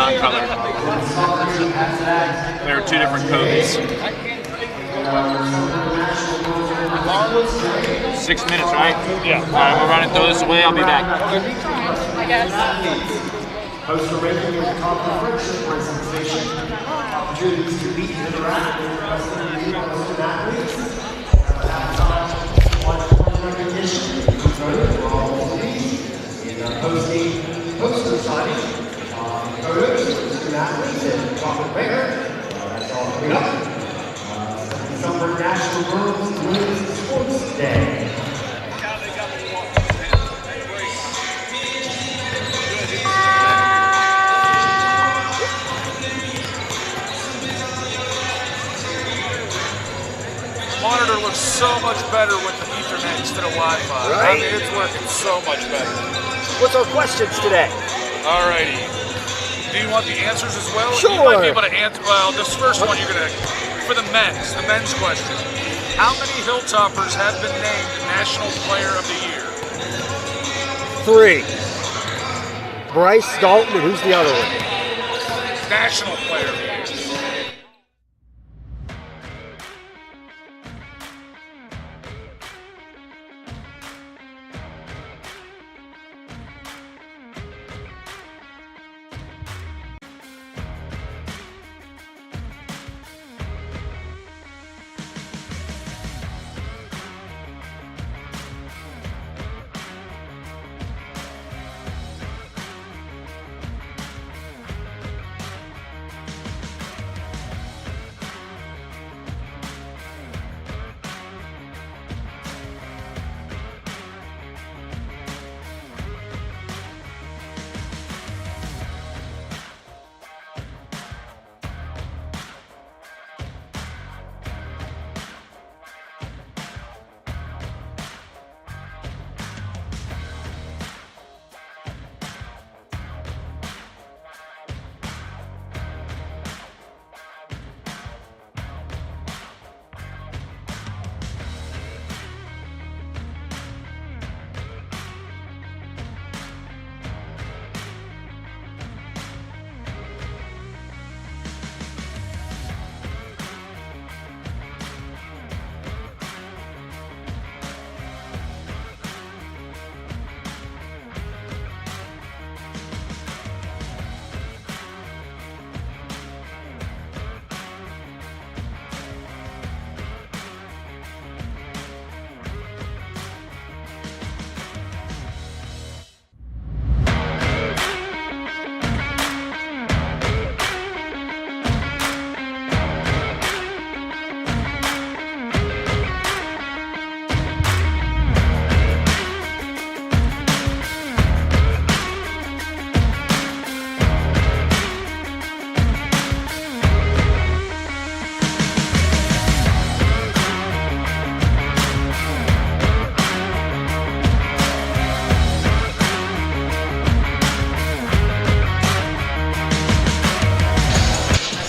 non-color. There are two different codes. 6 minutes, right? Yeah. All right, we'll run and throw this away. I'll be back. I guess. Poster rating is conference presentation. Opportunities to meet and interact with Wesleyan athletes. One recognition for all of these in posting poster signing. Photos of student athletes and chocolate bear. That's all coming up. Summer National Girls Women's Sports Day. Monitor looks so much better with the Ethernet instead of Wi-Fi. Right. I mean, it's working so much better. What's our questions today? Alrighty. Do you want the answers as well? Sure. You might be able to answer. Well, this first one you're gonna for the men's question. How many Hilltoppers have been named National Player of the Year? 3. Bryce, Dalton, and who's the other one? National Player of the Year.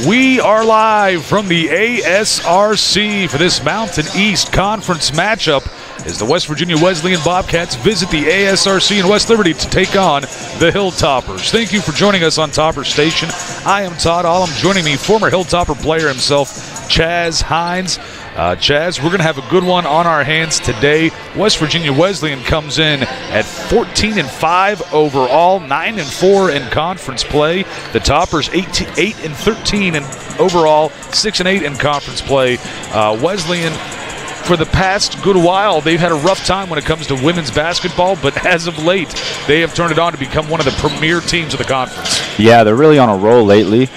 We are live from the ASRC for this Mountain East Conference matchup as the West Virginia Wesleyan Bobcats visit the ASRC in West Liberty to take on the Hilltoppers. Thank you for joining us on Topper Station. I am Todd Allum. Joining me, former Hilltopper player himself, Chaz Hines. Chaz, we're going to have a good one on our hands today. West Virginia Wesleyan comes in at 14-5 overall, 9-4 in conference play. The Toppers 8-13 in overall, 6-8 in conference play. Wesleyan, for the past good while, they've had a rough time when it comes to women's basketball, but as of late, they have turned it on to become one of the premier teams of the conference. Yeah, they're really on a roll lately.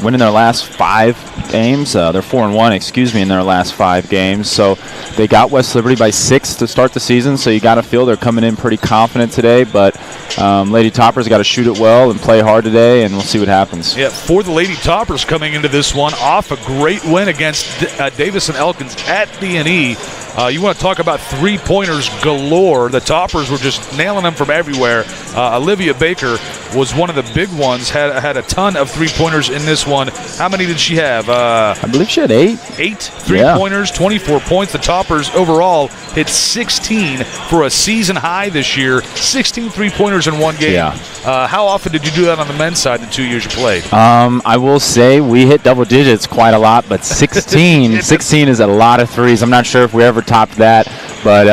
Winning their last 5 games. They're 4-1, in their last 5 games. So they got West Liberty by 6 to start the season, so you got to feel they're coming in pretty confident today. But Lady Toppers got to shoot it well and play hard today, and we'll see what happens. Yeah, for the Lady Toppers coming into this one off a great win against Davison Elkins at D&E. You want to talk about three-pointers galore. The Toppers were just nailing them from everywhere. Olivia Baker was one of the big ones. Had a ton of three-pointers in this one. How many did she have? I believe she had 8. 8 three-pointers, 24 points. The Toppers overall hit 16 for a season high this year. 16 three-pointers in one game. Yeah. How often did you do that on the men's side in the 2 years you played? I will say we hit double digits quite a lot, but 16 is a lot of threes. I'm not sure if we ever topped that, but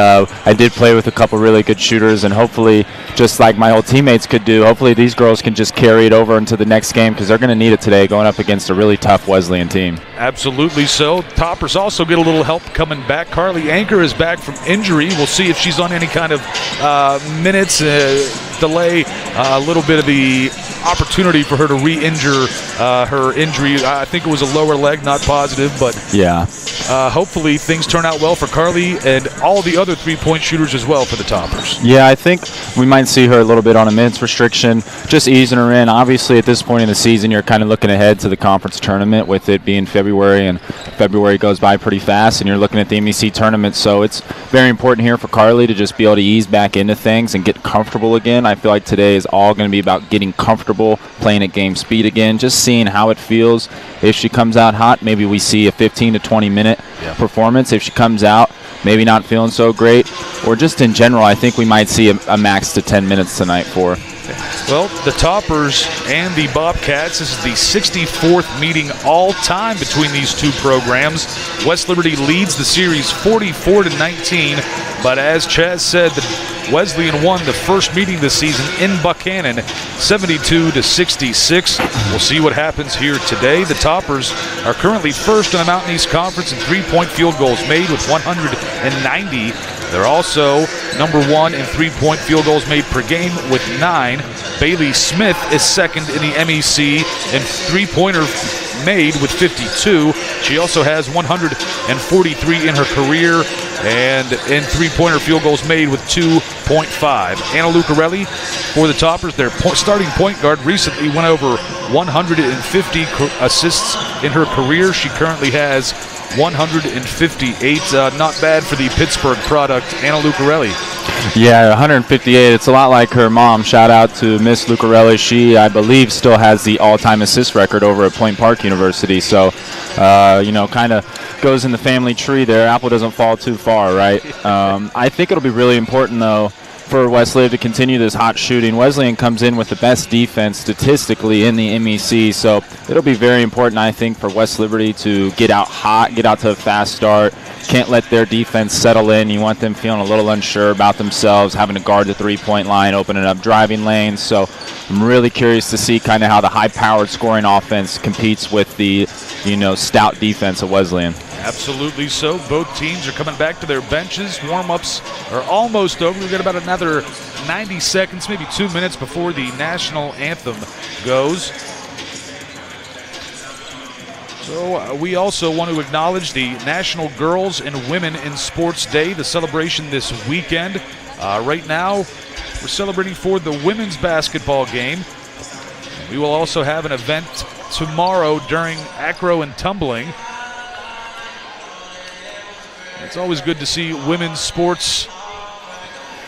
I did play with a couple really good shooters, and hopefully, just like my old teammates could do, hopefully these girls can just carry it over into the next game because they're going to need it today going up against a really tough Wesleyan team. Absolutely so. Toppers also get a little help coming back. Carly Anchor is back from injury. We'll see if she's on any kind of minutes delay, a little bit of the opportunity for her to re-injure her injury. I think it was a lower leg, not positive, but yeah. Hopefully things turn out well for Carly and all the other three-point shooters as well for the Toppers. Yeah, I think we might see her a little bit on a minutes restriction, just easing her in. Obviously, at this point in the season, you're kind of looking ahead to the conference tournament with it being February, and February goes by pretty fast, and you're looking at the MEC tournament. So it's very important here for Carly to just be able to ease back into things and get comfortable again. I feel like today is all going to be about getting comfortable, playing at game speed again, just seeing how it feels. If she comes out hot, maybe we see a 15 to 20-minute performance. If she comes out maybe not feeling so great, or just in general, I think we might see a max to 10 minutes tonight for her. Well, the Toppers and the Bobcats, this is the 64th meeting all-time between these two programs. West Liberty leads the series 44-19, but as Chaz said, the Wesleyan won the first meeting this season in Buchanan, 72-66. We'll see what happens here today. The Toppers are currently first in the Mountain East Conference in three-point field goals made with 190. They're also number 1 in three-point field goals made per game with 9. Bailey Smith is second in the MEC in three-pointer made with 52. She also has 143 in her career and in three-pointer field goals made with 2.5. Anna Lucarelli for the Toppers, their starting point guard, recently went over 150 assists in her career. She currently has 158. Not bad for the Pittsburgh product, Anna Lucarelli. Yeah, 158. It's a lot like her mom. Shout out to Miss Lucarelli. She, I believe, still has the all-time assist record over at Point Park University. So, kind of goes in the family tree there. Apple doesn't fall too far, right? I think it'll be really important, though, for Wesleyan to continue this hot shooting. Wesleyan comes in with the best defense statistically in the MEC, so it'll be very important, I think, for West Liberty to get out hot, get out to a fast start. Can't let their defense settle in. You want them feeling a little unsure about themselves, having to guard the three-point line, opening up driving lanes. So I'm really curious to see kind of how the high-powered scoring offense competes with the, stout defense of Wesleyan. Absolutely so. Both teams are coming back to their benches. Warm-ups are almost over. We've got about another 90 seconds, maybe 2 minutes before the national anthem goes. So we also want to acknowledge the National Girls and Women in Sports Day, the celebration this weekend. Right now, we're celebrating for the women's basketball game. We will also have an event tomorrow during acro and tumbling. It's always good to see women's sports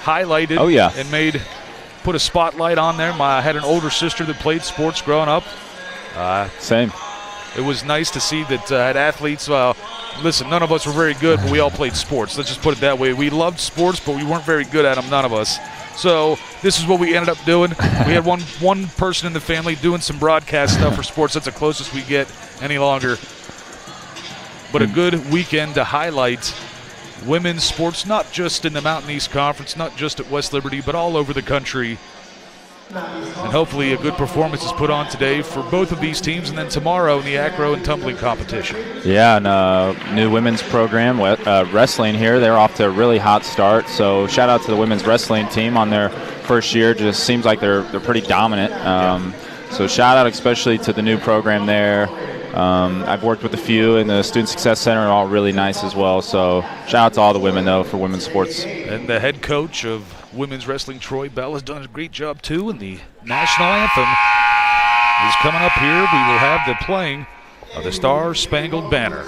highlighted and put a spotlight on there. I had an older sister that played sports growing up. Same. It was nice to see that had athletes. Listen, none of us were very good, but we all played sports. Let's just put it that way. We loved sports, but we weren't very good at them, none of us. So this is what we ended up doing. We had one person in the family doing some broadcast stuff for sports. That's the closest we get any longer. But a good weekend to highlight women's sports, not just in the Mountain East Conference, not just at West Liberty, but all over the country. And hopefully a good performance is put on today for both of these teams, and then tomorrow in the acro and tumbling competition. Yeah, and new women's program, wrestling here. They're off to a really hot start. So shout out to the women's wrestling team on their first year. Just seems like they're pretty dominant. So shout out especially to the new program there. I've worked with a few in the Student Success Center, and all really nice as well. So shout out to all the women, though, for women's sports. And the head coach of women's wrestling, Troy Bell, has done a great job, too. And the national anthem is coming up here. We will have the playing of the Star Spangled Banner.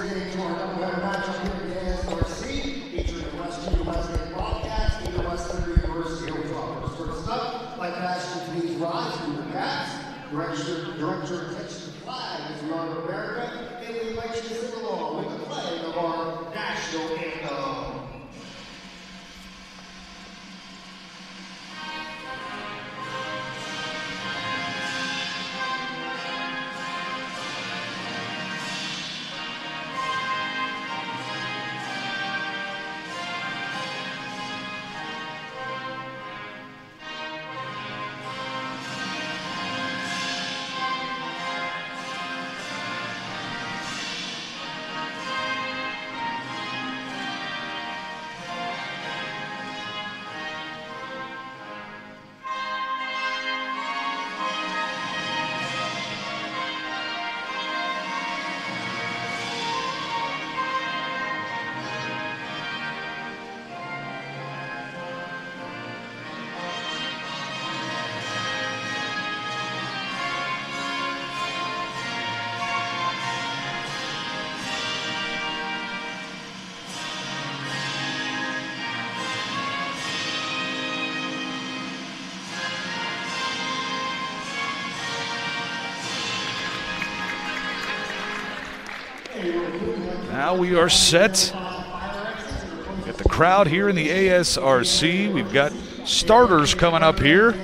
Now we are set. Got the crowd here in the ASRC. We've got starters coming up here.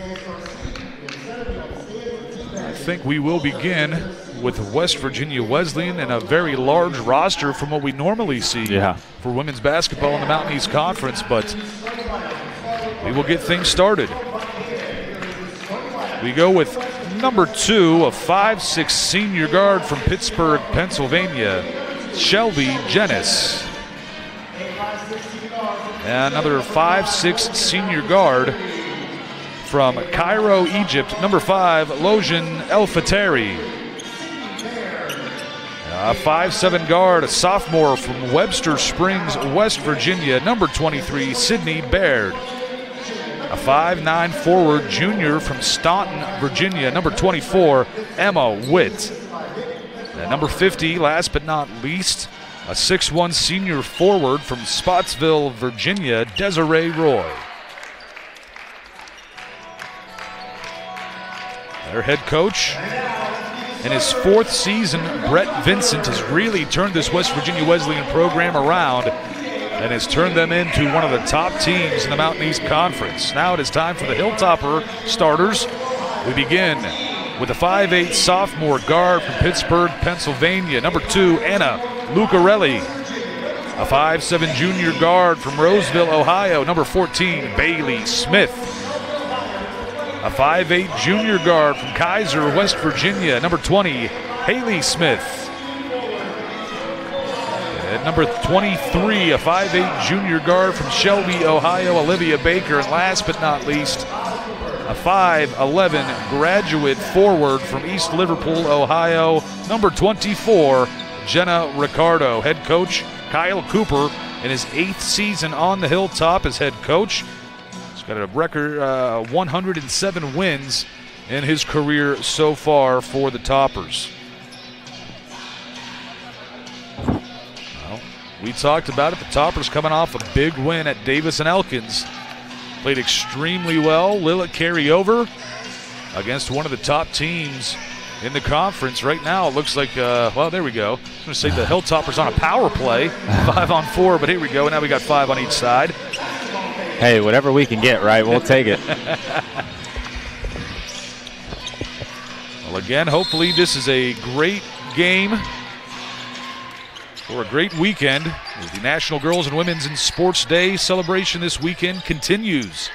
I think we will begin with West Virginia Wesleyan and a very large roster from what we normally see for women's basketball in the Mountain East Conference, but we will get things started. We go with number 2, a 5'6" senior guard from Pittsburgh, Pennsylvania, Shelby Jenis. And another 5'6" senior guard from Cairo, Egypt, number 5, Lojan El Fateri. A 5'7" guard, a sophomore from Webster Springs, West Virginia, number 23, Sydney Baird. A 5'9" forward junior from Staunton, Virginia, number 24, Emma Witt. And number 50, last but not least, a 6'1" senior forward from Spotsville, Virginia, Desiree Roy. Their head coach, in his 4th season, Brett Vincent has really turned this West Virginia Wesleyan program around and has turned them into one of the top teams in the Mountain East Conference. Now it is time for the Hilltopper starters. We begin with a 5'8" sophomore guard from Pittsburgh, Pennsylvania, number 2, Anna Lucarelli. A 5'7" junior guard from Roseville, Ohio, number 14, Bailey Smith. A 5'8" junior guard from Kaiser, West Virginia, number 20, Haley Smith. At number 23, a 5'8" junior guard from Shelby, Ohio, Olivia Baker. And last but not least, a 5'11" graduate forward from East Liverpool, Ohio, number 24, Jenna Ricardo. Head coach Kyle Cooper in his 8th season on the Hilltop as head coach. He's got a record 107 wins in his career so far for the Toppers. We talked about it. The Toppers coming off a big win at Davis and Elkins. Played extremely well. Lillet carryover against one of the top teams in the conference. Right now it looks like, well, there we go. I was going to say the Hilltoppers on a power play, 5-on-4, but here we go. Now we got 5 on each side. Hey, whatever we can get, right? We'll take it. Well, again, hopefully this is a great game for a great weekend as the National Girls and Women's in Sports Day celebration this weekend continues.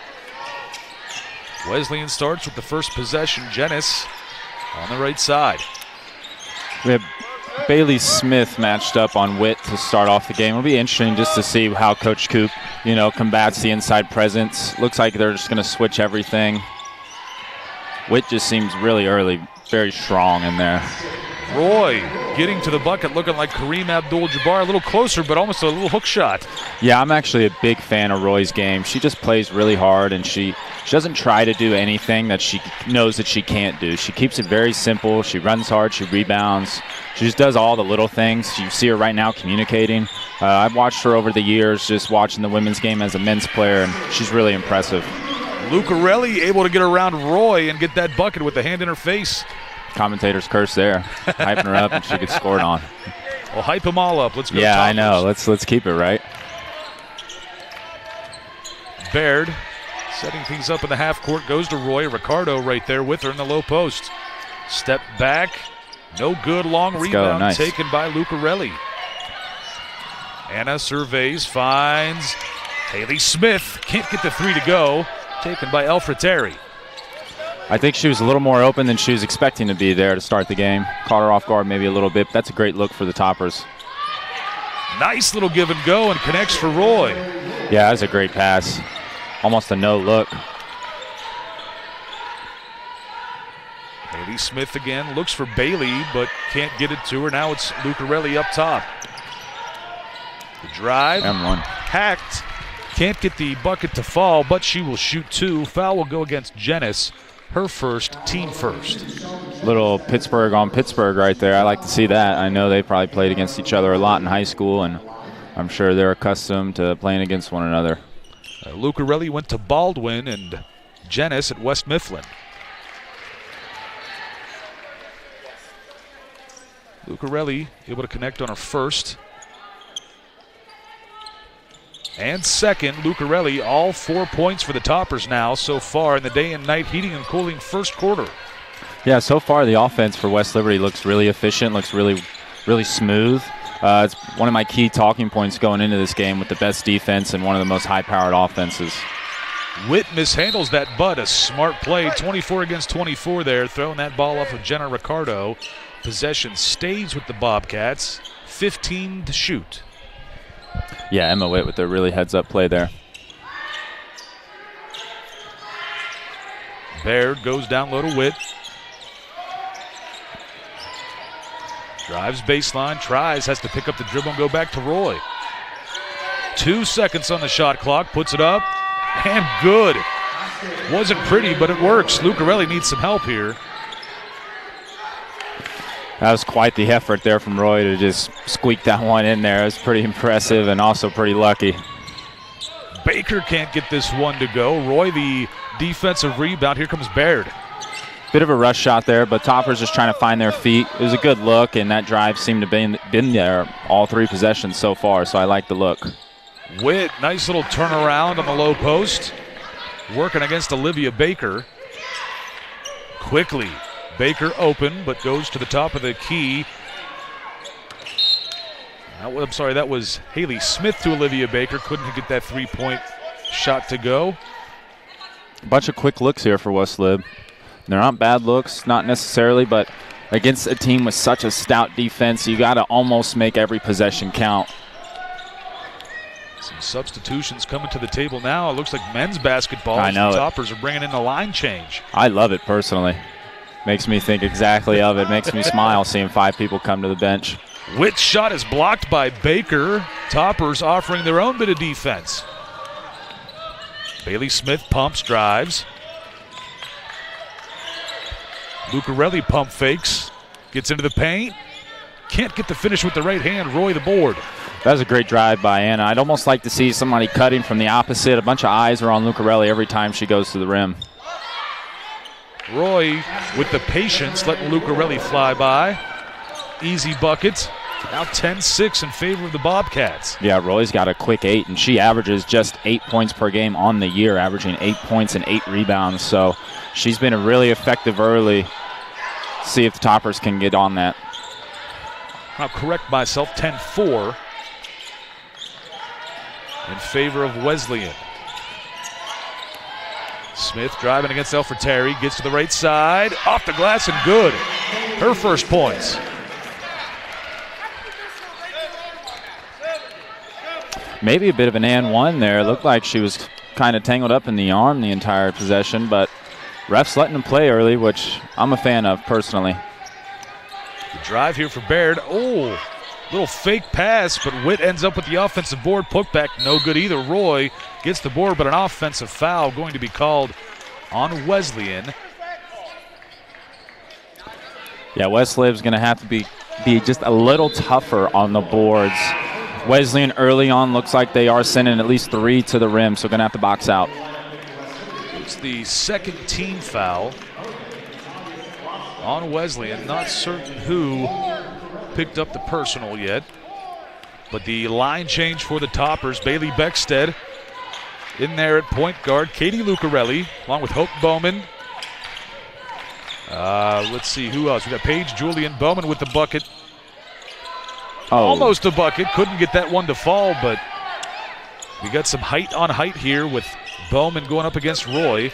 Wesleyan starts with the first possession. Jenis on the right side. We have Bailey Smith matched up on Witt to start off the game. It'll be interesting just to see how Coach Coop, combats the inside presence. Looks like they're just going to switch everything. Witt just seems really early, very strong in there. Roy getting to the bucket, looking like Kareem Abdul-Jabbar, a little closer, but almost a little hook shot. Yeah, I'm actually a big fan of Roy's game. She just plays really hard, and she doesn't try to do anything that she knows that she can't do. She keeps it very simple. She runs hard. She rebounds. She just does all the little things. You see her right now communicating. I've watched her over the years, just watching the women's game as a men's player, and she's really impressive. Lucarelli able to get around Roy and get that bucket with the hand in her face. Commentator's curse there, hyping her up, and she gets scored on. Well, hype them all up. Let's go. Yeah, Toppers. I know. Let's keep it right. Baird setting things up in the half court, goes to Roy. Ricardo right there with her in the low post. Step back, no good. Long rebound nice. Taken by Lucarelli. Anna surveys, finds Haley Smith. Can't get the 3 to go. Taken by El Frateri. I think she was a little more open than she was expecting to be there to start the game. Caught her off guard maybe a little bit. That's a great look for the Toppers. Nice little give and go, and connects for Roy. Yeah, that's a great pass. Almost a no look. Haley Smith again looks for Bailey, but can't get it to her. Now it's Lucarelli up top. The drive, M1. hacked. Can't get the bucket to fall, but she will shoot 2. Foul will go against Jenis. Her first, team first. Little Pittsburgh on Pittsburgh right there. I like to see that. I know they probably played against each other a lot in high school, and I'm sure they're accustomed to playing against one another. Lucarelli went to Baldwin and Jenis at West Mifflin. Lucarelli able to connect on her first. And second, Lucarelli, all 4 points for the Toppers now so far in the day and night heating and cooling first quarter. Yeah, so far the offense for West Liberty looks really efficient, looks really smooth. It's one of my key talking points going into this game with the best defense and one of the most high-powered offenses. Witt mishandles that butt. A smart play, 24 against 24 there, throwing that ball off of Jenna Ricardo. Possession stays with the Bobcats, 15 to shoot. Yeah, Emma Witt with a really heads-up play there. Baird goes down low to Witt. Drives baseline, tries, has to pick up the dribble and go back to Roy. 2 seconds on the shot clock, puts it up, and good. Wasn't pretty, but it works. Lucarelli needs some help here. That was quite the effort there from Roy to just squeak that one in there. It was pretty impressive and also pretty lucky. Baker can't get this one to go. Roy, the defensive rebound. Here comes Baird. Bit of a rush shot there, but Toppers just trying to find their feet. It was a good look, and that drive seemed to have been there all 3 possessions so far, so I like the look. Witt, nice little turnaround on the low post. Working against Olivia Baker. Quickly, Baker open, but goes to the top of the key. I'm sorry, that was Haley Smith to Olivia Baker. Couldn't get that 3-point shot to go. A bunch of quick looks here for West Lib. They're not bad looks, not necessarily, but against a team with such a stout defense, you got to almost make every possession count. Some substitutions coming to the table now. It looks like men's basketball. I know the it. Toppers are bringing in a line change. I love it personally. Makes me think exactly of it. Makes me smile seeing 5 people come to the bench. Witt's shot is blocked by Baker. Toppers offering their own bit of defense. Bailey Smith pumps, drives. Lucarelli pump fakes, gets into the paint. Can't get the finish with the right hand. Roy the board. That was a great drive by Anna. I'd almost like to see somebody cutting from the opposite. A bunch of eyes are on Lucarelli every time she goes to the rim. Roy with the patience, letting Lucarelli fly by. Easy bucket. Now 10-6 in favor of the Bobcats. Yeah, Roy's got a quick 8, and she averages just 8 points per game on the year, averaging 8 points and 8 rebounds. So she's been really effective early. See if the Toppers can get on that. I'll correct myself, 10-4 in favor of Wesleyan. Smith driving against Elfratelli, gets to the right side, off the glass and good. Her first points. Maybe a bit of an and one there. It looked like she was kind of tangled up in the arm the entire possession, but refs letting them play early, which I'm a fan of personally. The drive here for Baird. Oh, little fake pass, but Witt ends up with the offensive board. Putback, no good either. Roy gets the board, but an offensive foul going to be called on Wesleyan. Yeah, Westlib's going to have to be just a little tougher on the boards. Wesleyan early on looks like they are sending at least 3 to the rim, so going to have to box out. It's the second team foul on Wesleyan. Not certain who picked up the personal yet, but the line change for the Toppers. Bailey Beckstead in there at point guard. Katie Lucarelli along with Hope Bowman. Let's see who else. We got Paige Julian Bowman with the bucket. Oh. Almost a bucket. Couldn't get that one to fall, but we got some height on height here with Bowman going up against Roy.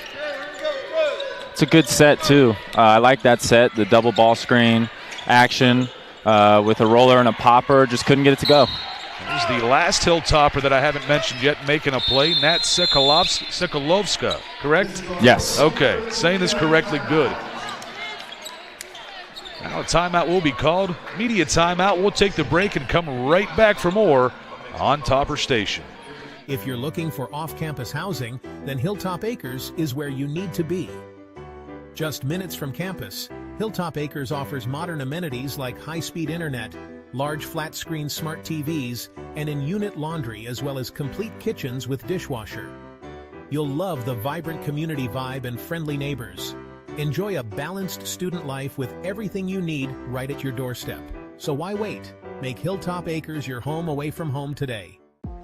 It's a good set, too. I like that set, the double ball screen action with a roller and a popper. Just couldn't get it to go. Here's the last Hilltopper that I haven't mentioned yet making a play, Nat Sekalovska, correct? Yes. Okay, saying this correctly, good. Now a timeout will be called. Media timeout. We'll take the break and come right back for more on Topper Station. If you're looking for off-campus housing, then Hilltop Acres is where you need to be. Just minutes from campus, Hilltop Acres offers modern amenities like high-speed internet, large flat-screen smart TVs, and in-unit laundry, as well as complete kitchens with dishwasher. You'll love the vibrant community vibe and friendly neighbors. Enjoy a balanced student life with everything you need right at your doorstep. So why wait? Make Hilltop Acres your home away from home today.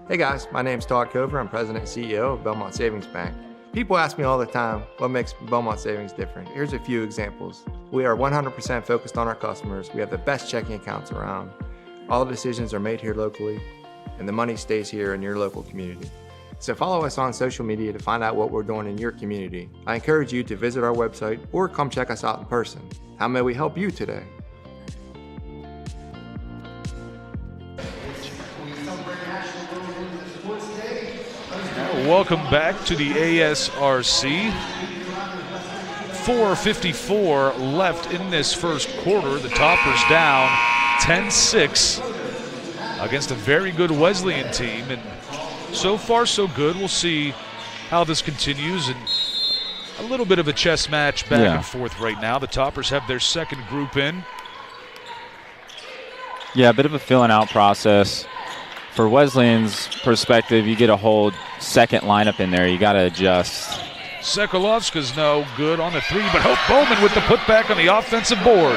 Hey guys, my name's Todd Cover. I'm President and CEO of Belmont Savings Bank. People ask me all the time, what makes Belmont Savings different? Here's a few examples. We are 100% focused on our customers. We have the best checking accounts around. All the decisions are made here locally, and the money stays here in your local community. So follow us on social media to find out what we're doing in your community. I encourage you to visit our website or come check us out in person. How may we help you today? Welcome back to the ASRC. 4:54 left in this first quarter. The Toppers down 10-6 against a very good Wesleyan team. And so far, so good. We'll see how this continues. And a little bit of a chess match back and forth right now. The Toppers have their second group in. Yeah, a bit of a filling out process. For Wesleyan's perspective, you get a whole second lineup in there. You got to adjust. Sekulovska's no good on the three, but Hope Bowman with the putback on the offensive board.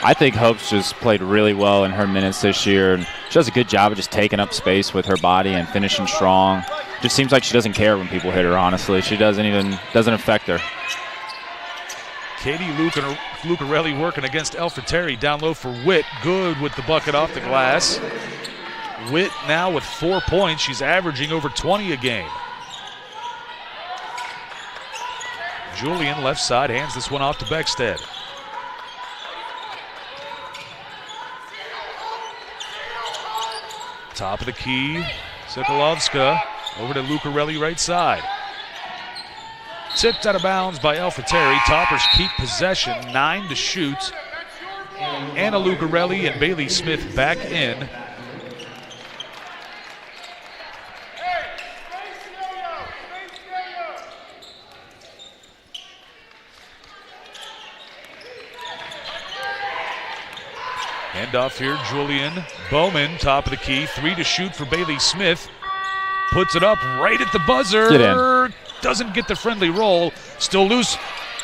I think Hope's just played really well in her minutes this year. And she does a good job of just taking up space with her body and finishing strong. Just seems like she doesn't care when people hit her, honestly. She doesn't affect her. Katie Lucarelli working against Elfriteri. Down low for Witt. Good with the bucket off the glass. Witt now with 4 points. She's averaging over 20 a game. Julian, left side, hands this one off to Beckstead. Top of the key, Sekulovska over to Lucarelli right side. Tipped out of bounds by Elfriteri. Toppers keep possession, 9 to shoot. Anna Lucarelli and Bailey Smith back in. Handoff here, Julian Bowman, top of the key, 3 to shoot for Bailey Smith. Puts it up right at the buzzer. Get in. Doesn't get the friendly roll. Still loose.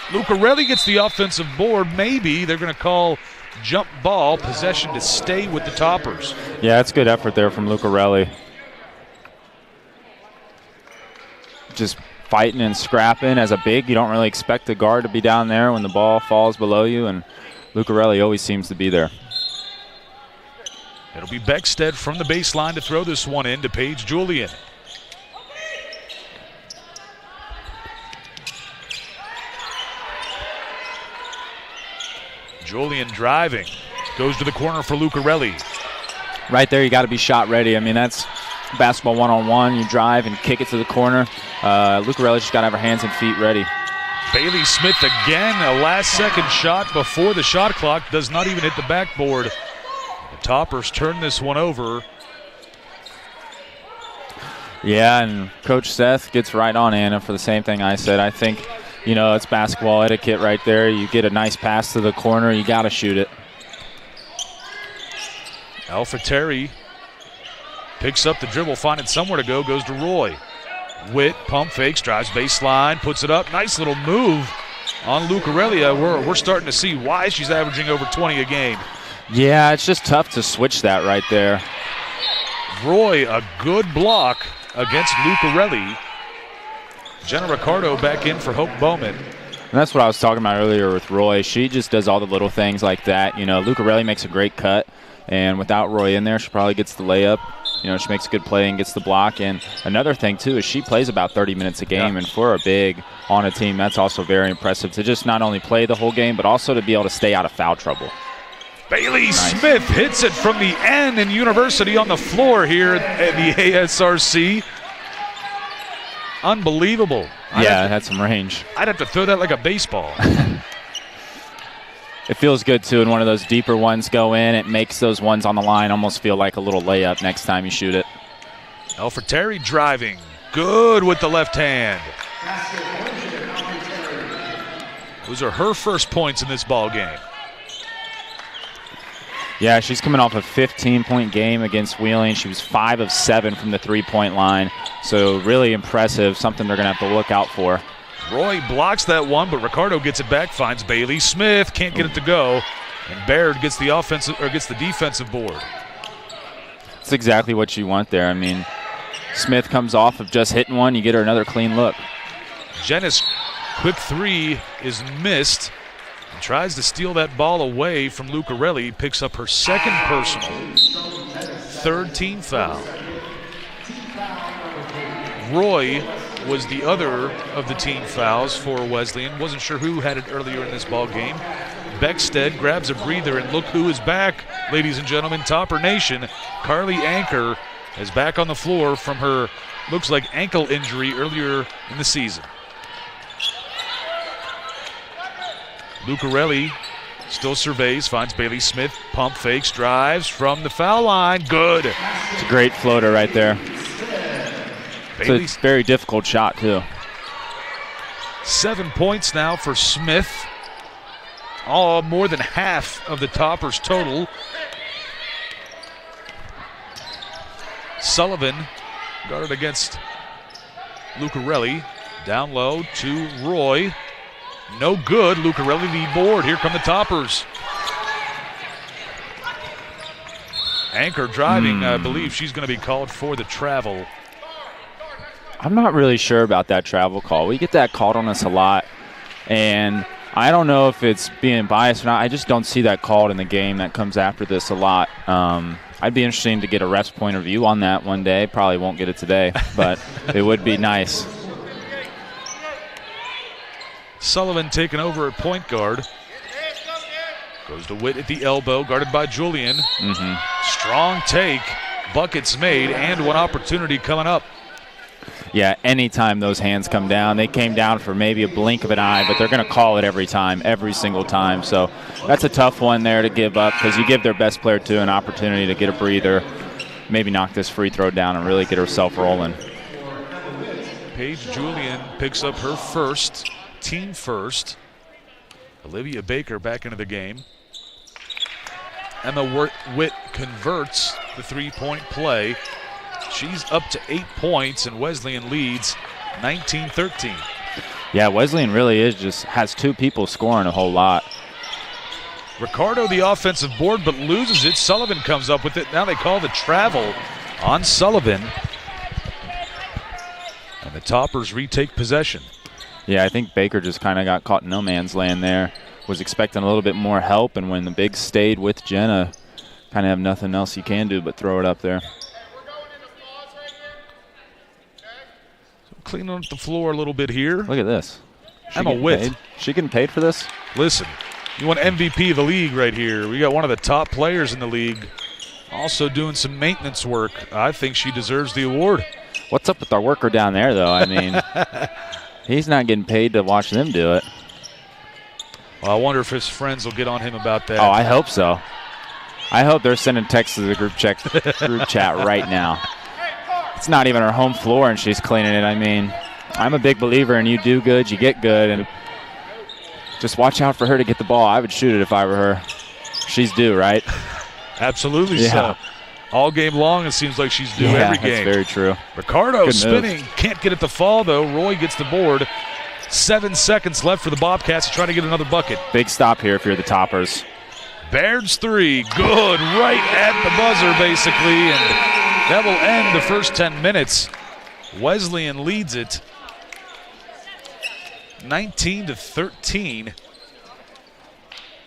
Lucarelli gets the offensive board. Maybe they're going to call jump ball, possession to stay with the Toppers. Yeah, that's good effort there from Lucarelli. Just fighting and scrapping. As a big, you don't really expect the guard to be down there when the ball falls below you, and Lucarelli always seems to be there. It'll be Beckstead from the baseline to throw this one in to Paige Julian. Julian driving. Goes to the corner for Lucarelli. Right there, you got to be shot ready. I mean, that's basketball one-on-one. You drive and kick it to the corner. Lucarelli just got to have her hands and feet ready. Bailey Smith again, a last-second shot before the shot clock. Does not even hit the backboard. The Toppers turn this one over. Yeah, and Coach Seth gets right on Anna for the same thing I said. I think, you know, it's basketball etiquette right there. You get a nice pass to the corner, you got to shoot it. Elfriteri picks up the dribble, finding somewhere to go, goes to Roy. Witt pump fakes, drives baseline, puts it up. Nice little move on Lucarelli. We're starting to see why she's averaging over 20 a game. Yeah, it's just tough to switch that right there. Roy, a good block against Lucarelli. Jenna Ricardo back in for Hope Bowman. And that's what I was talking about earlier with Roy. She just does all the little things like that. You know, Lucarelli makes a great cut, and without Roy in there, she probably gets the layup. You know, she makes a good play and gets the block. And another thing, too, is she plays about 30 minutes a game. Yeah. And for a big on a team, that's also very impressive to just not only play the whole game, but also to be able to stay out of foul trouble. Bailey Smith hits it from the end, and University on the floor here at the ASRC. Unbelievable. Yeah, it had some range. I'd have to throw that like a baseball. It feels good, too, and one of those deeper ones go in. It makes those ones on the line almost feel like a little layup next time you shoot it. Elfriteri driving. Good with the left hand. Those are her first points in this ball game. Yeah, she's coming off a 15-point game against Wheeling. She was 5 of 7 from the three-point line. So really impressive, something they're going to have to look out for. Roy blocks that one, but Ricardo gets it back, finds Bailey Smith. Can't get it to go. And Baird gets the offensive or gets the defensive board. That's exactly what you want there. I mean, Smith comes off of just hitting one. You get her another clean look. Jenna's quick three is missed. And tries to steal that ball away from Lucarelli. Picks up her second personal. Third team foul. Roy was the other of the team fouls for Wesleyan. Wasn't sure who had it earlier in this ball game. Beckstead grabs a breather, and look who is back, ladies and gentlemen. Topper Nation. Carly Anker is back on the floor from her, looks like, ankle injury earlier in the season. Lucarelli still surveys, finds Bailey Smith, pump fakes, drives from the foul line. Good. It's a great floater right there. It's a very difficult shot, too. 7 points now for Smith. All more than half of the Toppers' total. Sullivan guarded against Lucarelli. Down low to Roy. No good. Lucarelli the board. Here come the Toppers. Anchor driving. I believe she's going to be called for the travel. I'm not really sure about that travel call. We get that called on us a lot, and I don't know if it's being biased or not. I just don't see that called in the game that comes after this a lot. I'd be interested to get a ref's point of view on that one day. Probably won't get it today, but it would be nice. Sullivan taking over at point guard. Goes to Witt at the elbow, guarded by Julian. Strong take, buckets made, and one opportunity coming up. Yeah, anytime those hands come down, they came down for maybe a blink of an eye, but they're going to call it every time, every single time. So that's a tough one there to give up, because you give their best player, too, an opportunity to get a breather, maybe knock this free throw down and really get herself rolling. Paige Julian picks up her first, team first. Olivia Baker back into the game. Emma Witt converts the three-point play. She's up to 8 points, and Wesleyan leads 19-13. Yeah, Wesleyan really has two people scoring a whole lot. Ricardo the offensive board, but loses it. Sullivan comes up with it. Now they call the travel on Sullivan. And the Toppers retake possession. Yeah, I think Baker just kind of got caught in no man's land there. Was expecting a little bit more help, and when the bigs stayed with Jenna, kind of have nothing else you can do but throw it up there. Cleaning up the floor a little bit here. Look at this. Emma Witt. She getting paid for this? Listen, you want MVP of the league right here. We got one of the top players in the league also doing some maintenance work. I think she deserves the award. What's up with our worker down there, though? I mean, he's not getting paid to watch them do it. Well, I wonder if his friends will get on him about that. Oh, I hope so. I hope they're sending texts to the group chat right now. It's not even her home floor, and she's cleaning it. I mean, I'm a big believer in you do good, you get good, and just watch out for her to get the ball. I would shoot it if I were her. She's due, right? Absolutely so. All game long, it seems like she's due every game. That's very true. Ricardo Good spinning. move. Can't get it to fall, though. Roy gets the board. 7 seconds left for the Bobcats to try to get another bucket. Big stop here if you're the Toppers. Baird's three. Good. Right at the buzzer, basically. And that will end the first 10 minutes. Wesleyan leads it 19-13.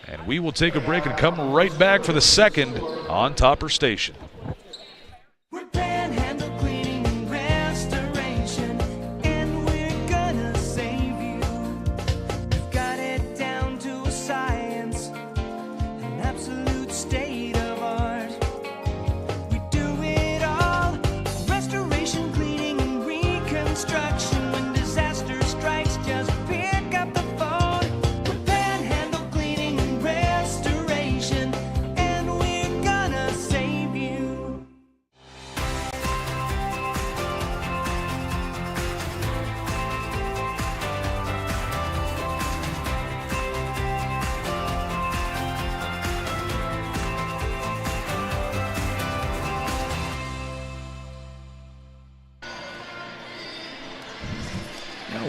And we will take a break and come right back for the second on Topper Station.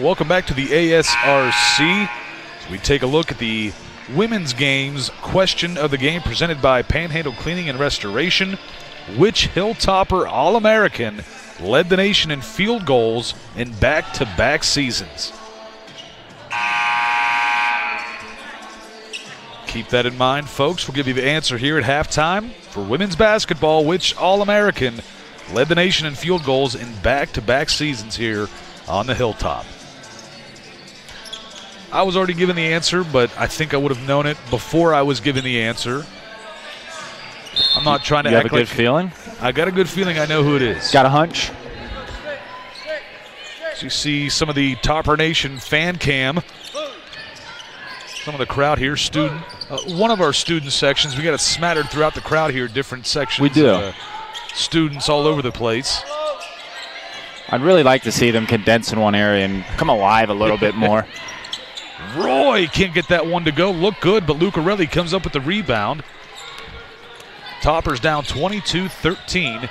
Welcome back to the ASRC. As we take a look at the women's games question of the game presented by Panhandle Cleaning and Restoration. Which Hilltopper All-American led the nation in field goals in back-to-back seasons? Keep that in mind, folks. We'll give you the answer here at halftime. For women's basketball, which All-American led the nation in field goals in back-to-back seasons here on the Hilltop? I was already given the answer, but I think I would have known it before I was given the answer. I'm not trying to act like... You have a good feeling? I got a good feeling I know who it is. Got a hunch? So you see some of the Topper Nation fan cam. Some of the crowd here, one of our student sections. We got it smattered throughout the crowd here, different sections. We do. Students all over the place. I'd really like to see them condense in one area and come alive a little bit more. Roy can't get that one to go. Look good, but Lucarelli comes up with the rebound. Toppers down 22-13.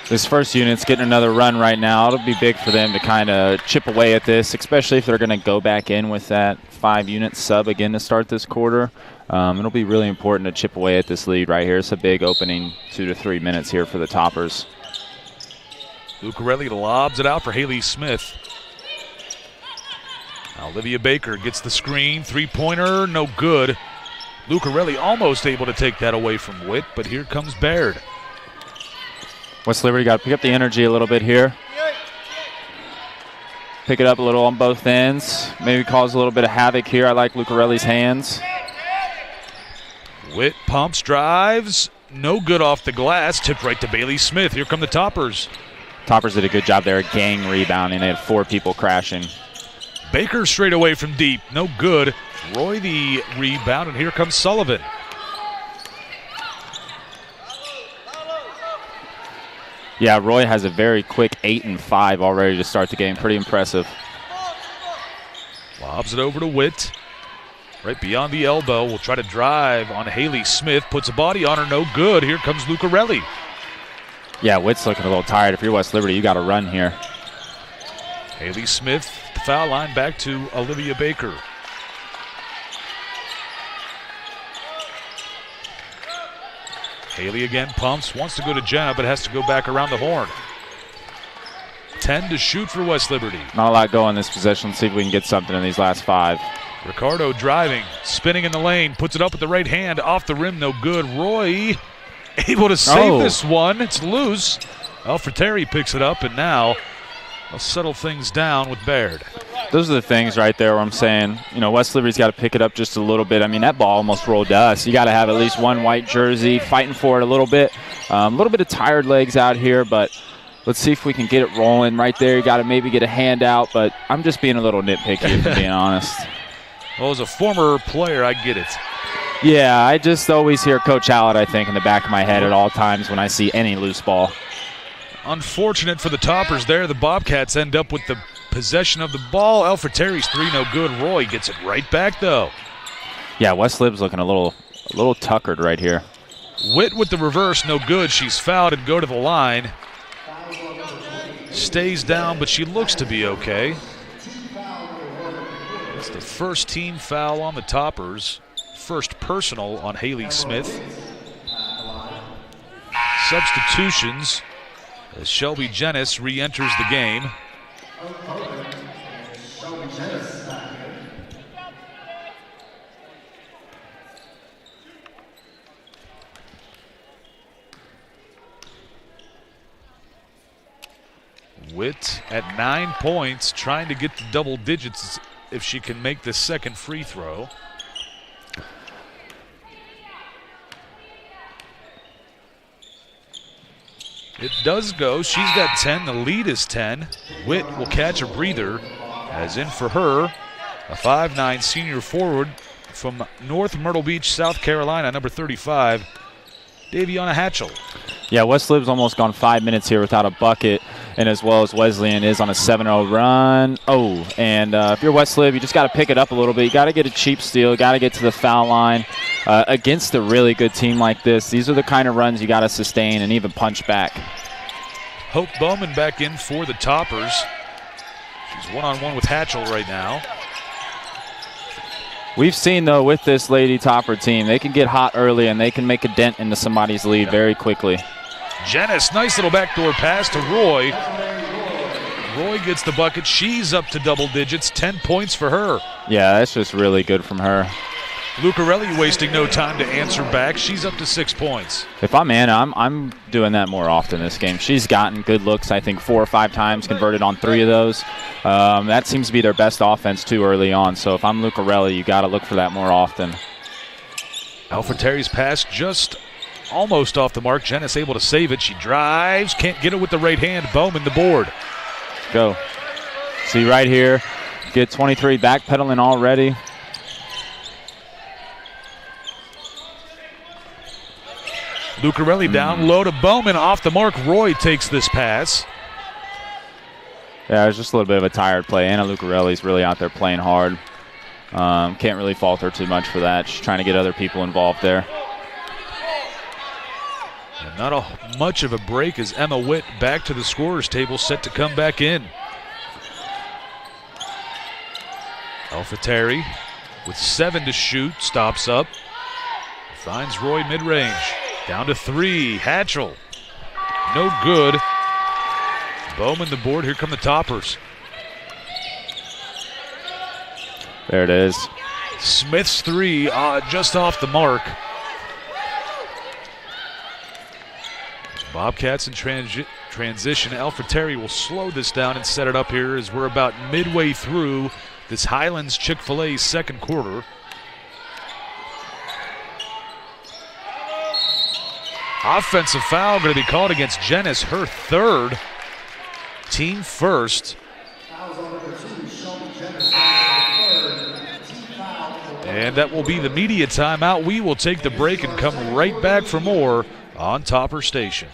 This first unit's getting another run right now. It'll be big for them to kind of chip away at this, especially if they're going to go back in with that 5-unit sub again to start this quarter. It'll be really important to chip away at this lead right here. It's a big opening 2 to 3 minutes here for the Toppers. Lucarelli lobs it out for Haley Smith. Olivia Baker gets the screen. Three-pointer, no good. Lucarelli almost able to take that away from Witt, but here comes Baird. West Liberty got to pick up the energy a little bit here. Pick it up a little on both ends. Maybe cause a little bit of havoc here. I like Lucarelli's hands. Witt pumps, drives. No good off the glass. Tipped right to Bailey Smith. Here come the Toppers. Toppers did a good job there, gang rebounding. They had 4 people crashing. Baker straight away from deep. No good. Roy the rebound, and here comes Sullivan. Yeah, Roy has a very quick 8 and 5 already to start the game. Pretty impressive. Lobs it over to Witt. Right beyond the elbow. Will try to drive on Haley Smith. Puts a body on her. No good. Here comes Lucarelli. Yeah, Witt's looking a little tired. If you're West Liberty, you got to run here. Haley Smith, the foul line, back to Olivia Baker. Haley again pumps, wants to go to Jenna, but has to go back around the horn. 10 to shoot for West Liberty. Not a lot going this possession. Let's see if we can get something in these last 5. Ricardo driving, spinning in the lane, puts it up with the right hand, off the rim, no good. Roy able to save this one. It's loose. Alfreteri picks it up, and now they'll settle things down with Baird. Those are the things right there where I'm saying, West Liberty's got to pick it up just a little bit. I mean, that ball almost rolled to us. You got to have at least one white jersey, fighting for it a little bit. A little bit of tired legs out here, but let's see if we can get it rolling right there. You got to maybe get a hand out, but I'm just being a little nitpicky, if I'm being honest. Well, as a former player, I get it. Yeah, I just always hear Coach Allett, I think, in the back of my head at all times when I see any loose ball. Unfortunate for the Toppers there. The Bobcats end up with the possession of the ball. Alfreteri's 3, no good. Roy gets it right back, though. Yeah, West Lib's looking a little tuckered right here. Witt with the reverse, no good. She's fouled and go to the line. Stays down, but she looks to be okay. It's the first team foul on the Toppers. First personal on Haley Smith. Substitutions as Shelby Jennis re-enters the game. Witt at 9 points, trying to get to double digits if she can make the second free throw. It does go. She's got 10. The lead is 10. Witt will catch a breather, as in for her, a 5'9" senior forward from North Myrtle Beach, South Carolina, number 35, Daviana Hatchell. Yeah, West Lib's almost gone 5 minutes here without a bucket, and as well as Wesleyan is on a 7-0 run. And if you're West Lib, you just got to pick it up a little bit. You got to get a cheap steal, got to get to the foul line. Against a really good team like this, these are the kind of runs you got to sustain and even punch back. Hope Bowman back in for the Toppers. She's one-on-one with Hatchell right now. We've seen, though, with this Lady Topper team, they can get hot early and they can make a dent into somebody's lead very quickly. Janice, nice little backdoor pass to Roy. Roy gets the bucket. She's up to double digits, 10 points for her. Yeah, that's just really good from her. Lucarelli wasting no time to answer back. She's up to 6 points. If I'm Anna, I'm doing that more often this game. She's gotten good looks, I think 4 or 5 times, converted on 3 of those. That seems to be their best offense, too, early on. So if I'm Lucarelli, you got to look for that more often. Alfred-Terry's pass just almost off the mark. Janice able to save it. She drives, can't get it with the right hand. Bowman the board. Go. See right here, get 23 backpedaling already. Lucarelli down low to Bowman, off the mark. Roy takes this pass. Yeah, it was just a little bit of a tired play. Anna Lucarelli's really out there playing hard. Can't really fault her too much for that. She's trying to get other people involved there. And not much of a break as Emma Witt back to the scorer's table, set to come back in. Alfred-Terry with 7 to shoot, stops up. Finds Roy mid-range. Down to 3, Hatchell. No good. Bowman the board, here come the Toppers. There it is. Smith's 3, just off the mark. Bobcats in transition. Alfred-Terry will slow this down and set it up here as we're about midway through this Highlands Chick-fil-A second quarter. Offensive foul going to be called against Janice, her 3rd, team first. And that will be the media timeout. We will take the break and come right back for more on Topper Station.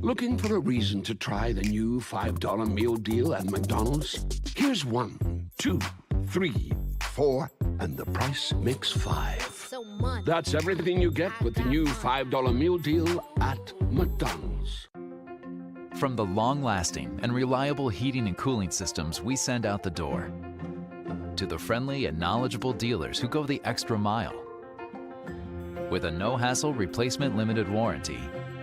Looking for a reason to try the new $5 meal deal at McDonald's? Here's 1, 2, 3, 4, and the price makes 5. So much. That's everything you get with the new $5 meal deal at McDonald's. From the long-lasting and reliable heating and cooling systems we send out the door, to the friendly and knowledgeable dealers who go the extra mile. With a no-hassle replacement limited warranty,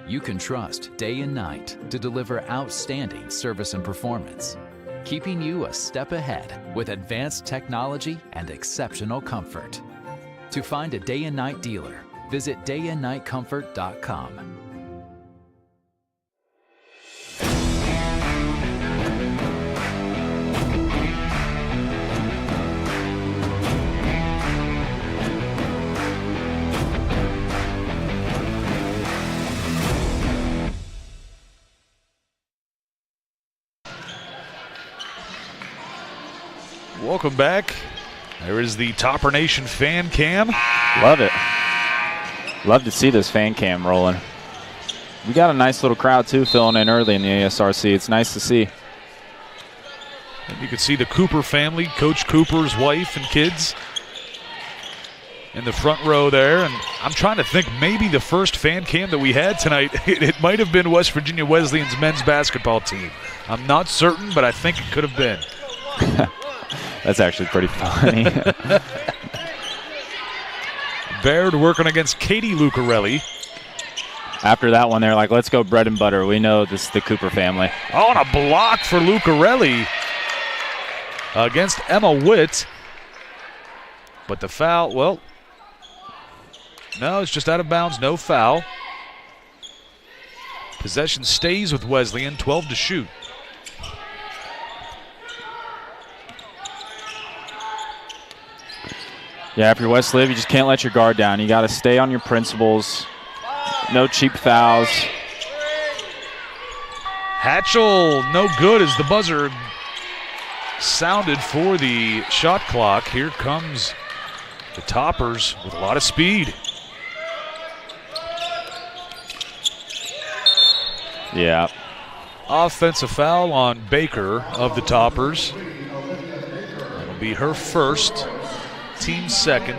you can trust day and night to deliver outstanding service and performance, keeping you a step ahead with advanced technology and exceptional comfort. To find a day and night dealer, visit dayandnightcomfort.com. Welcome back. There is the Topper Nation fan cam. Love it. Love to see this fan cam rolling. We got a nice little crowd, too, filling in early in the ASRC. It's nice to see. And you can see the Cooper family, Coach Cooper's wife and kids in the front row there. And I'm trying to think, maybe the first fan cam that we had tonight, it might have been West Virginia Wesleyan's men's basketball team. I'm not certain, but I think it could have been. That's actually pretty funny. Baird working against Katie Lucarelli. After that one, they're like, let's go bread and butter. We know this is the Cooper family. Oh, and a block for Lucarelli against Emma Witt. But the foul, well, no, it's just out of bounds, no foul. Possession stays with Wesleyan, 12 to shoot. Yeah, if you're West Liv, you just can't let your guard down. You got to stay on your principles. No cheap fouls. Hatchell, no good as the buzzer sounded for the shot clock. Here comes the Toppers with a lot of speed. Yeah. Offensive foul on Baker of the Toppers. That'll be her first. Team second.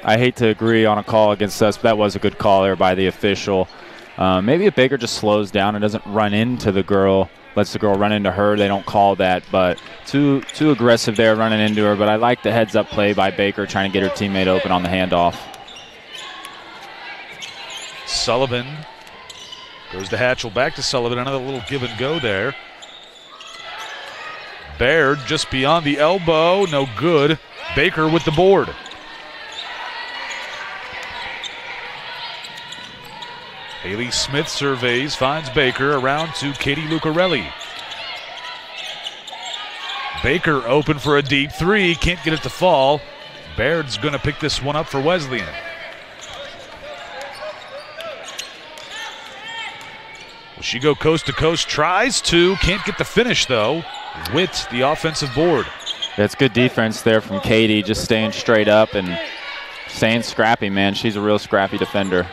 I hate to agree on a call against us, but that was a good call there by the official. Maybe if Baker just slows down and doesn't run into the girl lets the girl run into her. They don't call that, but too aggressive there running into her. But I like the heads-up play by Baker trying to get her teammate open on the handoff. Sullivan goes to Hatchell, back to Sullivan. Another little give and go there. Baird just beyond the elbow, no good. Baker with the board. Haley Smith surveys, finds Baker, around to Katie Lucarelli. Baker open for a deep three, can't get it to fall. Baird's going to pick this one up for Wesleyan. Will she go coast to coast? Tries to, can't get the finish though. Witt, the offensive board. That's good defense there from Katie, just staying straight up and staying scrappy, man. She's a real scrappy defender.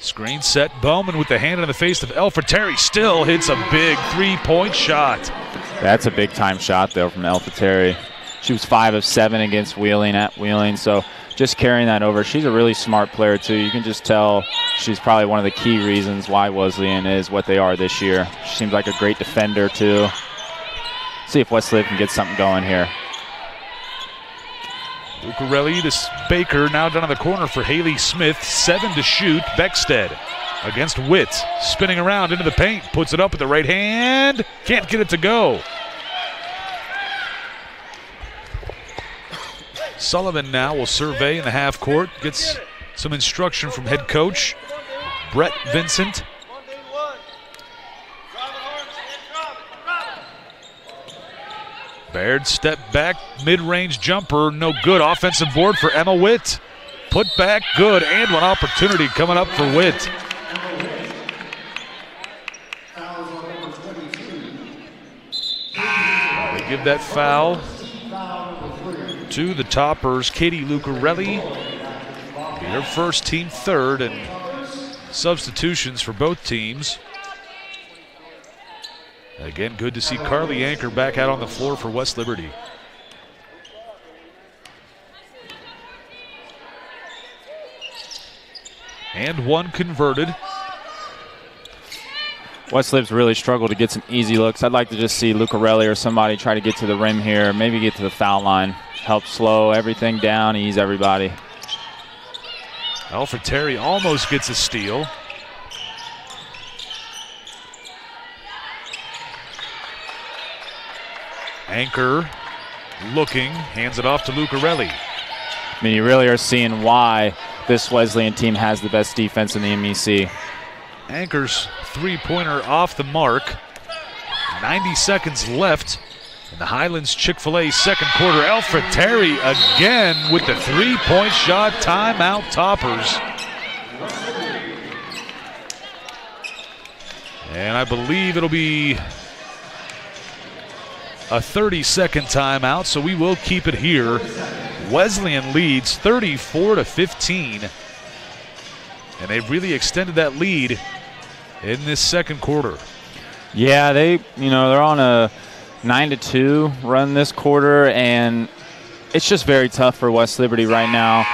Screen set, Bowman with the hand in the face of Elfateri, still hits a big three-point shot. That's a big-time shot, though, from Elfateri. She was 5 of 7 against Wheeling at Wheeling, so just carrying that over. She's a really smart player, too. You can just tell she's probably one of the key reasons why Wesleyan is what they are this year. She seems like a great defender, too. See if Wesleyan can get something going here. Lucarelli, this Baker now down in the corner for Haley Smith. 7 to shoot. Beckstead against Witt. Spinning around into the paint. Puts it up with the right hand. Can't get it to go. Sullivan now will survey in the half court. Gets some instruction from head coach Brett Vincent. Baird step back, mid-range jumper, no good. Offensive board for Emma Witt. Put back, good, and one opportunity coming up for Witt. They give that foul to the toppers, Katie Lucarelli. Be her first, team third, and substitutions for both teams. Again, good to see Carly Anchor back out on the floor for West Liberty. And one converted. West Lib's really struggled to get some easy looks. I'd like to just see Lucarelli or somebody try to get to the rim here, maybe get to the foul line. Help slow everything down, ease everybody. Elfateri almost gets a steal. Anchor looking, hands it off to Lucarelli. I mean, you really are seeing why this Wesleyan team has the best defense in the MEC. Anchor's three-pointer off the mark. 90 seconds left in the Highlands Chick-fil-A second quarter. Elfateri again with the three-point shot. Timeout, Toppers. And I believe it'll be a 30-second timeout, so we will keep it here. Wesleyan leads 34-15, and they've really extended that lead in this second quarter. Yeah, they're on a 9-2 run this quarter, and it's just very tough for West Liberty right now.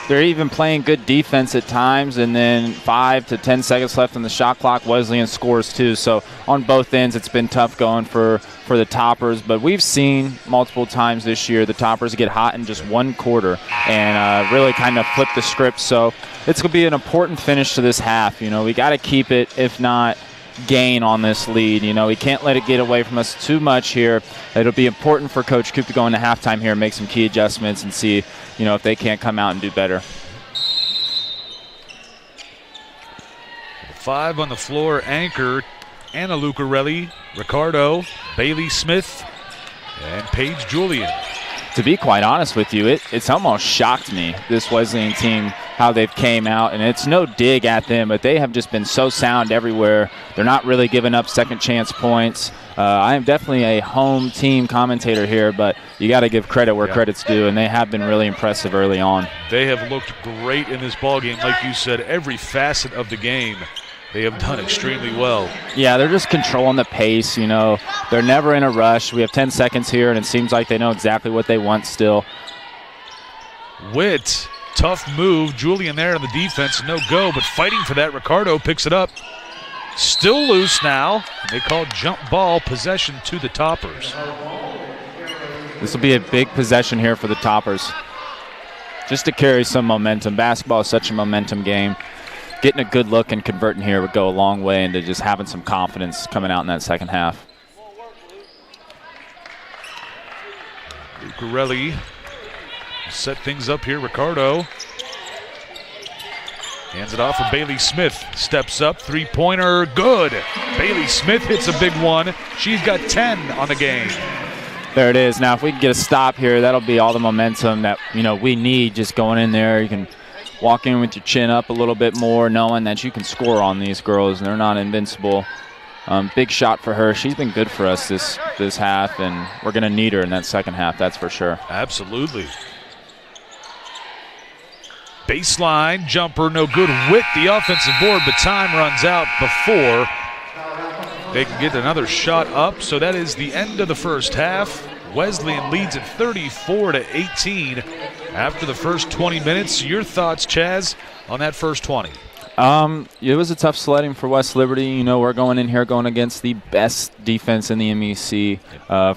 They're even playing good defense at times, and then 5 to 10 seconds left on the shot clock. Wesleyan scores too. So on both ends, it's been tough going for the Toppers. But we've seen multiple times this year the Toppers get hot in just one quarter and really kind of flip the script. So it's going to be an important finish to this half. We got to keep it, if not gain on this lead. We can't let it get away from us too much here. It'll be important for Coach Coop to go into halftime here and make some key adjustments and see, if they can't come out and do better. 5 on the floor, Anchor, Anna Lucarelli, Ricardo, Bailey Smith, and Paige Julian. To be quite honest with you, it's almost shocked me, this Wesleyan team, how they've came out. And it's no dig at them, but they have just been so sound everywhere. They're not really giving up second chance points. I am definitely a home team commentator here, but you got to give credit where credit's due, and they have been really impressive early on. They have looked great in this ballgame. Like you said, every facet of the game, they have done extremely well. Yeah, they're just controlling the pace, They're never in a rush. We have 10 seconds here, and it seems like they know exactly what they want still. Witt, tough move. Julian there on the defense, no go, but fighting for that. Ricardo picks it up. Still loose now. They call jump ball possession to the Toppers. This will be a big possession here for the Toppers, just to carry some momentum. Basketball is such a momentum game. Getting a good look and converting here would go a long way into just having some confidence coming out in that second half. Lucarelli set things up here. Ricardo hands it off for Bailey Smith. Steps up, three-pointer, good. Bailey Smith hits a big one. She's got 10 on the game. There it is. Now, if we can get a stop here, that'll be all the momentum that we need just going in there. You can walk in with your chin up a little bit more, knowing that you can score on these girls, and they're not invincible. Big shot for her. She's been good for us this half, and we're going to need her in that second half, that's for sure. Absolutely. Baseline jumper, no good with the offensive board, but time runs out before they can get another shot up. So that is the end of the first half. Wesleyan leads at 34-18 after the first 20 minutes. Your thoughts, Chaz, on that first 20? It was a tough sledding for West Liberty. We're going in here going against the best defense in the MEC.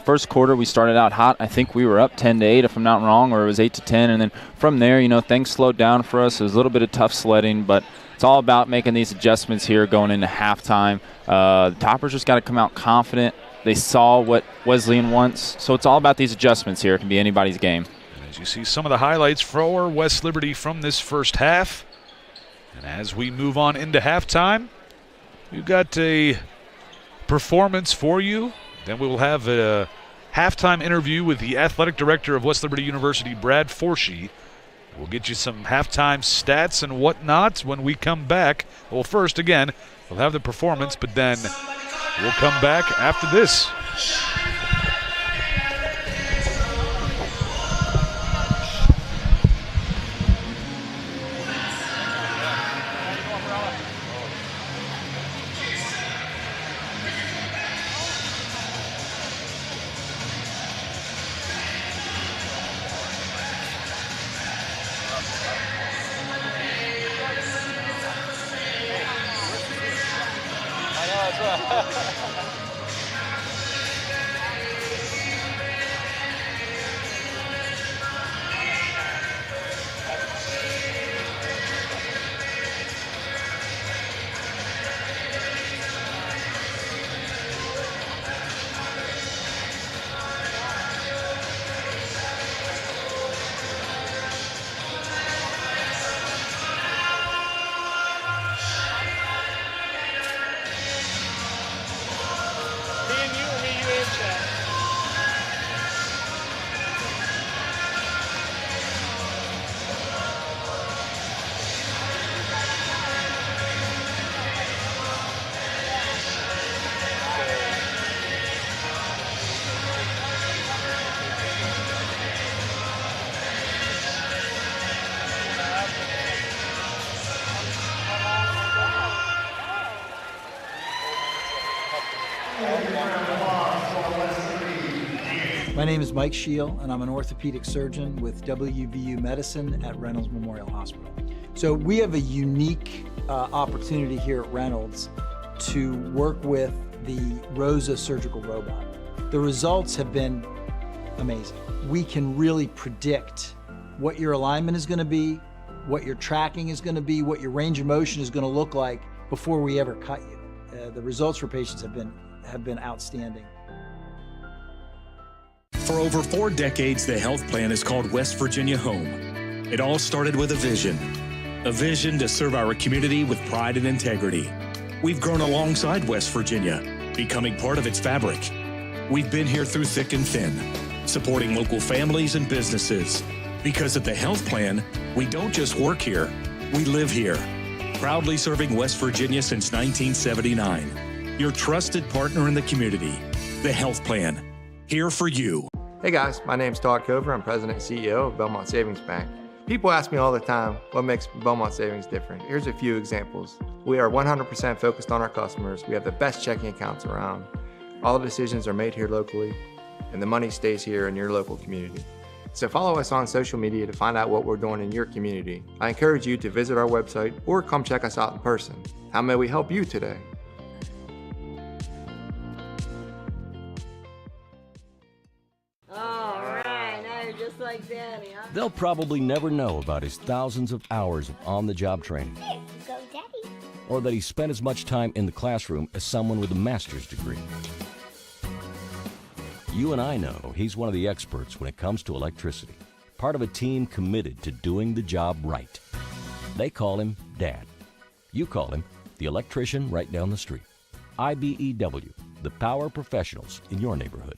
First quarter, we started out hot. I think we were up 10-8, if I'm not wrong, or it was 8-10. And then from there, things slowed down for us. It was a little bit of tough sledding, but it's all about making these adjustments here going into halftime. The Toppers just got to come out confident. They saw what Wesleyan wants, so it's all about these adjustments here. It can be anybody's game. And as you see some of the highlights for West Liberty from this first half, and as we move on into halftime, we've got a performance for you. Then we will have a halftime interview with the athletic director of West Liberty University, Brad Forshee. We'll get you some halftime stats and whatnot when we come back. Well, first, again, we'll have the performance, but then we'll come back after this. My name is Mike Scheel, and I'm an orthopedic surgeon with WBU Medicine at Reynolds Memorial Hospital. So we have a unique opportunity here at Reynolds to work with the ROSA surgical robot. The results have been amazing. We can really predict what your alignment is going to be, what your tracking is going to be, what your range of motion is going to look like before we ever cut you. The results for patients have been outstanding. For over 4 decades, the health plan is called West Virginia Home. It all started with a vision to serve our community with pride and integrity. We've grown alongside West Virginia, becoming part of its fabric. We've been here through thick and thin, supporting local families and businesses. Because at the health plan, we don't just work here, we live here. Proudly serving West Virginia since 1979. Your trusted partner in the community, the health plan. Here for you. Hey guys, my name's Todd Cover. I'm President and CEO of Belmont Savings Bank. People ask me all the time, what makes Belmont Savings different? Here's a few examples. We are 100% focused on our customers. We have the best checking accounts around. All the decisions are made here locally, and the money stays here in your local community. So follow us on social media to find out what we're doing in your community. I encourage you to visit our website or come check us out in person. How may we help you today? They'll probably never know about his thousands of hours of on-the-job training. Go, Daddy. Or that he spent as much time in the classroom as someone with a master's degree. You and I know he's one of the experts when it comes to electricity, part of a team committed to doing the job right. They call him Dad. You call him the electrician right down the street. IBEW, the power professionals in your neighborhood.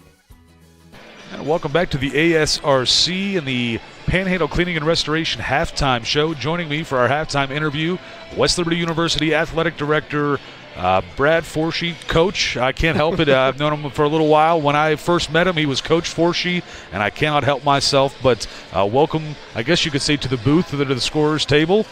And welcome back to the ASRC and the Panhandle Cleaning and Restoration Halftime Show. Joining me for our halftime interview, West Liberty University Athletic Director Brad Forshee. Coach, I can't help it. I've known him for a little while. When I first met him, he was Coach Forshee, and I cannot help myself. But welcome, I guess you could say, to the booth, to the scorer's table.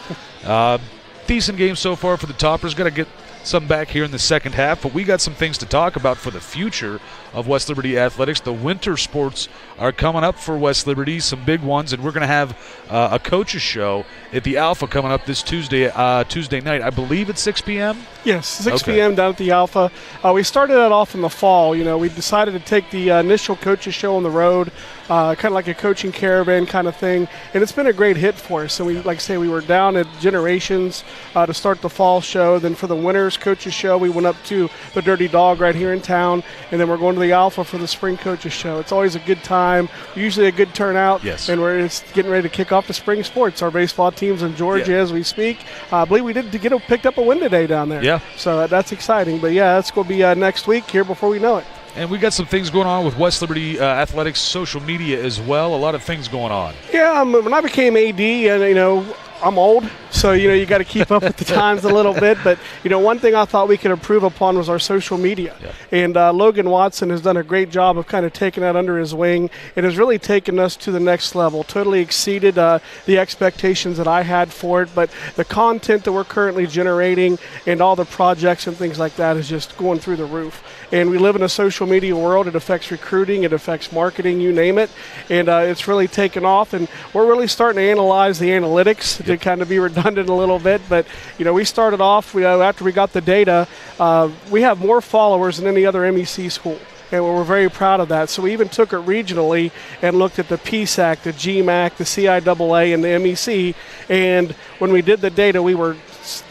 Decent game so far for the Toppers. Got to get some back here in the second half, but we got some things to talk about for the future of West Liberty Athletics. The winter sports are coming up for West Liberty, some big ones, and we're going to have a coaches show at the Alpha coming up this Tuesday night. I believe it's 6 p.m.? Yes, 6 p.m. down at the Alpha. We started that off in the fall. You know, we decided to take the initial coaches show on the road, kind of like a coaching caravan kind of thing, and it's been a great hit for us. And we, like I say, we were down at Generations to start the fall show. Then for the winter's coaches show, we went up to the Dirty Dog right here in town, and then we're going to the Alpha for the spring coaches show. It's always a good time, usually a good turnout. Yes. And we're just getting ready to kick off the spring sports. Our baseball team's in Georgia as we speak. I believe we did picked up a win today down there. Yeah. So that's exciting. But yeah, that's going to be next week here before we know it. And we got some things going on with West Liberty Athletics social media as well. A lot of things going on. Yeah, when I became AD, and I'm old, so you got to keep up with the times a little bit. But one thing I thought we could improve upon was our social media. Yeah. And Logan Watson has done a great job of kind of taking that under his wing. It has really taken us to the next level. Totally exceeded the expectations that I had for it. But the content that we're currently generating and all the projects and things like that is just going through the roof. And we live in a social media world. It affects recruiting. It affects marketing, you name it. And it's really taken off. And we're really starting to analyze the analytics to kind of be redundant a little bit. But, we started off, after we got the data, we have more followers than any other MEC school. And we're very proud of that. So we even took it regionally and looked at the PSAC, the GMAC, the CIAA, and the MEC. And when we did the data, we were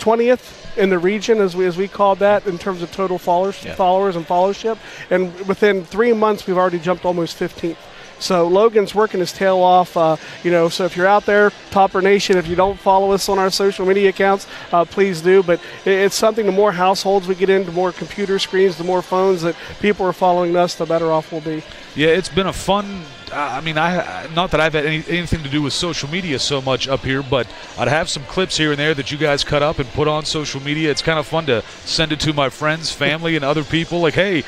20th in the region, as we called that, in terms of total followers and followership. And within 3 months, we've already jumped almost 15th. So Logan's working his tail off, so if you're out there, Topper Nation, if you don't follow us on our social media accounts, please do. But it's something, the more households we get into, the more computer screens, the more phones that people are following us, the better off we'll be. Yeah, it's been a fun, not that I've had anything to do with social media so much up here, but I'd have some clips here and there that you guys cut up and put on social media. It's kind of fun to send it to my friends, family, and other people. Like, hey,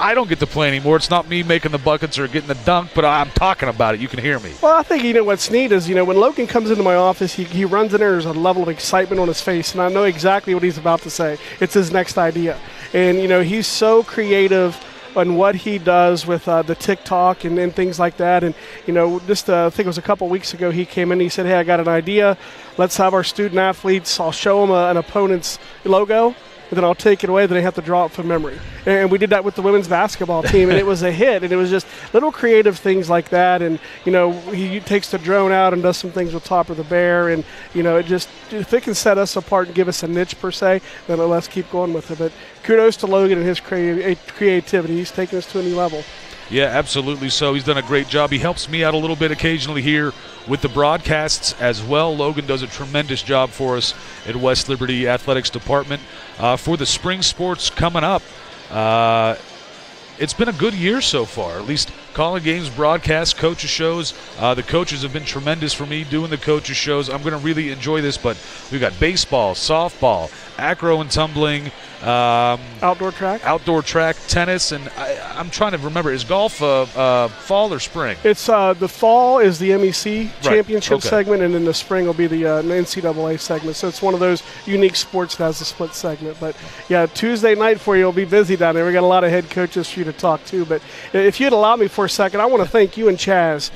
I don't get to play anymore. It's not me making the buckets or getting the dunk, but I'm talking about it. You can hear me. Well, I think, what's neat is, when Logan comes into my office, he runs in there, there's a level of excitement on his face, and I know exactly what he's about to say. It's his next idea. And, he's so creative on what he does with the TikTok and things like that. And, I think it was a couple weeks ago, he came in, he said, hey, I got an idea. Let's have our student athletes, I'll show them an opponent's logo, and then I'll take it away, then they have to draw it from memory. And we did that with the women's basketball team, and it was a hit. And it was just little creative things like that. And, he takes the drone out and does some things with Topper the Bear. And, if it can set us apart and give us a niche per se, then let's keep going with it. But kudos to Logan and his creativity. He's taking us to a new level. Yeah, absolutely so. He's done a great job. He helps me out a little bit occasionally here with the broadcasts as well. Logan does a tremendous job for us at West Liberty Athletics Department. For the spring sports coming up, it's been a good year so far, at least calling games, broadcasts, coaches shows. The coaches have been tremendous for me doing the coaches shows. I'm going to really enjoy this, but we've got baseball, softball, acro and tumbling, outdoor track, tennis, and I'm trying to remember, is golf fall or spring? It's the fall is the MEC championship segment, and then the spring will be the NCAA segment. So it's one of those unique sports that has a split segment. But yeah, Tuesday night for you will be busy down there. We got a lot of head coaches for you to talk to. But if you'd allow me for a second, I want to thank you and Chaz.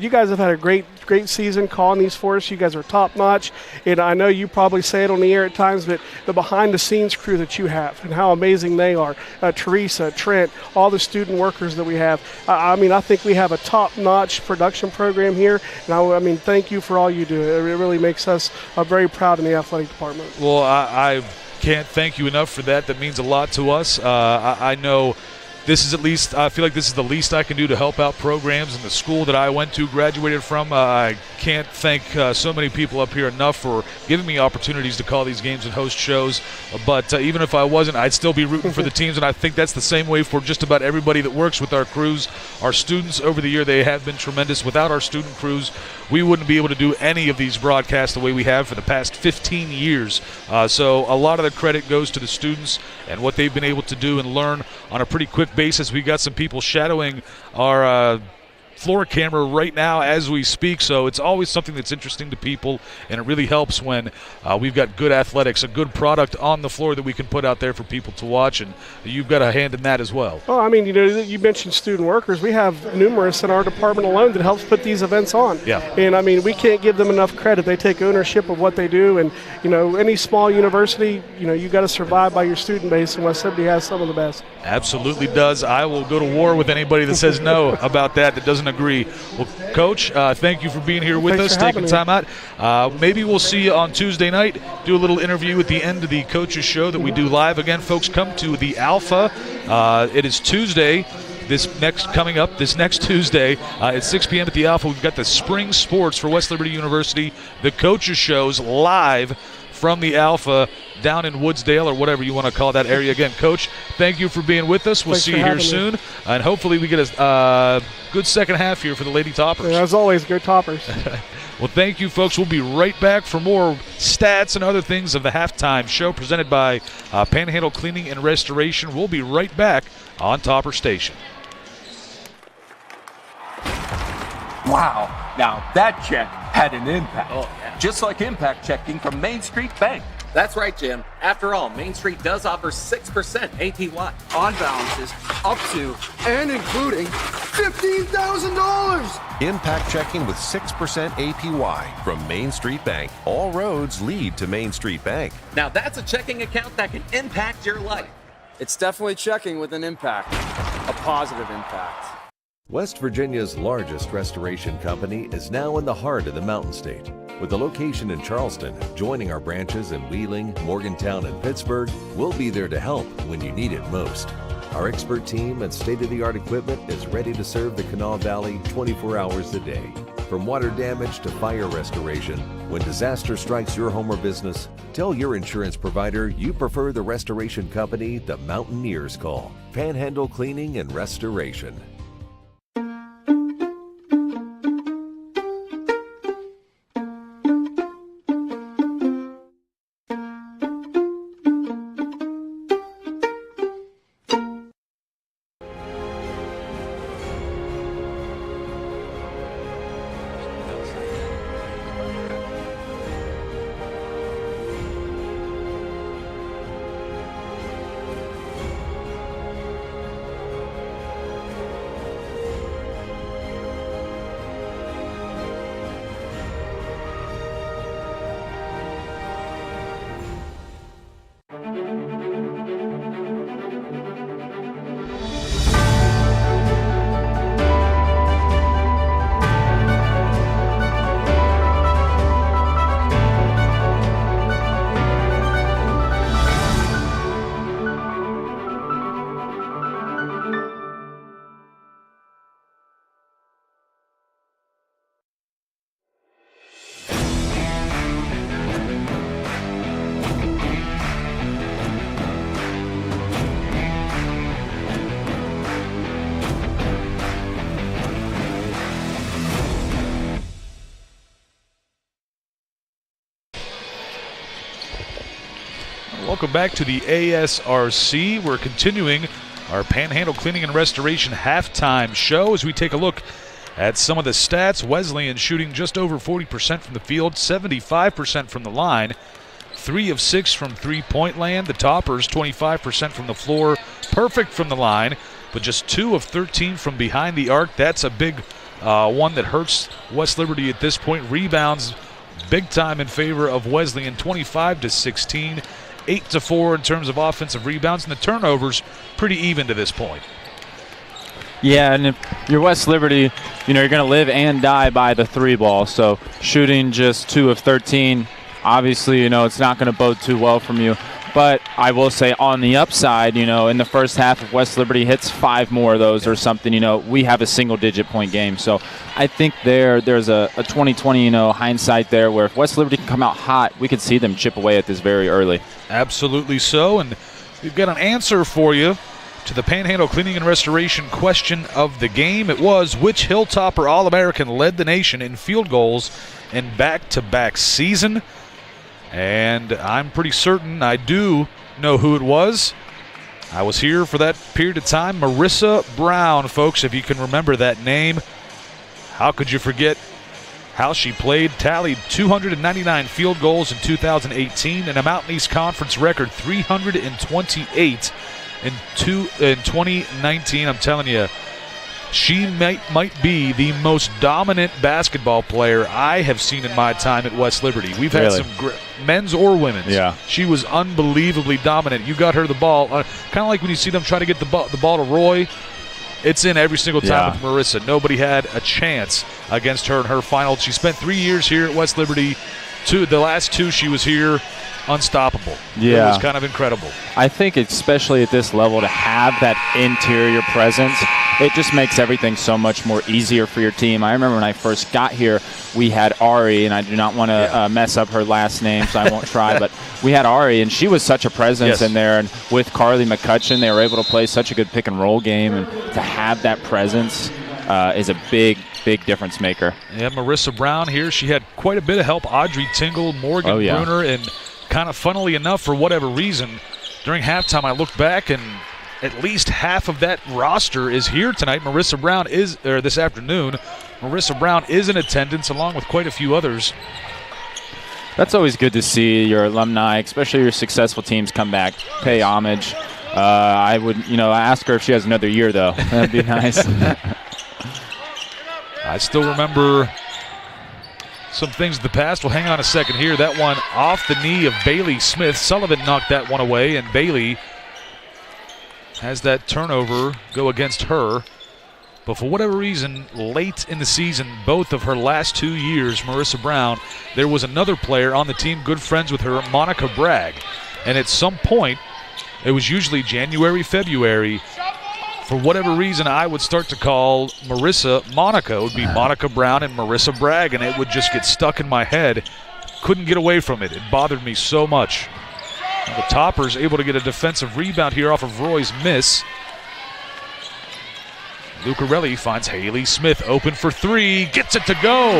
You guys have had a great great season calling these for us. You guys are top notch, and I know you probably say it on the air at times, but the behind the scenes crew that you have and how amazing they are. Teresa, Trent, all the student workers that we have. I mean, I think we have a top notch production program here, and I mean, thank you for all you do. It really makes us very proud in the athletic department. Well, I can't thank you enough for that. That means a lot to us. I know this is I feel like this is the least I can do to help out programs in the school that I went to, graduated from. I can't thank so many people up here enough for giving me opportunities to call these games and host shows. But even if I wasn't, I'd still be rooting for the teams, and I think that's the same way for just about everybody that works with our crews. Our students over the year, they have been tremendous. Without our student crews, we wouldn't be able to do any of these broadcasts the way we have for the past 15 years. So a lot of the credit goes to the students and what they've been able to do and learn on a pretty quick basis. We've got some people shadowing our floor camera right now as we speak, so it's always something that's interesting to people, and it really helps when we've got good athletics, a good product on the floor that we can put out there for people to watch, and you've got a hand in that as well. Well, I mean, you know, you mentioned student workers. We have numerous in our department alone that helps put these events on. Yeah. And I mean, we can't give them enough credit. They take ownership of what they do, and you know, any small university, you know, you got to survive by your student base, and West Liberty has some of the best. Absolutely does. I will go to war with anybody that says no about that doesn't agree. Well, Coach, thank you for being here with us, taking time out. Maybe we'll see you on Tuesday night, do a little interview at the end of the coaches show that we do live. Again, folks, come to the Alpha. It is Tuesday. This next Tuesday at 6 p.m. at the Alpha. We've got the spring sports for West Liberty University, the coaches shows live from the Alpha down in Woodsdale, or whatever you want to call that area. Again, Coach, thank you for being with us. We'll see you here soon, and hopefully we get a good second half here for the Lady Toppers. Yeah, as always, go Toppers. Well, thank you, folks. We'll be right back for more stats and other things of the halftime show presented by Panhandle Cleaning and Restoration. We'll be right back on Topper Station. Wow, now that check had an impact. Oh, yeah. Just like impact checking from Main Street Bank. That's right, Jim. After all, Main Street does offer 6% APY on balances up to and including $15,000. Impact checking with 6% APY from Main Street Bank. All roads lead to Main Street Bank. Now that's a checking account that can impact your life. It's definitely checking with an impact, a positive impact. West Virginia's largest restoration company is now in the heart of the Mountain State. With a location in Charleston, joining our branches in Wheeling, Morgantown, and Pittsburgh, we'll be there to help when you need it most. Our expert team and state-of-the-art equipment is ready to serve the Kanawha Valley 24 hours a day. From water damage to fire restoration, when disaster strikes your home or business, tell your insurance provider you prefer the restoration company the Mountaineers call. Panhandle Cleaning and Restoration. Welcome back to the ASRC. We're continuing our Panhandle Cleaning and Restoration halftime show as we take a look at some of the stats. Wesleyan shooting just over 40% from the field, 75% from the line, 3 of 6 from three-point land. The Toppers, 25% from the floor, perfect from the line, but just 2 of 13 from behind the arc. That's a big one that hurts West Liberty at this point. Rebounds big time in favor of Wesleyan, 25-16, 8-4 in terms of offensive rebounds, and the turnovers pretty even to this point. Yeah, and if you're West Liberty, you're going to live and die by the 3 ball. So shooting just 2 of 13, obviously, it's not going to bode too well from you. But I will say on the upside, in the first half, if West Liberty hits 5 more of those or something, we have a single-digit point game. So I think there's a 20/20, hindsight there where if West Liberty can come out hot, we could see them chip away at this very early. Absolutely so, and we've got an answer for you to the Panhandle Cleaning and Restoration question of the game. It was, which Hilltopper All-American led the nation in field goals in back-to-back season? And I'm pretty certain I do know who it was. I was here for that period of time. Marissa Brown, folks, if you can remember that name. How could you forget how she played? Tallied 299 field goals in 2018 and a Mountain East Conference record 328 in 2019. I'm telling you, she might be the most dominant basketball player I have seen in my time at West Liberty. We've had some men's or women's. Yeah. She was unbelievably dominant. You got her the ball. Kind of like when you see them try to get the ball to Roy. It's in every single time with Marissa. Nobody had a chance against her in her final. She spent 3 years here at West Liberty. The last 2 she was here, unstoppable. Yeah. It was kind of incredible. I think especially at this level to have that interior presence, it just makes everything so much more easier for your team. I remember when I first got here, we had Ari, and I do not want to mess up her last name, so I won't try, but we had Ari, and she was such a presence in there, and with Carly McCutcheon, they were able to play such a good pick-and-roll game, and to have that presence is a big difference maker. Yeah, Marissa Brown here, she had quite a bit of help. Audrey Tingle, Morgan Bruner, and kind of funnily enough, for whatever reason, during halftime I looked back and at least half of that roster is here tonight. This afternoon. Marissa Brown is in attendance along with quite a few others. That's always good to see your alumni, especially your successful teams, come back, pay homage. I would, ask her if she has another year, though. That'd be nice. I still remember some things in the past. Well, hang on a second here. That one off the knee of Bailey Smith. Sullivan knocked that one away, and Bailey has that turnover go against her. But for whatever reason, late in the season, both of her last 2 years, Marissa Brown, there was another player on the team, good friends with her, Monica Bragg. And at some point, it was usually January, February, for whatever reason, I would start to call Marissa Monica. It would be Monica Brown and Marissa Bragg, and it would just get stuck in my head. Couldn't get away from it. It bothered me so much. The Toppers able to get a defensive rebound here off of Roy's miss. Lucarelli finds Haley Smith open for 3, gets it to go.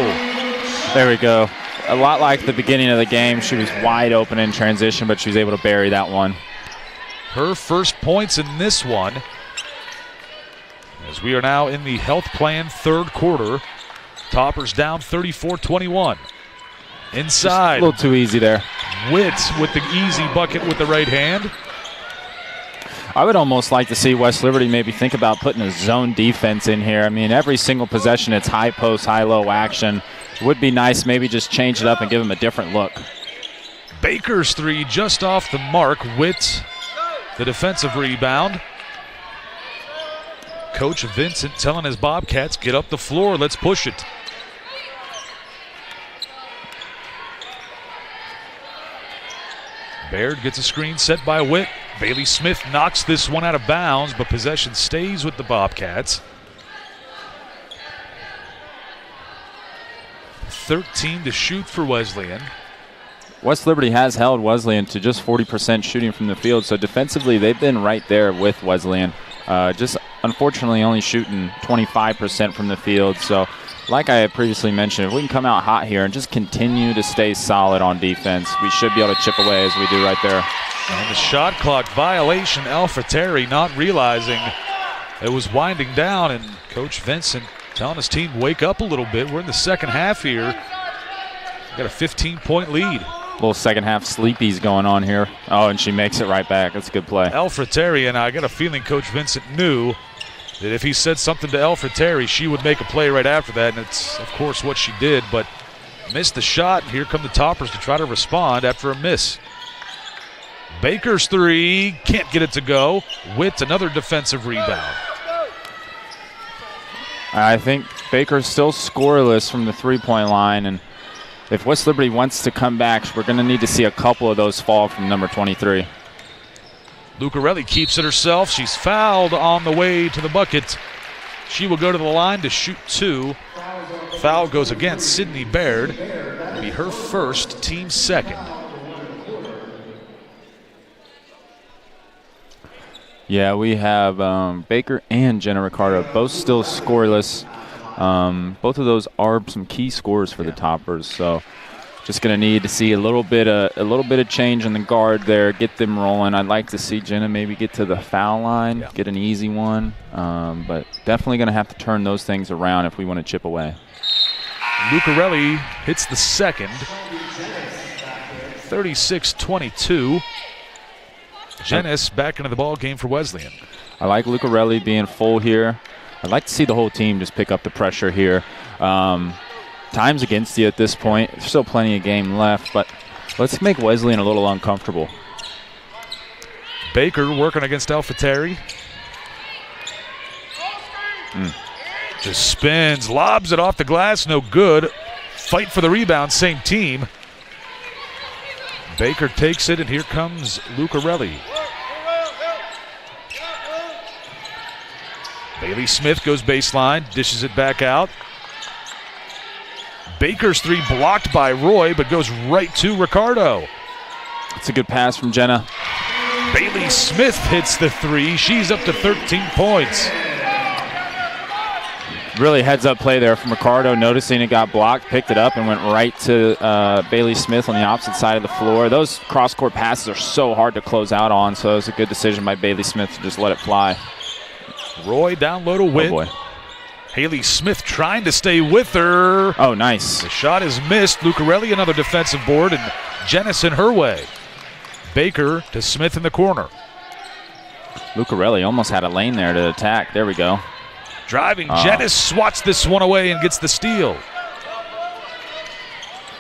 There we go. A lot like the beginning of the game. She was wide open in transition, but she was able to bury that one. Her first points in this one, as we are now in the health plan third quarter. Toppers down 34-21. Inside. Just a little too easy there. Witts with the easy bucket with the right hand. I would almost like to see West Liberty maybe think about putting a zone defense in here. I mean, every single possession, it's high post, high-low action. It would be nice maybe just change it up and give them a different look. Baker's 3 just off the mark. Witts, the defensive rebound. Coach Vincent telling his Bobcats, get up the floor, let's push it. Baird gets a screen set by Witt. Bailey Smith knocks this one out of bounds, but possession stays with the Bobcats. 13 to shoot for Wesleyan. West Liberty has held Wesleyan to just 40% shooting from the field, so defensively they've been right there with Wesleyan. Just unfortunately only shooting 25% from the field. So like I had previously mentioned, if we can come out hot here and just continue to stay solid on defense, we should be able to chip away as we do right there. And the shot clock violation, Alpha Terry not realizing it was winding down, and Coach Vincent telling his team, wake up a little bit. We're in the second half here. Got a 15-point lead. Little second half sleepies going on here. Oh, and she makes it right back. That's a good play. Alfred Terry, and I got a feeling Coach Vincent knew that if he said something to Elfriteri, she would make a play right after that, and it's, of course, what she did, but missed the shot. Here come the Toppers to try to respond after a miss. Baker's three, can't get it to go. Witt, another defensive rebound. I think Baker's still scoreless from the three-point line, and if West Liberty wants to come back, we're going to need to see a couple of those fall from number 23. Lucarelli keeps it herself. She's fouled on the way to the bucket. She will go to the line to shoot two. Foul goes against Sydney Baird. It'll be her first, team second. Yeah, we have Baker and Jenna Ricardo both still scoreless. Both of those are some key scorers for the Toppers, so just going to need to see a little bit of change in the guard there, get them rolling. I'd like to see Jenna maybe get to the foul line, get an easy one, but definitely going to have to turn those things around if we want to chip away. Lucarelli hits the second, 36-22. Jenness back into the ball game for Wesleyan. I like Lucarelli being full here. I'd like to see the whole team just pick up the pressure here. Time's against you at this point. There's still plenty of game left, but let's make Wesleyan a little uncomfortable. Baker working against Elfriteri. Just spins, lobs it off the glass, no good. Fight for the rebound, same team. Baker takes it, and here comes Lucarelli. Bailey Smith goes baseline, dishes it back out. Baker's three blocked by Roy, but goes right to Ricardo. It's a good pass from Jenna. Bailey Smith hits the three. She's up to 13 points. Really heads-up play there from Ricardo, noticing it got blocked, picked it up, and went right to Bailey Smith on the opposite side of the floor. Those cross-court passes are so hard to close out on, so it was a good decision by Bailey Smith to just let it fly. Roy down low to Witt. Oh boy. Haley Smith trying to stay with her. Oh, nice. The shot is missed. Lucarelli another defensive board, and Jenness in her way. Baker to Smith in the corner. Lucarelli almost had a lane there to attack. There we go. Driving, Jenness swats this one away and gets the steal.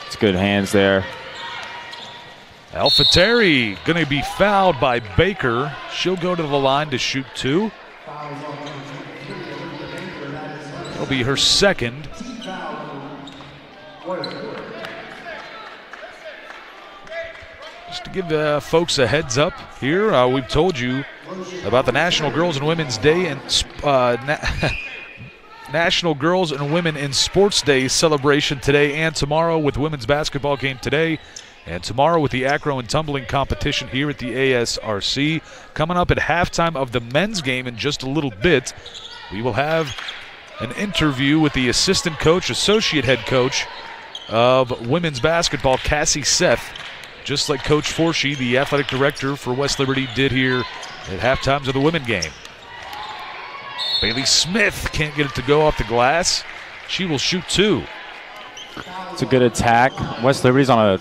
It's good hands there. Elfriteri going to be fouled by Baker. She'll go to the line to shoot two. It'll be her second. Just to give folks a heads up here, we've told you about the National Girls and Women's Day and National Girls and Women in Sports Day celebration today and tomorrow, with women's basketball game today and tomorrow with the acro and tumbling competition here at the ASRC. Coming up at halftime of the men's game in just a little bit, we will have an interview with the assistant coach, associate head coach of women's basketball, Cassie Seth, just like Coach Forshee, the athletic director for West Liberty, did here at halftimes of the women game. Bailey Smith can't get it to go off the glass. She will shoot two. It's a good attack. West Liberty's on a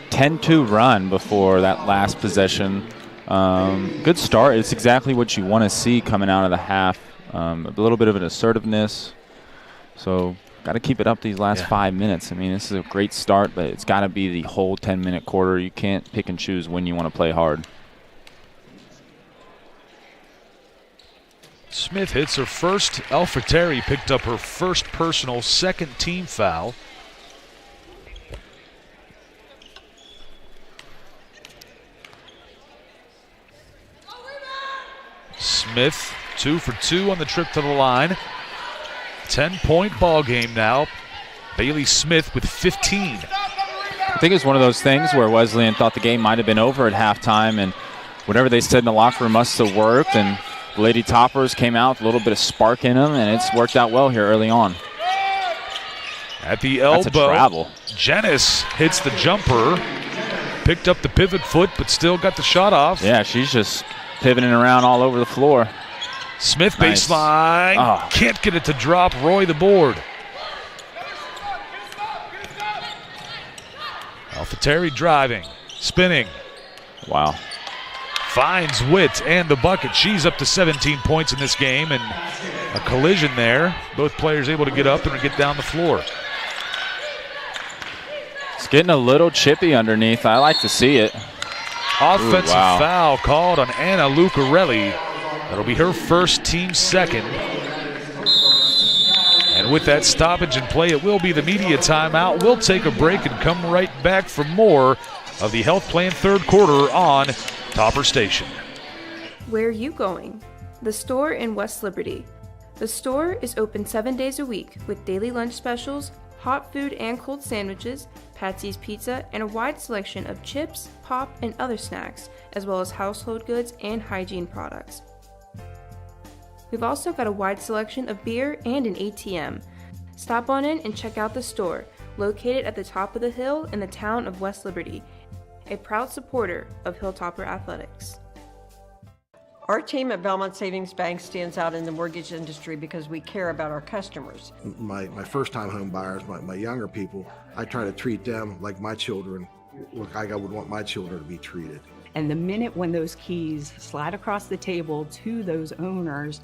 10-2 run before that last possession. Good start. It's exactly what you want to see coming out of the half. A little bit of an assertiveness. So got to keep it up these last 5 minutes. I mean, this is a great start, but it's got to be the whole 10-minute quarter. You can't pick and choose when you want to play hard. Smith hits her first. Elfriteri picked up her first personal, second team foul. Smith 2 for 2 on the trip to the line. 10-point ball game now. Bailey Smith with 15. I think it's one of those things where Wesleyan thought the game might have been over at halftime, and whatever they said in the locker room must have worked, and the Lady Toppers came out with a little bit of spark in them, and it's worked out well here early on. At the elbow, that's a travel. Jenness hits the jumper, picked up the pivot foot, but still got the shot off. Yeah, she's just pivoting around all over the floor. Smith baseline, can't get it to drop. Roy the board. Elfriteri driving, spinning. Wow. finds Witt and the bucket. She's up to 17 points in this game, and a collision there. Both players able to get up and get down the floor. It's getting a little chippy underneath. I like to see it. Offensive foul called on Anna Lucarelli. That'll be her first, team second. And with that stoppage in play, it will be the media timeout. We'll take a break and come right back for more of the Health Plan third quarter on Topper Station. Where are you going? The store in West Liberty. The store is open 7 days a week with daily lunch specials, hot food and cold sandwiches, Patsy's Pizza, and a wide selection of chips, pop, and other snacks, as well as household goods and hygiene products. We've also got a wide selection of beer and an ATM. Stop on in and check out the store, located at the top of the hill in the town of West Liberty, a proud supporter of Hilltopper Athletics. Our team at Belmont Savings Bank stands out in the mortgage industry because we care about our customers. My first-time home buyers, my younger people, I try to treat them like my children, like I would want my children to be treated. And the minute when those keys slide across the table to those owners,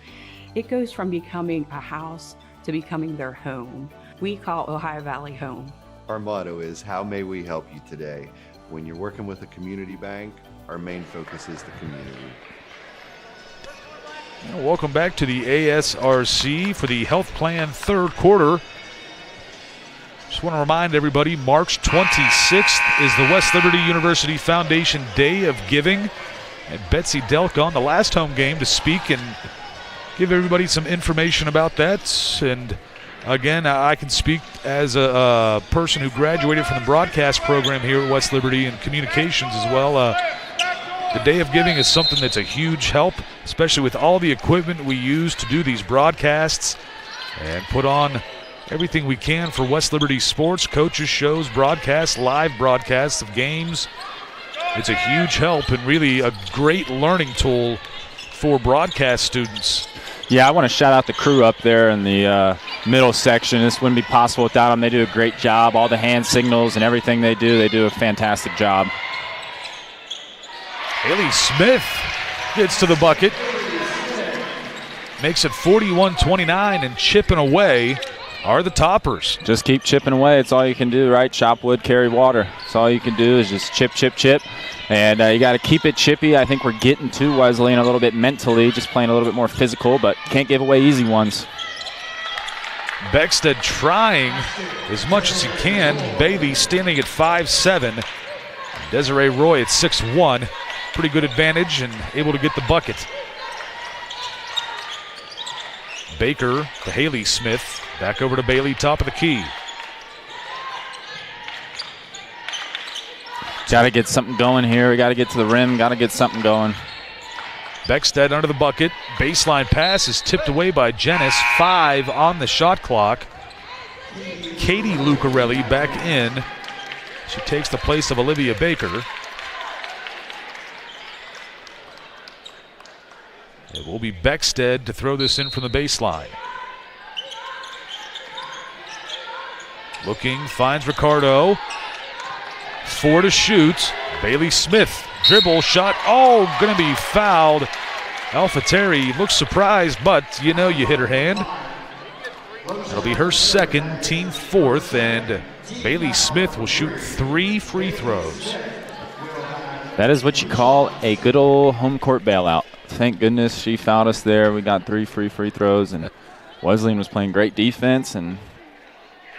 it goes from becoming a house to becoming their home. We call Ohio Valley home. Our motto is, how may we help you today? When you're working with a community bank, our main focus is the community. Welcome back to the ASRC for the Health Plan third quarter. Just want to remind everybody, March 26th is the West Liberty University Foundation Day of Giving. And Betsy Delk on the last home game to speak and give everybody some information about that. And again, I can speak as a person who graduated from the broadcast program here at West Liberty and communications as well. The Day of Giving is something that's a huge help, especially with all the equipment we use to do these broadcasts and put on everything we can for West Liberty sports, coaches, shows, broadcasts, live broadcasts of games. It's a huge help and really a great learning tool for broadcast students. Yeah, I want to shout out the crew up there in the middle section. This wouldn't be possible without them. They do a great job. All the hand signals and everything they do a fantastic job. Haley Smith gets to the bucket. Makes it 41-29, and chipping away are the Toppers. Just keep chipping away. It's all you can do, right? Chop wood, carry water. That's all you can do is just chip, chip, chip. And you got to keep it chippy. I think we're getting to Wesleyan a little bit mentally, just playing a little bit more physical, but can't give away easy ones. Beckstead trying as much as he can. Bailey standing at 5'7". Desiree Roy at 6'1". Pretty good advantage and able to get the bucket. Baker to Haley Smith. Back over to Bailey, top of the key. Got to get something going here. We got to get to the rim. Got to get something going. Beckstead under the bucket. Baseline pass is tipped away by Jenis. 5 on the shot clock. Katie Lucarelli back in. She takes the place of Olivia Baker. It will be Beckstead to throw this in from the baseline. Looking, finds Ricardo. 4 to shoot. Bailey Smith, dribble, shot. Oh, gonna be fouled. Alpha Terry looks surprised, but you know you hit her hand. It'll be her second, team fourth, and Bailey Smith will shoot 3 free throws. That is what you call a good old home court bailout. Thank goodness she fouled us there. We got 3 free throws, and Wesleyan was playing great defense. And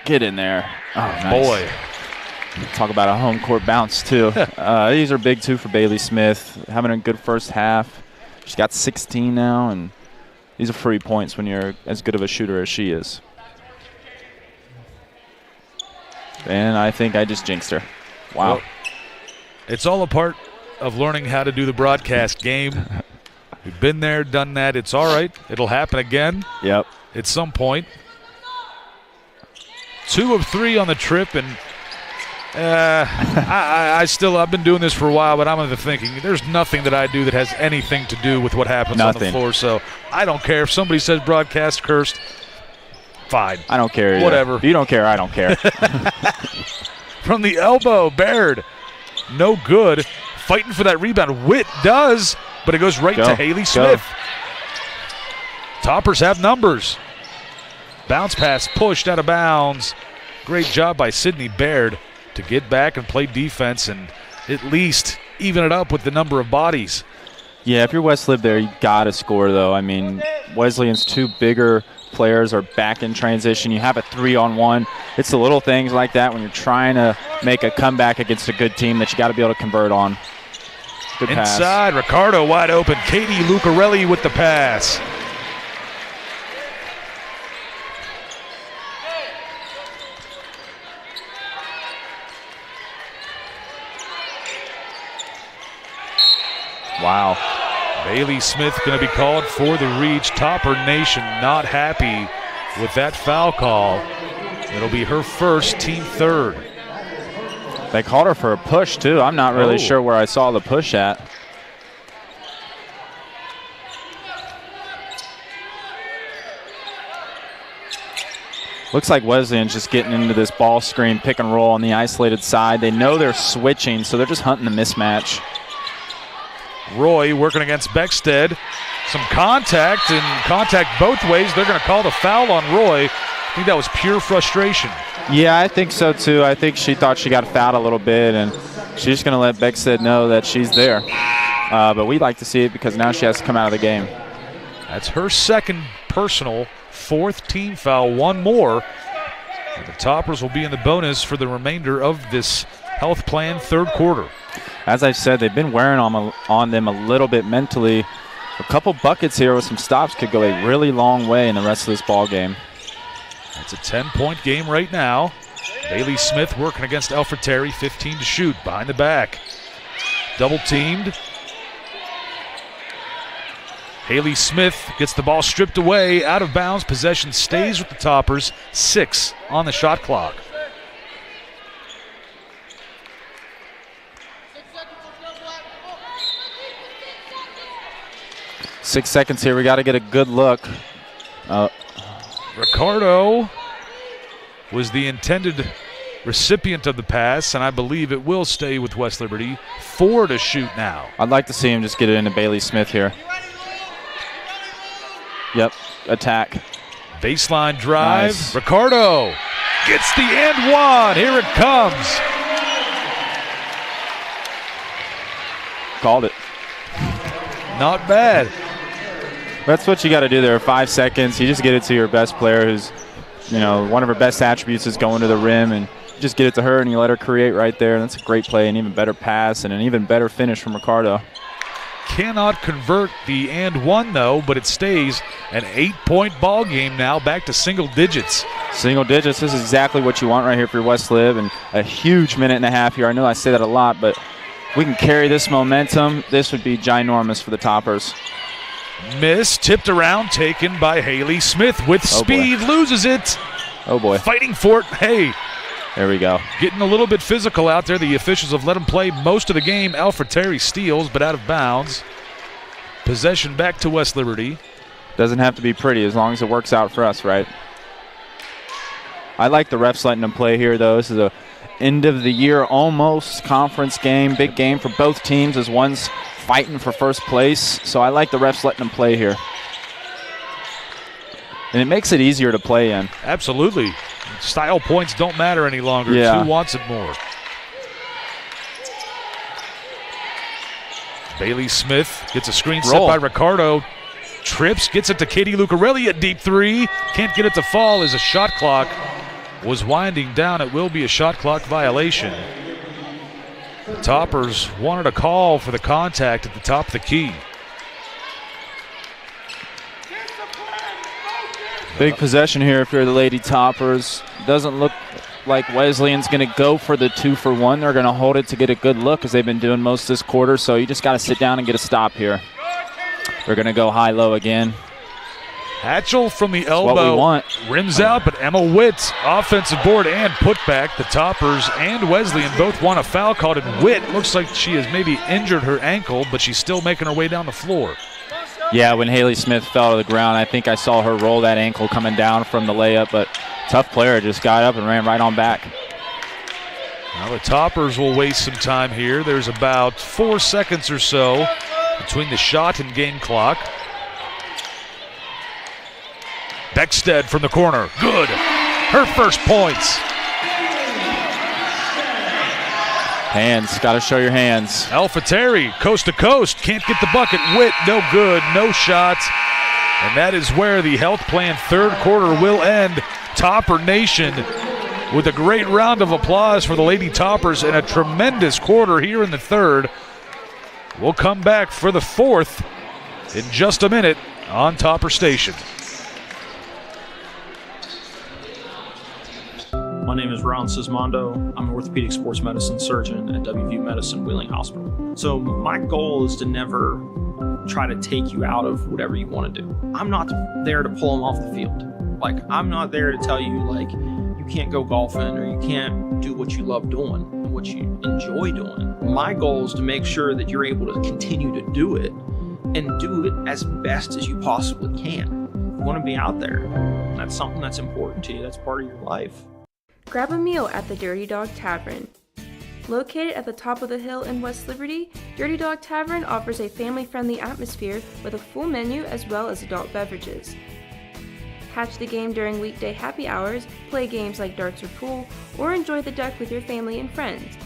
get in there. Oh, nice. Boy. Talk about a home court bounce, too. These are big, too, for Bailey Smith. Having a good first half. She's got 16 now, and these are free points when you're as good of a shooter as she is. And I think I just jinxed her. Wow. Well, it's all a part of learning how to do the broadcast game. We've been there, done that. It's all right. It'll happen again. Yep. At some point. 2 of 3 on the trip, and I've been doing this for a while, but I'm thinking there's nothing that I do that has anything to do with what happens on the floor. So I don't care if somebody says broadcast cursed. Fine. I don't care. Whatever. If you don't care, I don't care. From the elbow, Baird. No good. fighting for that rebound. Witt does, but it goes right to Haley Smith. Toppers have numbers. Bounce pass pushed out of bounds. Great job by Sydney Baird to get back and play defense and at least even it up with the number of bodies. Yeah, if you're West Lib there, you got to score, though. I mean, Wesleyan's two bigger players are back in transition. You have a 3-on-1. It's the little things like that when you're trying to make a comeback against a good team that you got to be able to convert on. Good pass. Inside, Ricardo wide open. Katie Lucarelli with the pass. Wow. Bailey Smith going to be called for the reach. Topper Nation not happy with that foul call. It'll be her first, team third. They called her for a push, too. I'm not really sure where I saw the push at. Looks like Wesleyan's just getting into this ball screen, pick and roll on the isolated side. They know they're switching, so they're just hunting the mismatch. Roy working against Beckstead. Some contact, and contact both ways. They're going to call the foul on Roy. I think that was pure frustration. Yeah, I think so, too. I think she thought she got fouled a little bit, and she's just going to let Beckstead know that she's there. But we'd like to see it because now she has to come out of the game. That's her second personal, fourth team foul, one more. And the Toppers will be in the bonus for the remainder of this health plan third quarter. As I said, they've been wearing on them a little bit mentally. A couple buckets here with some stops could go a really long way in the rest of this ball game. It's a 10-point game right now. Bailey Smith working against Alfred Terry, 15 to shoot, behind the back. Double teamed. Haley Smith gets the ball stripped away, out of bounds. Possession stays with the Toppers. 6 on the shot clock. Six seconds here. We got to get a good look. Ricardo was the intended recipient of the pass, and I believe it will stay with West Liberty. 4 to shoot now. I'd like to see him just get it into Bailey Smith here. Yep, attack. Baseline drive. Nice. Ricardo gets the and one. Here it comes. Called it. Not bad. That's what you got to do there. 5 seconds. You just get it to your best player who's, one of her best attributes is going to the rim, and you just get it to her and you let her create right there. And that's a great play, an even better pass, and an even better finish from Ricardo. Cannot convert the and one, though, but it stays an 8-point ball game now, back to single digits. Single digits. This is exactly what you want right here for West Lib, and a huge minute and a half here. I know I say that a lot, but we can carry this momentum. This would be ginormous for the Toppers. Miss, tipped around, taken by Haley Smith with speed, loses it. Oh, boy. Fighting for it. Hey. There we go. Getting a little bit physical out there. The officials have let him play most of the game. Alfred Terry steals, but out of bounds. Possession back to West Liberty. Doesn't have to be pretty as long as it works out for us, right? I like the refs letting them play here, though. This is a end of the year almost conference game. Big game for both teams as one's fighting for first place. So I like the refs letting them play here. And it makes it easier to play in. Absolutely. Style points don't matter any longer. Yeah. Who wants it more? Bailey Smith gets a screen set by Ricardo. Trips, gets it to Katie Lucarelli at deep three. Can't get it to fall as a shot clock was winding down. It will be a shot clock violation. The Toppers wanted a call for the contact at the top of the key. Big possession here if you're the Lady Toppers. Doesn't look like Wesleyan's going to go for the 2-for-1. They're going to hold it to get a good look as they've been doing most this quarter. So you just got to sit down and get a stop here. They're going to go high-low again. Hatchell from the That's what we elbow want. rims out, but Emma Witt, offensive board and putback. The Toppers and Wesleyan both want a foul called, and Witt looks like she has maybe injured her ankle, but she's still making her way down the floor. Yeah, when Haley Smith fell to the ground, I think I saw her roll that ankle coming down from the layup, but tough player just got up and ran right on back. Now the Toppers will waste some time here. There's about 4 seconds or so between the shot and game clock. Beckstead from the corner. Good. Her first points. Hands. Got to show your hands. Alpha Terry, coast to coast. Can't get the bucket. Witt, no good. No shots. And that is where the health plan third quarter will end. Topper Nation with a great round of applause for the Lady Toppers and a tremendous quarter here in the third. We'll come back for the fourth in just a minute on Topper Station. My name is Ron Sismondo. I'm an orthopedic sports medicine surgeon at WVU Medicine Wheeling Hospital. So my goal is to never try to take you out of whatever you want to do. I'm not there to pull them off the field. Like, I'm not there to tell you, like, you can't go golfing or you can't do what you love doing and what you enjoy doing. My goal is to make sure that you're able to continue to do it and do it as best as you possibly can. You want to be out there. That's something that's important to you. That's part of your life. Grab a meal at the Dirty Dog Tavern. Located at the top of the hill in West Liberty, Dirty Dog Tavern offers a family-friendly atmosphere with a full menu as well as adult beverages. Catch the game during weekday happy hours, play games like darts or pool, or enjoy the deck with your family and friends.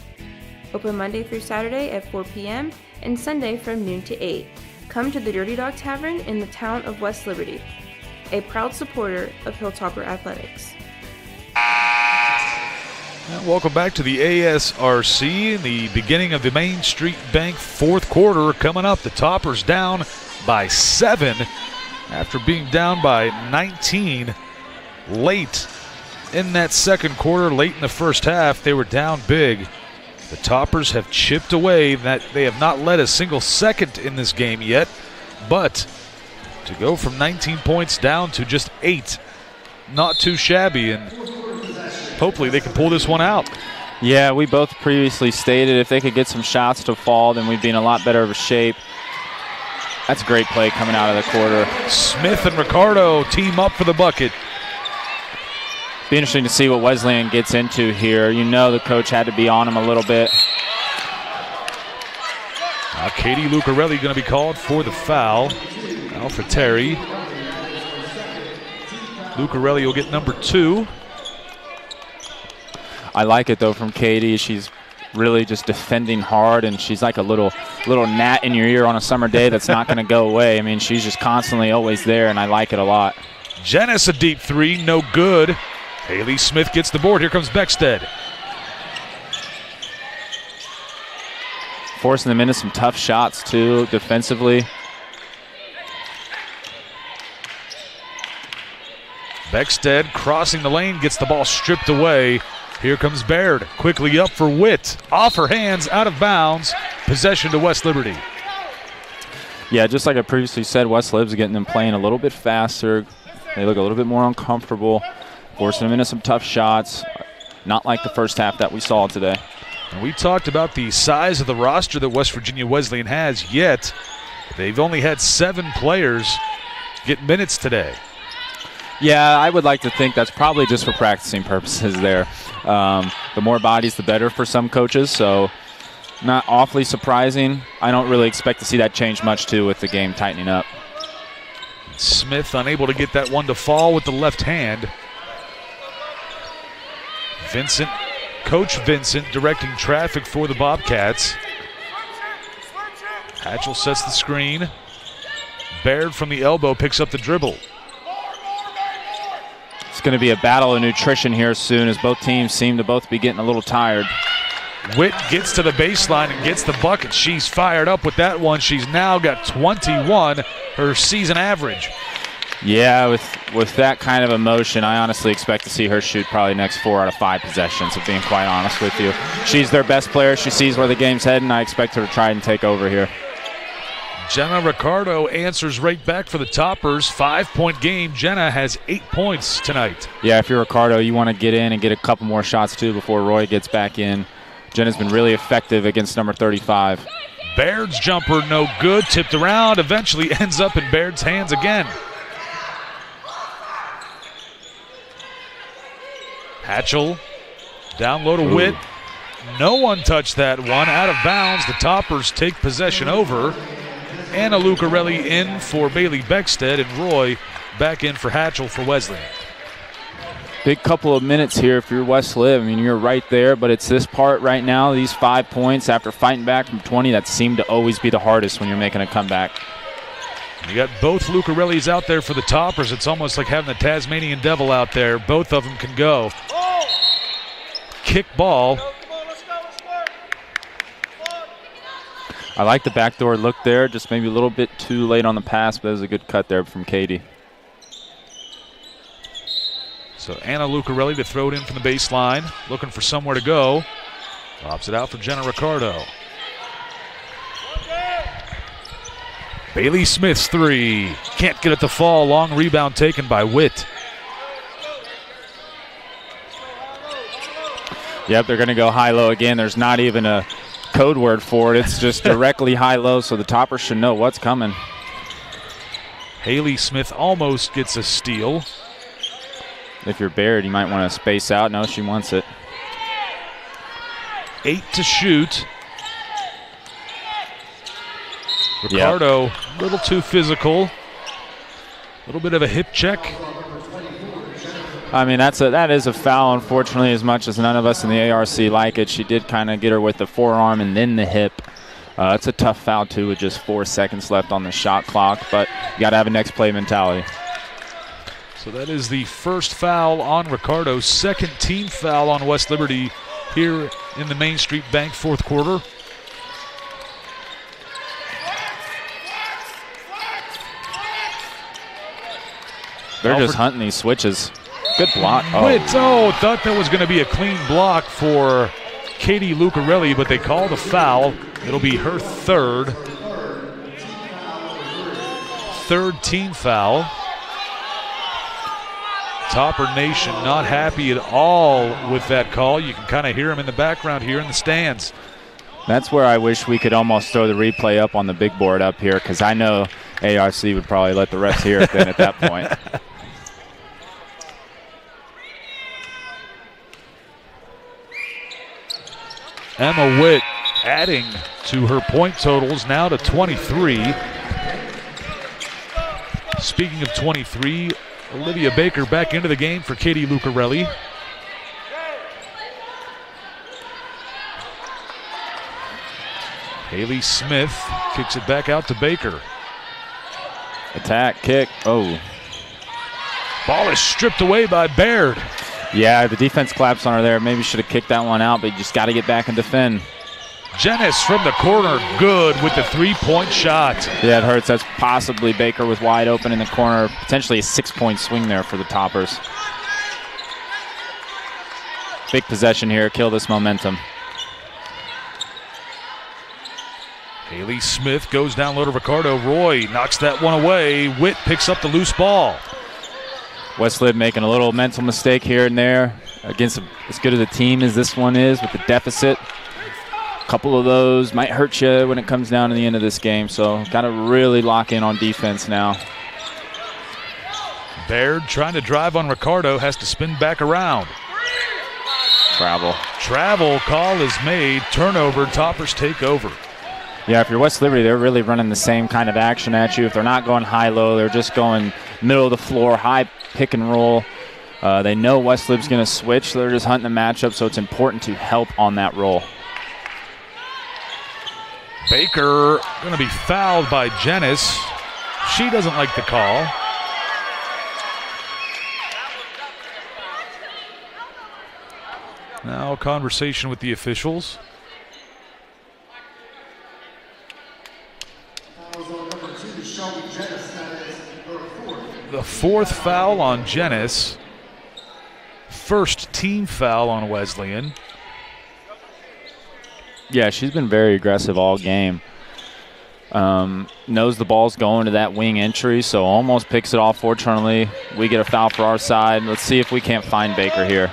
Open Monday through Saturday at 4 p.m. and Sunday from noon to 8. Come to the Dirty Dog Tavern in the town of West Liberty, a proud supporter of Hilltopper Athletics. Welcome back to the ASRC in the beginning of the Main Street Bank fourth quarter coming up. The Toppers down by 7 after being down by 19 late in that second quarter, late in the first half. They were down big. The Toppers have chipped away. That they have not led a single second in this game yet, but to go from 19 points down to just 8, not too shabby, and hopefully they can pull this one out. Yeah, we both previously stated if they could get some shots to fall, then we'd be in a lot better of a shape. That's a great play coming out of the quarter. Smith and Ricardo team up for the bucket. Be interesting to see what Wesleyan gets into here. You know the coach had to be on him a little bit. Katie Lucarelli going to be called for the foul. Alpha Terry. Lucarelli will get number 2. I like it, though, from Katie. She's really just defending hard, and she's like a little gnat in your ear on a summer day that's not going to go away. I mean, she's just constantly always there, and I like it a lot. Janice, a deep 3, no good. Haley Smith gets the board. Here comes Beckstead. Forcing them into some tough shots, too, defensively. Beckstead crossing the lane, gets the ball stripped away. Here comes Baird, quickly up for Witt. Off her hands, out of bounds. Possession to West Liberty. Yeah, just like I previously said, West Lib's getting them playing a little bit faster. They look a little bit more uncomfortable, forcing them into some tough shots. Not like the first half that we saw today. And we talked about the size of the roster that West Virginia Wesleyan has, yet they've only had 7 players get minutes today. Yeah, I would like to think that's probably just for practicing purposes there. The more bodies, the better for some coaches, so not awfully surprising. I don't really expect to see that change much, too, with the game tightening up. Smith unable to get that one to fall with the left hand. Coach Vincent directing traffic for the Bobcats. Hatchell sets the screen. Baird from the elbow picks up the dribble. It's going to be a battle of nutrition here soon, as both teams seem to both be getting a little tired. Witt gets to the baseline and gets the bucket. She's fired up with that one. She's now got 21, her season average. Yeah, with that kind of emotion, I honestly expect to see her shoot probably next 4 out of 5 possessions, if being quite honest with you. She's their best player. She sees where the game's heading. I expect her to try and take over here. Jenna Ricardo answers right back for the Toppers. 5-point game. Jenna has 8 points tonight. Yeah, if you're Ricardo, you want to get in and get a couple more shots, too, before Roy gets back in. Jenna's been really effective against number 35. Baird's jumper no good. Tipped around. Eventually ends up in Baird's hands again. Hatchell down low to Witt. No one touched that one. Out of bounds. The Toppers take possession over. Anna Lucarelli in for Bailey Beckstead, and Roy back in for Hatchell for Wesleyan. Big couple of minutes here if you're West Liv. I mean, you're right there, but it's this part right now, these 5 points after fighting back from 20, that seem to always be the hardest when you're making a comeback. You got both Lucarellis out there for the Toppers. It's almost like having the Tasmanian Devil out there. Both of them can go. Kick ball. I like the backdoor look there, just maybe a little bit too late on the pass, but it was a good cut there from Katie. So Anna Lucarelli to throw it in from the baseline, looking for somewhere to go. Pops it out for Jenna Ricardo. Bailey Smith's three. Can't get it to fall. Long rebound taken by Witt. Yep, they're going to go high-low again. There's not even a code word for it. It's just directly high-low, so the Toppers should know what's coming. Haley Smith almost gets a steal. If you're Baird, you might want to space out. No, she wants it. 8 to shoot. Ricardo, a little too physical. A little bit of a hip check. I mean, that is a foul, unfortunately, as much as none of us in the ARC like it. She did kind of get her with the forearm and then the hip. It's a tough foul, too, with just 4 seconds left on the shot clock, but you got to have a next play mentality. So that is the first foul on Ricardo, second team foul on West Liberty here in the Main Street Bank fourth quarter. They're just hunting these switches. Good block. Thought that was going to be a clean block for Katie Lucarelli, but they called a foul. It'll be her third team foul. Topper Nation not happy at all with that call. You can kind of hear them in the background here in the stands. That's where I wish we could almost throw the replay up on the big board up here, because I know ARC would probably let the refs hear it then at that point. Emma Witt adding to her point totals now to 23. Speaking of 23, Olivia Baker back into the game for Katie Lucarelli. Haley Smith kicks it back out to Baker. Attack, kick, oh. Ball is stripped away by Baird. Yeah, the defense collapsed on her there. Maybe should have kicked that one out, but you just got to get back and defend. Jenness from the corner, good with the three-point shot. Yeah, it hurts. That's possibly Baker was wide open in the corner. Potentially a 6-point swing there for the Toppers. Big possession here. Kill this momentum. Haley Smith goes down low to Ricardo. Roy knocks that one away. Witt picks up the loose ball. Wesleyan making a little mental mistake here and there against as good of a team as this one is with the deficit. A couple of those might hurt you when it comes down to the end of this game, so got to really lock in on defense now. Baird trying to drive on Ricardo, has to spin back around. Travel call is made. Turnover, Toppers take over. Yeah, if you're West Liberty, they're really running the same kind of action at you. If they're not going high-low, they're just going middle of the floor, high pick and roll. They know West Lib's going to switch, so they're just hunting the matchup, so it's important to help on that roll. Baker going to be fouled by Jenness. She doesn't like the call. Now a conversation with the officials. The fourth foul on Jenness. First team foul on Wesleyan. Yeah, she's been very aggressive all game. Knows the ball's going to that wing entry, so almost picks it off. Fortunately, we get a foul for our side. Let's see if we can't find Baker here.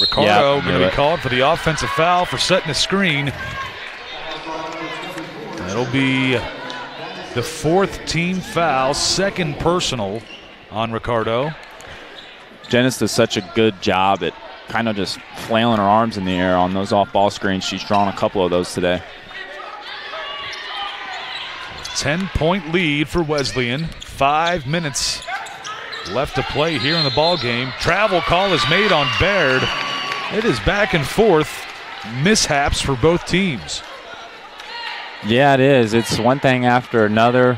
Ricardo going to be called for the offensive foul for setting the screen. That'll be the fourth team foul, second personal on Ricardo. Jenness does such a good job at kind of just flailing her arms in the air on those off-ball screens. She's drawn a couple of those today. 10-point lead for Wesleyan. 5 minutes left to play here in the ball game. Travel call is made on Baird. It is back and forth. Mishaps for both teams. Yeah, it is. It's one thing after another.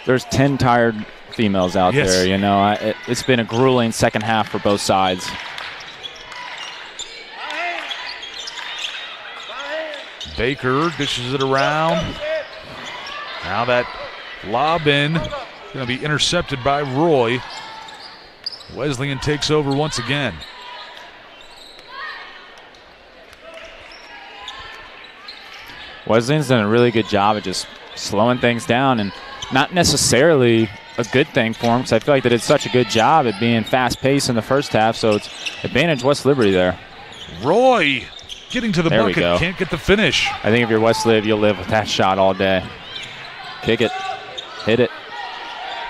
There's 10 tired females out there. You know, it's been a grueling second half for both sides. Baker dishes it around. Now that lob in, going to be intercepted by Roy. Wesleyan takes over once again. Wesleyan's done a really good job of just slowing things down, and not necessarily a good thing for them, because I feel like they did such a good job at being fast-paced in the first half, so it's advantage West Liberty there. Roy getting to the There we bucket, go. can't get the finish. I think if you're West Liv, you'll live with that shot all day. Kick it. Hit it.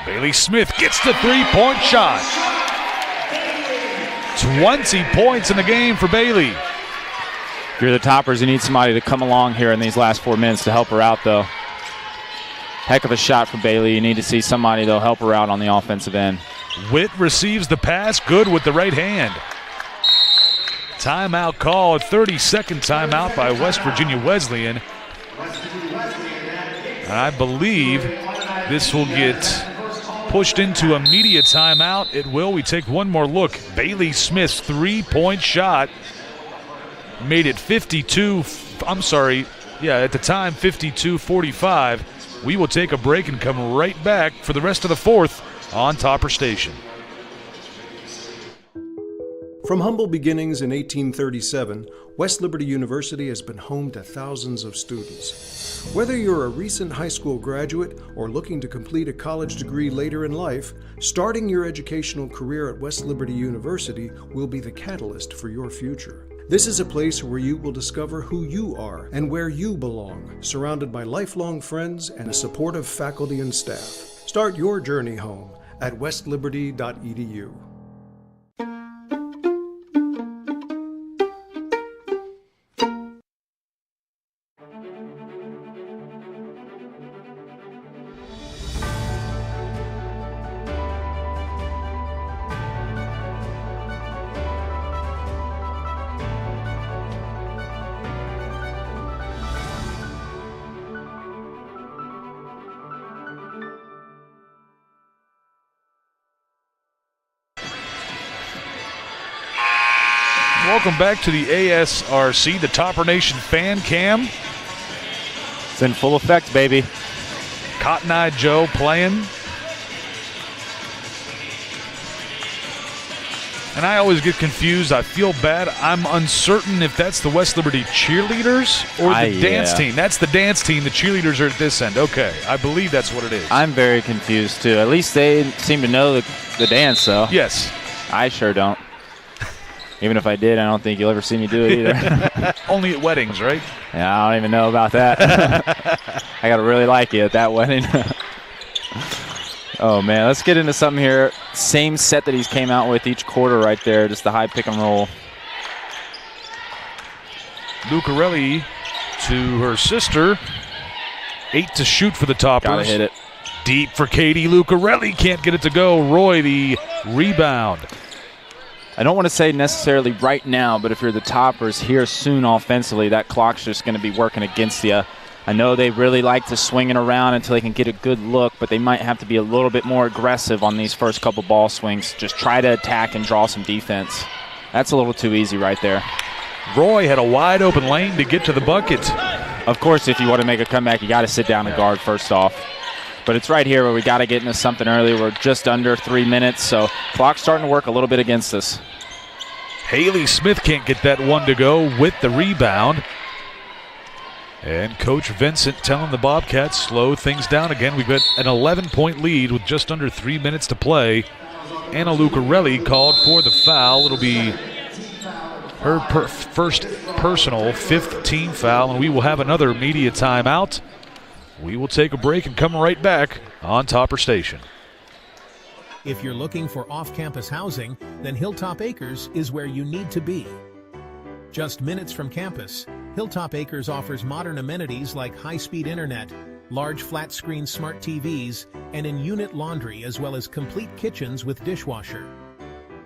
Bailey Smith gets the three-point shot. 20 points in the game for Bailey. If you're the Toppers, you need somebody to come along here in these last 4 minutes to help her out, though. Heck of a shot for Bailey. You need to see somebody that'll help her out on the offensive end. Witt receives the pass, good with the right hand. Timeout called, 30-second timeout by West Virginia Wesleyan. And I believe this will get pushed into a media timeout. It will. We take one more look. Bailey Smith's three-point shot made it 52, I'm sorry, yeah, at the time 52-45. We will take a break and come right back for the rest of the fourth on Topper Station. From humble beginnings in 1837, West Liberty University has been home to thousands of students. Whether you're a recent high school graduate or looking to complete a college degree later in life, starting your educational career at West Liberty University will be the catalyst for your future. This is a place where you will discover who you are and where you belong, surrounded by lifelong friends and a supportive faculty and staff. Start your journey home at westliberty.edu. Welcome back to the ASRC, the Topper Nation fan cam. It's in full effect, baby. Cotton Eye Joe playing. And I always get confused. I feel bad. I'm uncertain if that's the West Liberty cheerleaders or the dance team. That's the dance team. The cheerleaders are at this end. Okay, I believe that's what it is. I'm very confused, too. At least they seem to know the dance, though. Yes. I sure don't. Even if I did, I don't think you'll ever see me do it either. Only at weddings, right? Yeah, I don't even know about that. I got to really like you at that wedding. Oh, man, let's get into something here. Same set that he's came out with each quarter right there, just the high pick and roll. Lucarelli to her sister. 8 to shoot for the Toppers. Gotta hit it. Deep for Katie Lucarelli. Can't get it to go. Roy, the rebound. I don't want to say necessarily right now, but if you're the Toppers here soon offensively, that clock's just going to be working against you. I know they really like to swing it around until they can get a good look, but they might have to be a little bit more aggressive on these first couple ball swings. Just try to attack and draw some defense. That's a little too easy right there. Roy had a wide open lane to get to the bucket. Of course, if you want to make a comeback, you got to sit down and guard first off. But it's right here where we got to get into something early. We're just under 3 minutes, so clock's starting to work a little bit against us. Haley Smith can't get that one to go with the rebound. And Coach Vincent telling the Bobcats slow things down again. We've got an 11-point lead with just under 3 minutes to play. Anna Lucarelli called for the foul. It'll be her first personal, 5th team foul, and we will have another media timeout. We will take a break and come right back on Topper Station. If you're looking for off-campus housing, then Hilltop Acres is where you need to be. Just minutes from campus, Hilltop Acres offers modern amenities like high-speed internet, large flat-screen smart TVs, and in-unit laundry, as well as complete kitchens with dishwasher.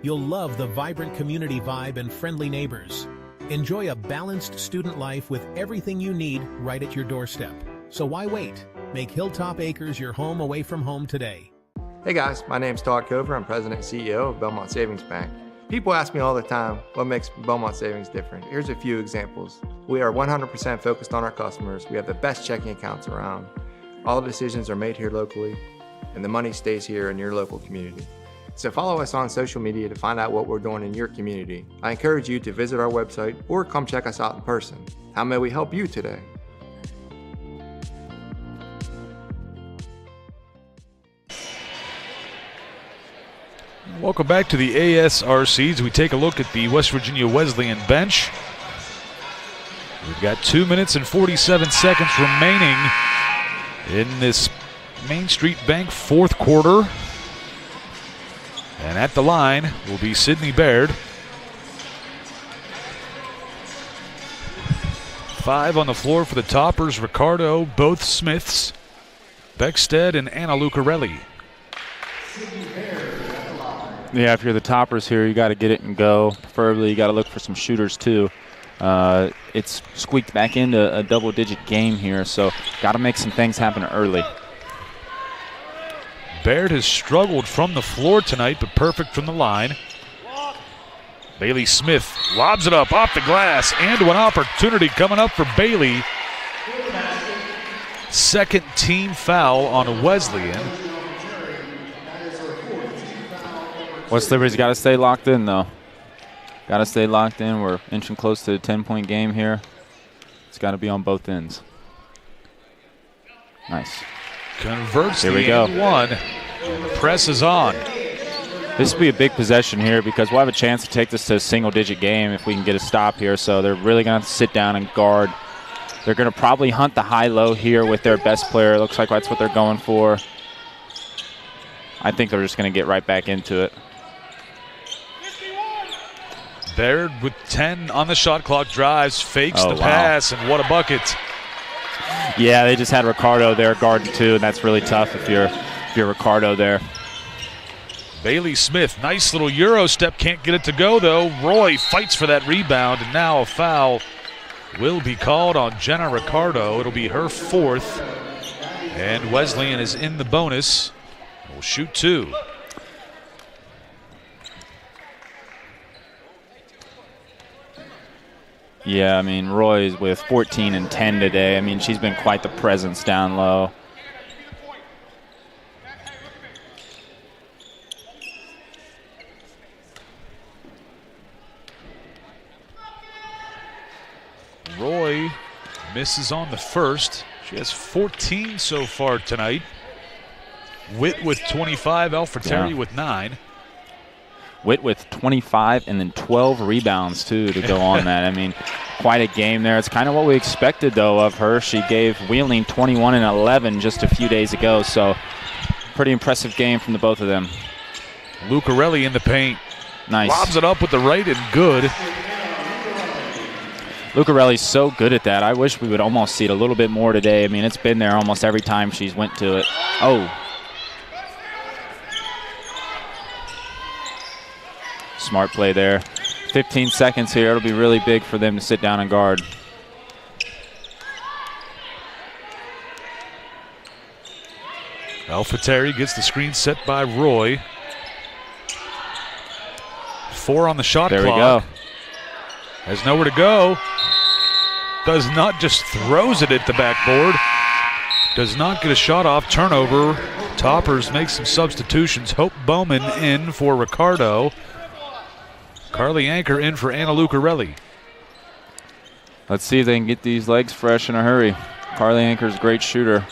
You'll love the vibrant community vibe and friendly neighbors. Enjoy a balanced student life with everything you need right at your doorstep. So why wait? Make Hilltop Acres your home away from home today. Hey guys, my name's Todd Cover. I'm President and CEO of Belmont Savings Bank. People ask me all the time, what makes Belmont Savings different? Here's a few examples. We are 100% focused on our customers. We have the best checking accounts around. All decisions are made here locally, and the money stays here in your local community. So follow us on social media to find out what we're doing in your community. I encourage you to visit our website or come check us out in person. How may we help you today? Welcome back to the ASRC as we take a look at the West Virginia Wesleyan bench. We've got 2 minutes and 47 seconds remaining in this Main Street Bank fourth quarter. And at the line will be Sydney Baird. 5 on the floor for the Toppers, Ricardo, both Smiths, Beckstead, and Anna Lucarelli. Yeah, if you're the Toppers here, you got to get it and go. Preferably, you got to look for some shooters too. It's squeaked back into a double-digit game here, so got to make some things happen early. Baird has struggled from the floor tonight, but perfect from the line. Bailey Smith lobs it up off the glass, and one opportunity coming up for Bailey. Second team foul on Wesleyan. West Liberty's got to stay locked in, though. Got to stay locked in. We're inching close to a 10-point game here. It's got to be on both ends. Nice. Converts here the we go. and one. Presses on. This will be a big possession here because we'll have a chance to take this to a single-digit game if we can get a stop here. So they're really going to have to sit down and guard. They're going to probably hunt the high-low here with their best player. It looks like that's what they're going for. I think they're just going to get right back into it. Baird with 10 on the shot clock, drives, fakes the pass, and what a bucket. Yeah, they just had Ricardo there guarding too, and that's really tough if you're Ricardo there. Bailey Smith, nice little Euro step, can't get it to go though. Roy fights for that rebound, and now a foul will be called on Jenna Ricardo. It'll be her fourth, and Wesleyan is in the bonus. We'll shoot 2. Yeah, I mean, Roy's with 14 and 10 today. I mean, she's been quite the presence down low. Roy misses on the first. She has 14 so far tonight. Witt with 25, Alfreteri with 9. Witt with 25 and then 12 rebounds, too, to go on that. I mean, quite a game there. It's kind of what we expected, though, of her. She gave Wheeling 21 and 11 just a few days ago, so pretty impressive game from the both of them. Lucarelli in the paint. Nice. Lobs it up with the right and good. Lucarelli's so good at that. I wish we would almost see it a little bit more today. I mean, it's been there almost every time she's went to it. Oh. Smart play there. 15 seconds here. It'll be really big for them to sit down and guard. Alfreteri gets the screen set by Roy. 4 on the shot clock. There we go. Has nowhere to go. Does not, just throws it at the backboard. Does not get a shot off. Turnover. Toppers make some substitutions. Hope Bowman in for Ricardo. Carly Anchor in for Anna Lucarelli. Let's see if they can get these legs fresh in a hurry. Carly Anchor's a great shooter.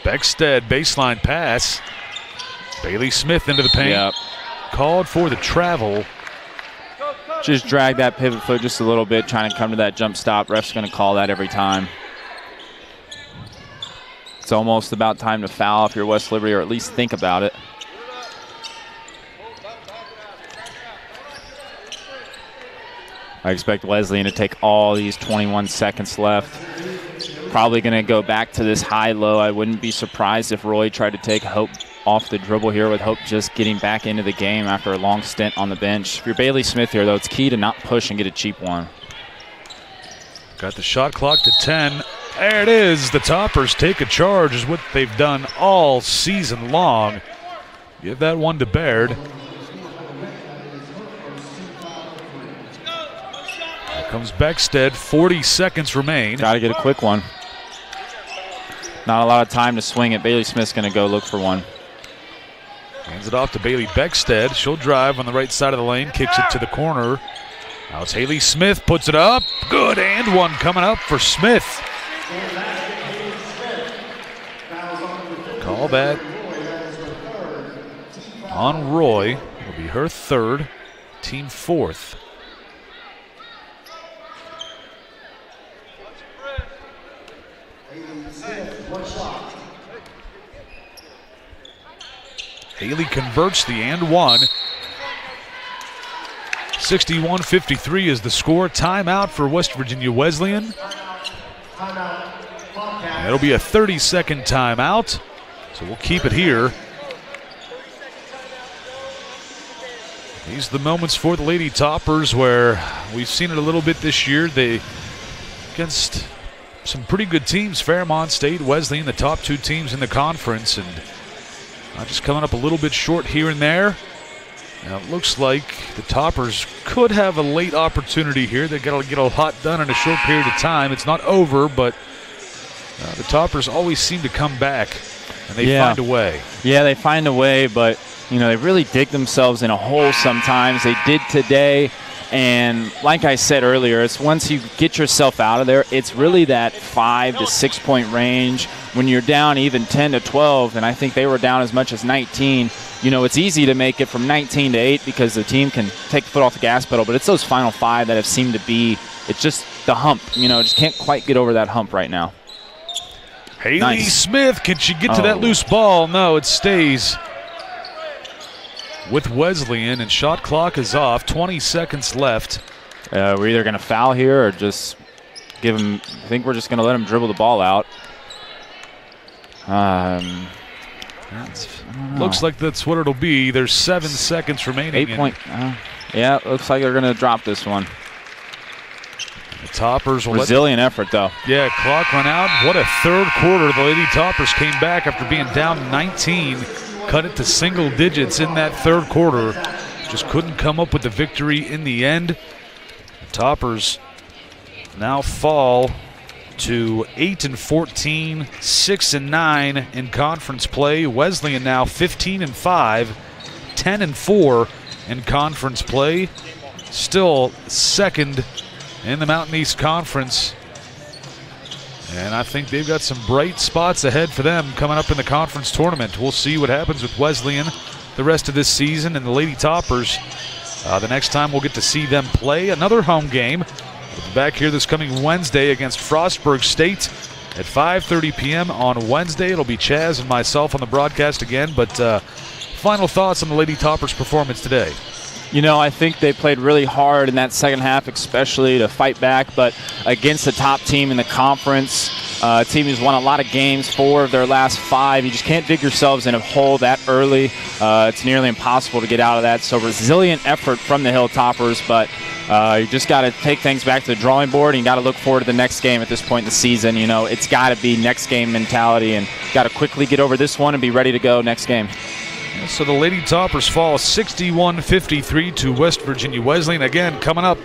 Beckstead, baseline pass. Bailey Smith into the paint. Yep. Called for the travel. Just drag that pivot foot just a little bit, trying to come to that jump stop. Ref's going to call that every time. It's almost about time to foul if you're West Liberty, or at least think about it. I expect Wesleyan to take all these 21 seconds left. Probably going to go back to this high-low. I wouldn't be surprised if Roy tried to take Hope off the dribble here, with Hope just getting back into the game after a long stint on the bench. If you're Bailey Smith here, though, it's key to not push and get a cheap one. Got the shot clock to 10. There it is. The Toppers take a charge, is what they've done all season long. Give that one to Baird. Here comes Beckstead. 40 seconds remain. Got to get a quick one. Not a lot of time to swing it. Bailey Smith's going to go look for one. Hands it off to Bailey Beckstead. She'll drive on the right side of the lane, kicks it to the corner. Now it's Haley Smith, puts it up. Good, and one coming up for Smith. Call that on Roy. It'll be her third, team fourth. Haley converts the and one. 61-53 is the score. Timeout for West Virginia Wesleyan. It'll be a 30-second timeout, so we'll keep it here. These are the moments for the Lady Toppers where we've seen it a little bit this year. They, against some pretty good teams, Fairmont State, Wesleyan, the top two teams in the conference, and just coming up a little bit short here and there. Now it looks like the Toppers could have a late opportunity here. They got to get a lot done in a short period of time. It's not over, but the Toppers always seem to come back, and they find a way. Yeah, they find a way, but they really dig themselves in a hole sometimes. They did today, and like I said earlier, it's once you get yourself out of there, it's really that 5 to 6 point range. When you're down even 10 to 12, and I think they were down as much as 19, it's easy to make it from 19 to 8 because the team can take the foot off the gas pedal, but it's those final 5 that have seemed to be, it's just the hump. Just can't quite get over that hump right now. Haley Smith, can she get to that loose ball? No, it stays with Wesleyan, and shot clock is off. 20 seconds left. We're either going to foul here or just give him, I think we're just going to let him dribble the ball out. Looks like that's what it'll be. There's 7 seconds remaining. 8 point. Yeah, looks like they're going to drop this one. The Toppers will resilient effort, though. Yeah, clock run out. What a third quarter. The Lady Toppers came back after being down 19, cut it to single digits in that third quarter. Just couldn't come up with the victory in the end. The Toppers now fall to 8-14, 6-9 in conference play. Wesleyan now 15-5, 10-4 in conference play. Still second in the Mountain East Conference. And I think they've got some bright spots ahead for them coming up in the conference tournament. We'll see what happens with Wesleyan the rest of this season, and the Lady Toppers. The next time we'll get to see them play another home game. We'll be back here this coming Wednesday against Frostburg State at 5:30 p.m. on Wednesday. It'll be Chaz and myself on the broadcast again. But final thoughts on the Lady Toppers' performance today? I think they played really hard in that second half, especially to fight back, but against the top team in the conference, a team who's won a lot of games, 4 of their last 5. You just can't dig yourselves in a hole that early. It's nearly impossible to get out of that. So resilient effort from the Hilltoppers, but you just got to take things back to the drawing board, and you got to look forward to the next game at this point in the season. It's got to be next game mentality, and got to quickly get over this one and be ready to go next game. So the Lady Toppers fall 61-53 to West Virginia Wesleyan. Again, coming up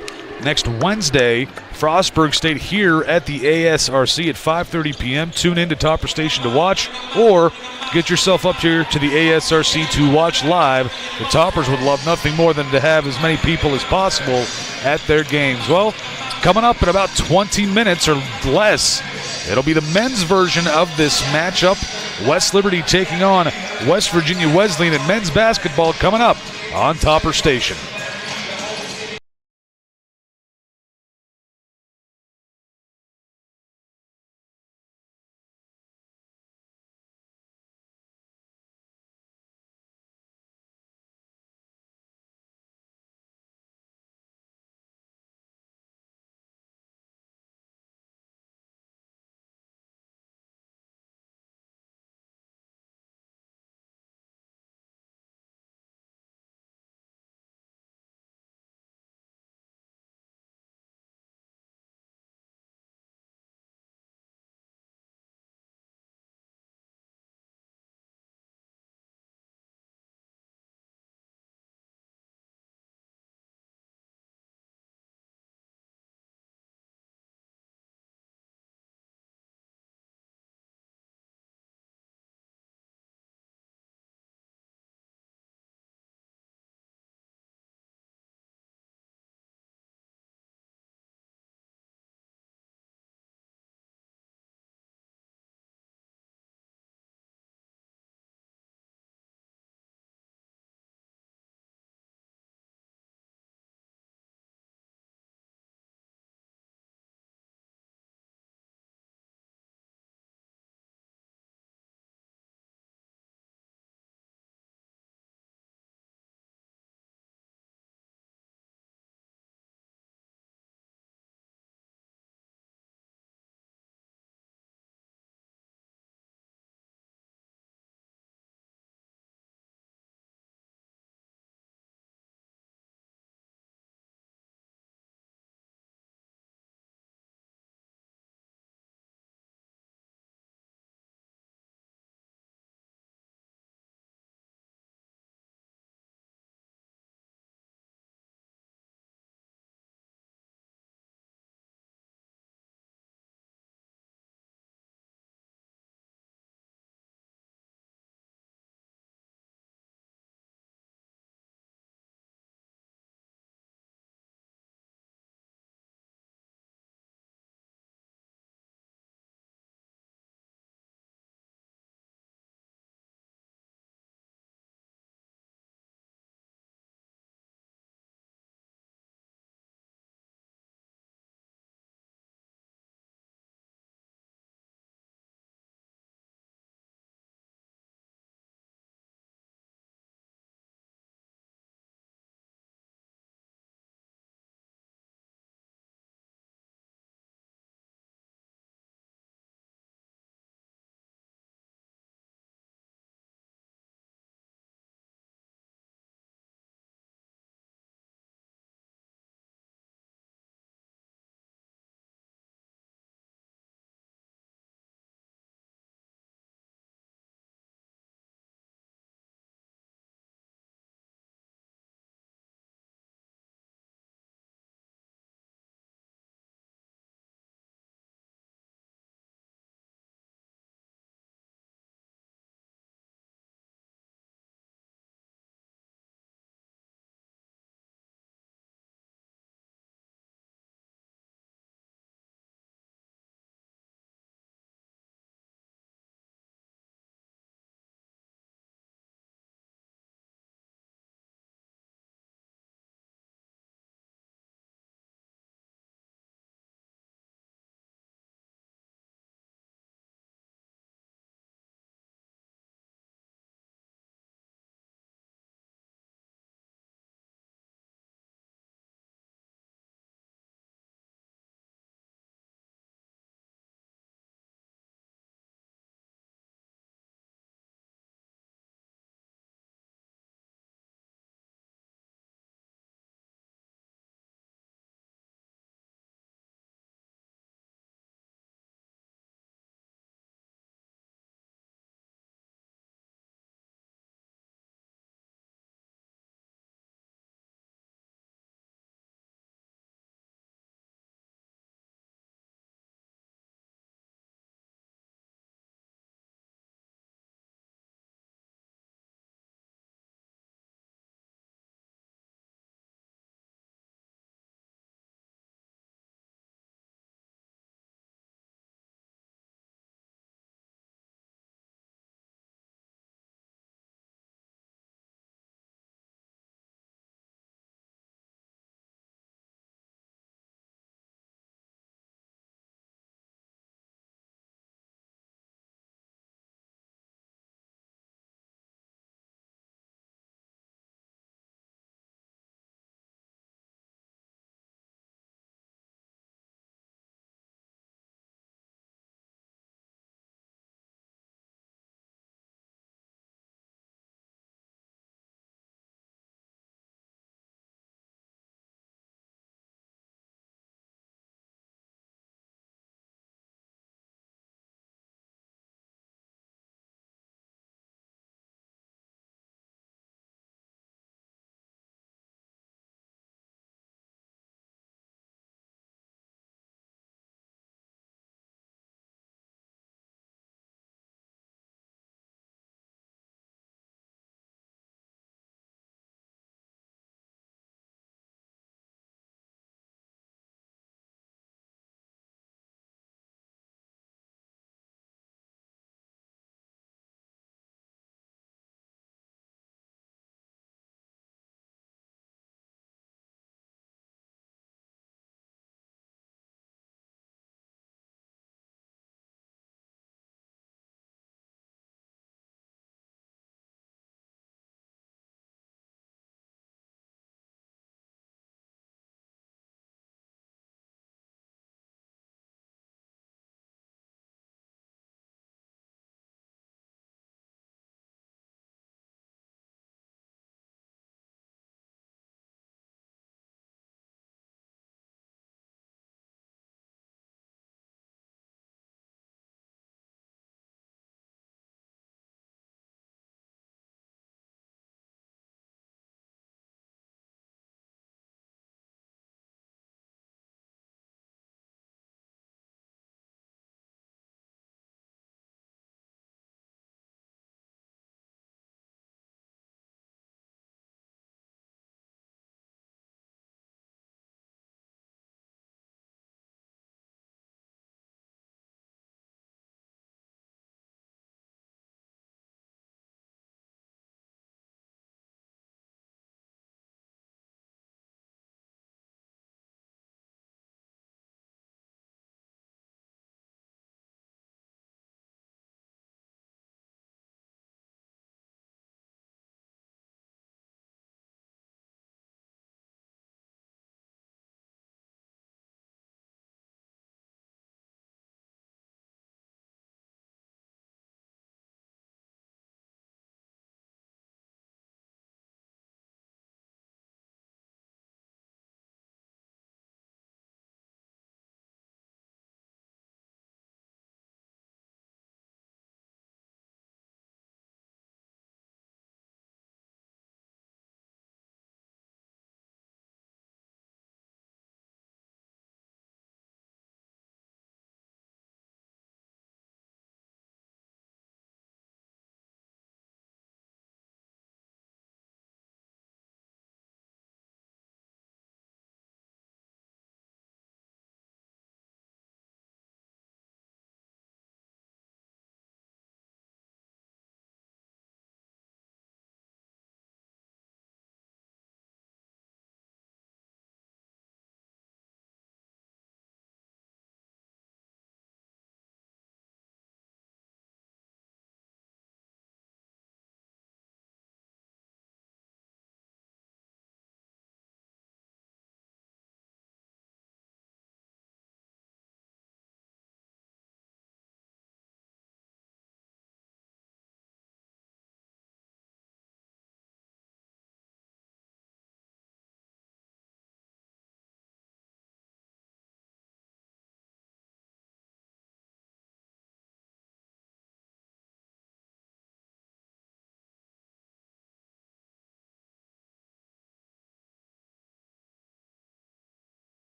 next Wednesday, Frostburg State here at the ASRC at 5:30 p.m. Tune in to Topper Station to watch, or get yourself up here to the ASRC to watch live. The Toppers would love nothing more than to have as many people as possible at their games. Well, coming up in about 20 minutes or less, it'll be the men's version of this matchup. West Liberty taking on West Virginia Wesleyan in men's basketball coming up on Topper Station.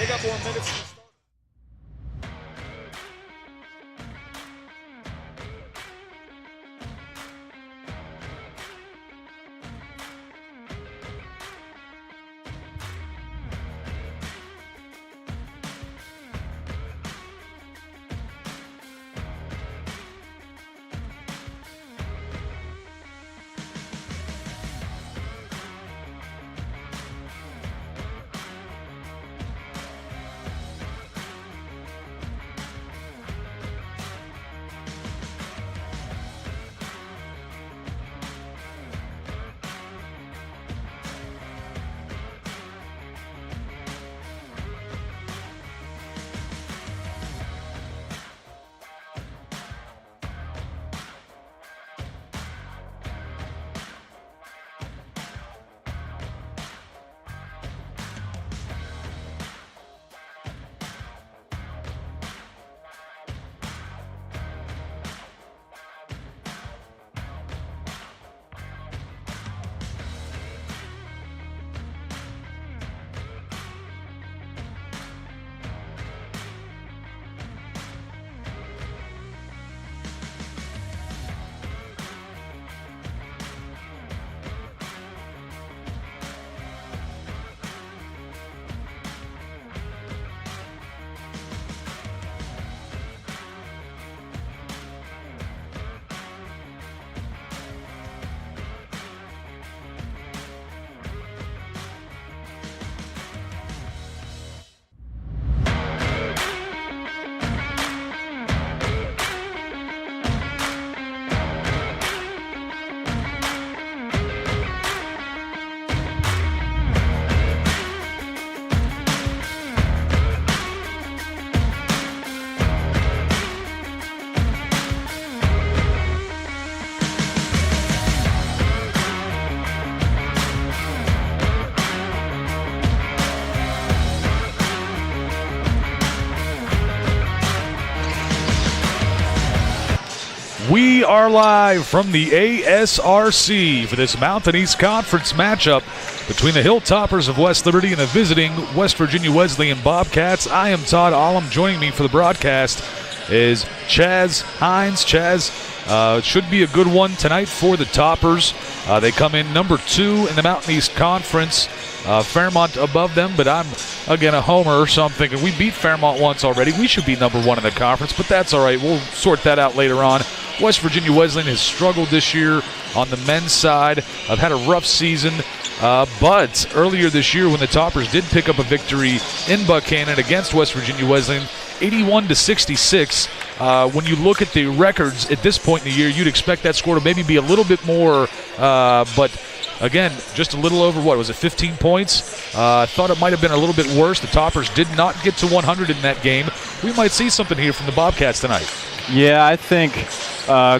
They got more minutes. We are live from the ASRC for this Mountain East Conference matchup between the Hilltoppers of West Liberty and the visiting West Virginia Wesleyan Bobcats. I am Todd Allum. Joining me for the broadcast is Chaz Hines. Chaz, should be a good one tonight for the Toppers. They come in number 2 in the Mountain East Conference. Fairmont above them, but I'm, again, a homer, so I'm thinking we beat Fairmont once already. We should be number 1 in the conference, but that's all right. We'll sort that out later on. West Virginia Wesleyan has struggled this year on the men's side. I've had a rough season, but earlier this year when the Toppers did pick up a victory in Buchanan against West Virginia Wesleyan, 81-66. When you look at the records at this point in the year, you'd expect that score to maybe be a little bit more, but again, just a little over, what was it, 15 points? I thought it might have been a little bit worse. The Toppers did not get to 100 in that game. We might see something here from the Bobcats tonight. Yeah, I think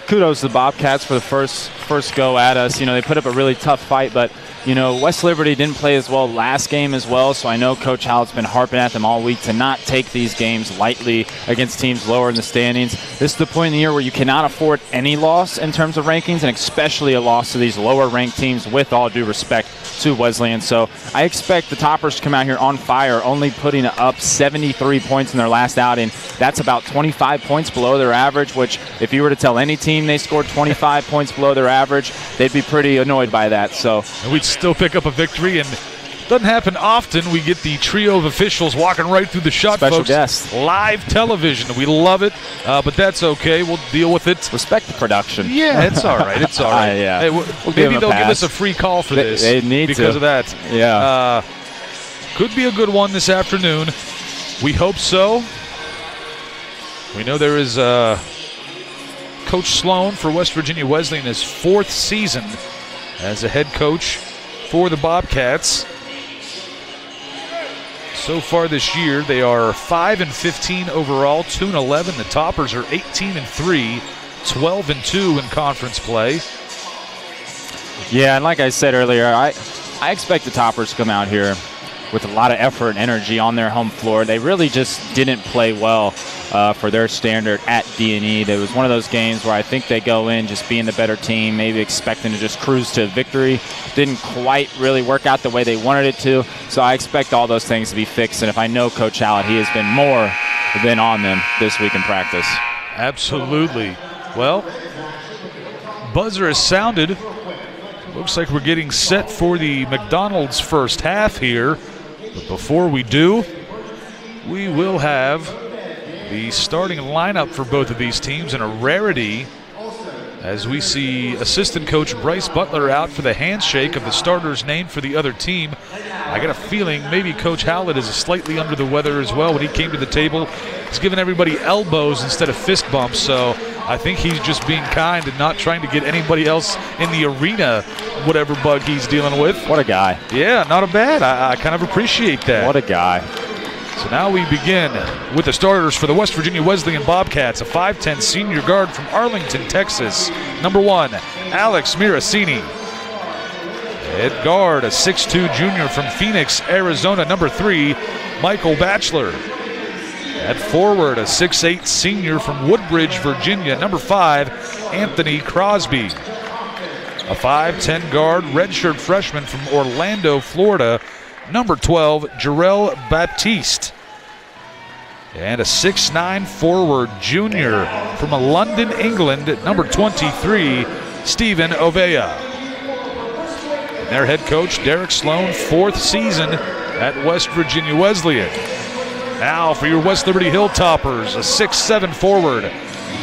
kudos to the Bobcats for the first go at us. You know, they put up a really tough fight, but you know, West Liberty didn't play as well last game as well, so I know Coach Hallett's been harping at them all week to not take these games lightly against teams lower in the standings. This is the point in the year where you cannot afford any loss in terms of rankings, and especially a loss to these lower-ranked teams, with all due respect to Wesleyan. So I expect the Toppers to come out here on fire, only putting up 73 points in their last outing. That's about 25 points below their average, which if you were to tell any team they scored 25 points below their average, they'd be pretty annoyed by that. So we'd still pick up a victory, and doesn't happen often. We get the trio of officials walking right through the shot, special folks. Guest. Live television. We love it, but that's okay. We'll deal with it. Respect the production. Yeah, it's all right. It's all right. Yeah. Hey, we'll maybe they'll give us a free call for this. They need because to. of that. Yeah. Could be a good one this afternoon. We hope so. We know there is Coach Sloan for West Virginia Wesleyan, his 4th season as a head coach for the Bobcats. So far this year, they are 5-15 overall, 2-11. The Toppers are 18-3, 12-2 in conference play. Yeah, and like I said earlier, I expect the Toppers to come out here with a lot of effort and energy on their home floor. They really just didn't play well for their standard at D&E. That was one of those games where I think they go in just being the better team, maybe expecting to just cruise to victory. Didn't quite really work out the way they wanted it to, so I expect all those things to be fixed. And if I know Coach Hallett, he has been more than on them this week in practice. Absolutely. Well, buzzer has sounded. Looks like we're getting set for the McDonald's first half here. But before we do, we will have the starting lineup for both of these teams, and a rarity as we see assistant coach Bryce Butler out for the handshake of the starter's name for the other team. I got a feeling maybe Coach Hallett is slightly under the weather as well. When he came to the table, he's giving everybody elbows instead of fist bumps, so I think he's just being kind and not trying to get anybody else in the arena whatever bug he's dealing with. What a guy. Yeah, not a bad. I kind of appreciate that. What a guy. So now we begin with the starters for the West Virginia Wesleyan Bobcats, a 5'10 senior guard from Arlington, Texas. Number 1, Alex Miracini. At guard, a 6'2 junior from Phoenix, Arizona. Number 3, Michael Batchelor. At forward, a 6'8 senior from Woodbridge, Virginia. Number 5, Anthony Crosby. A 5'10 guard, redshirt freshman from Orlando, Florida. Number 12, Jarrell Baptiste. And a 6'9 forward junior from London, England, number 23, Stephen Ovea. And their head coach, Derek Sloan, 4th season at West Virginia Wesleyan. Now for your West Liberty Hilltoppers, a 6'7 forward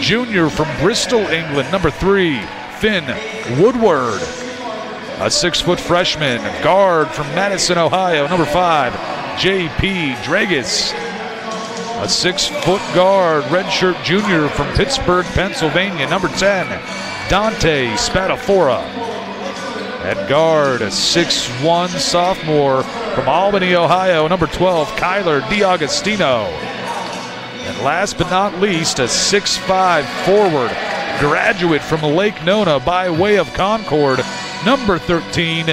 junior from Bristol, England, number 3, Finn Woodward. A 6-foot freshman guard from Madison, Ohio, number 5, J.P. Dragas. A 6-foot guard, redshirt junior from Pittsburgh, Pennsylvania, number 10, Dante Spadafora. At guard, a 6'1 sophomore from Albany, Ohio, number 12, Kyler DiAgostino. And last but not least, a 6'5 forward, graduate from Lake Nona by way of Concord, number 13,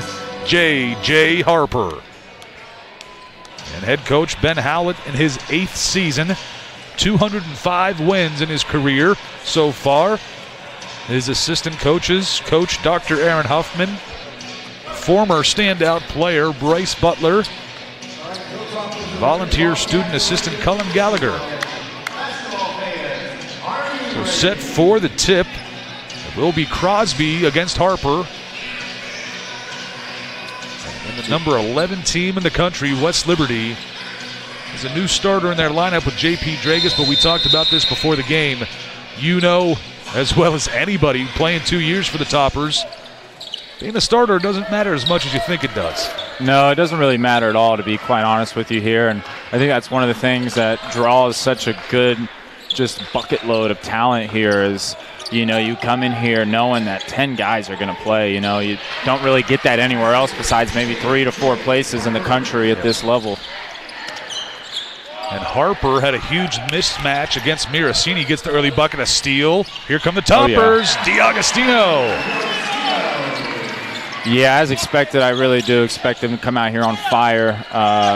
J.J. Harper. And head coach Ben Hallett in his 8th season, 205 wins in his career so far. His assistant coaches, Coach Dr. Aaron Huffman, former standout player Bryce Butler, volunteer student assistant Cullen Gallagher. So set for the tip, it will be Crosby against Harper. And the number 11 team in the country, West Liberty, is a new starter in their lineup with J.P. Dragas, but we talked about this before the game. You know as well as anybody playing 2 years for the Toppers, being a starter doesn't matter as much as you think it does. No, it doesn't really matter at all, to be quite honest with you here. And I think that's one of the things that draws such a good just bucket load of talent here is, you know, you come in here knowing that 10 guys are going to play. You know, you don't really get that anywhere else besides maybe 3 to 4 places in the country at this level. And Harper had a huge mismatch against Miracini. Gets the early bucket, a steal. Here come the Toppers, DiAgostino. Yeah, as expected, I really do expect them to come out here on fire.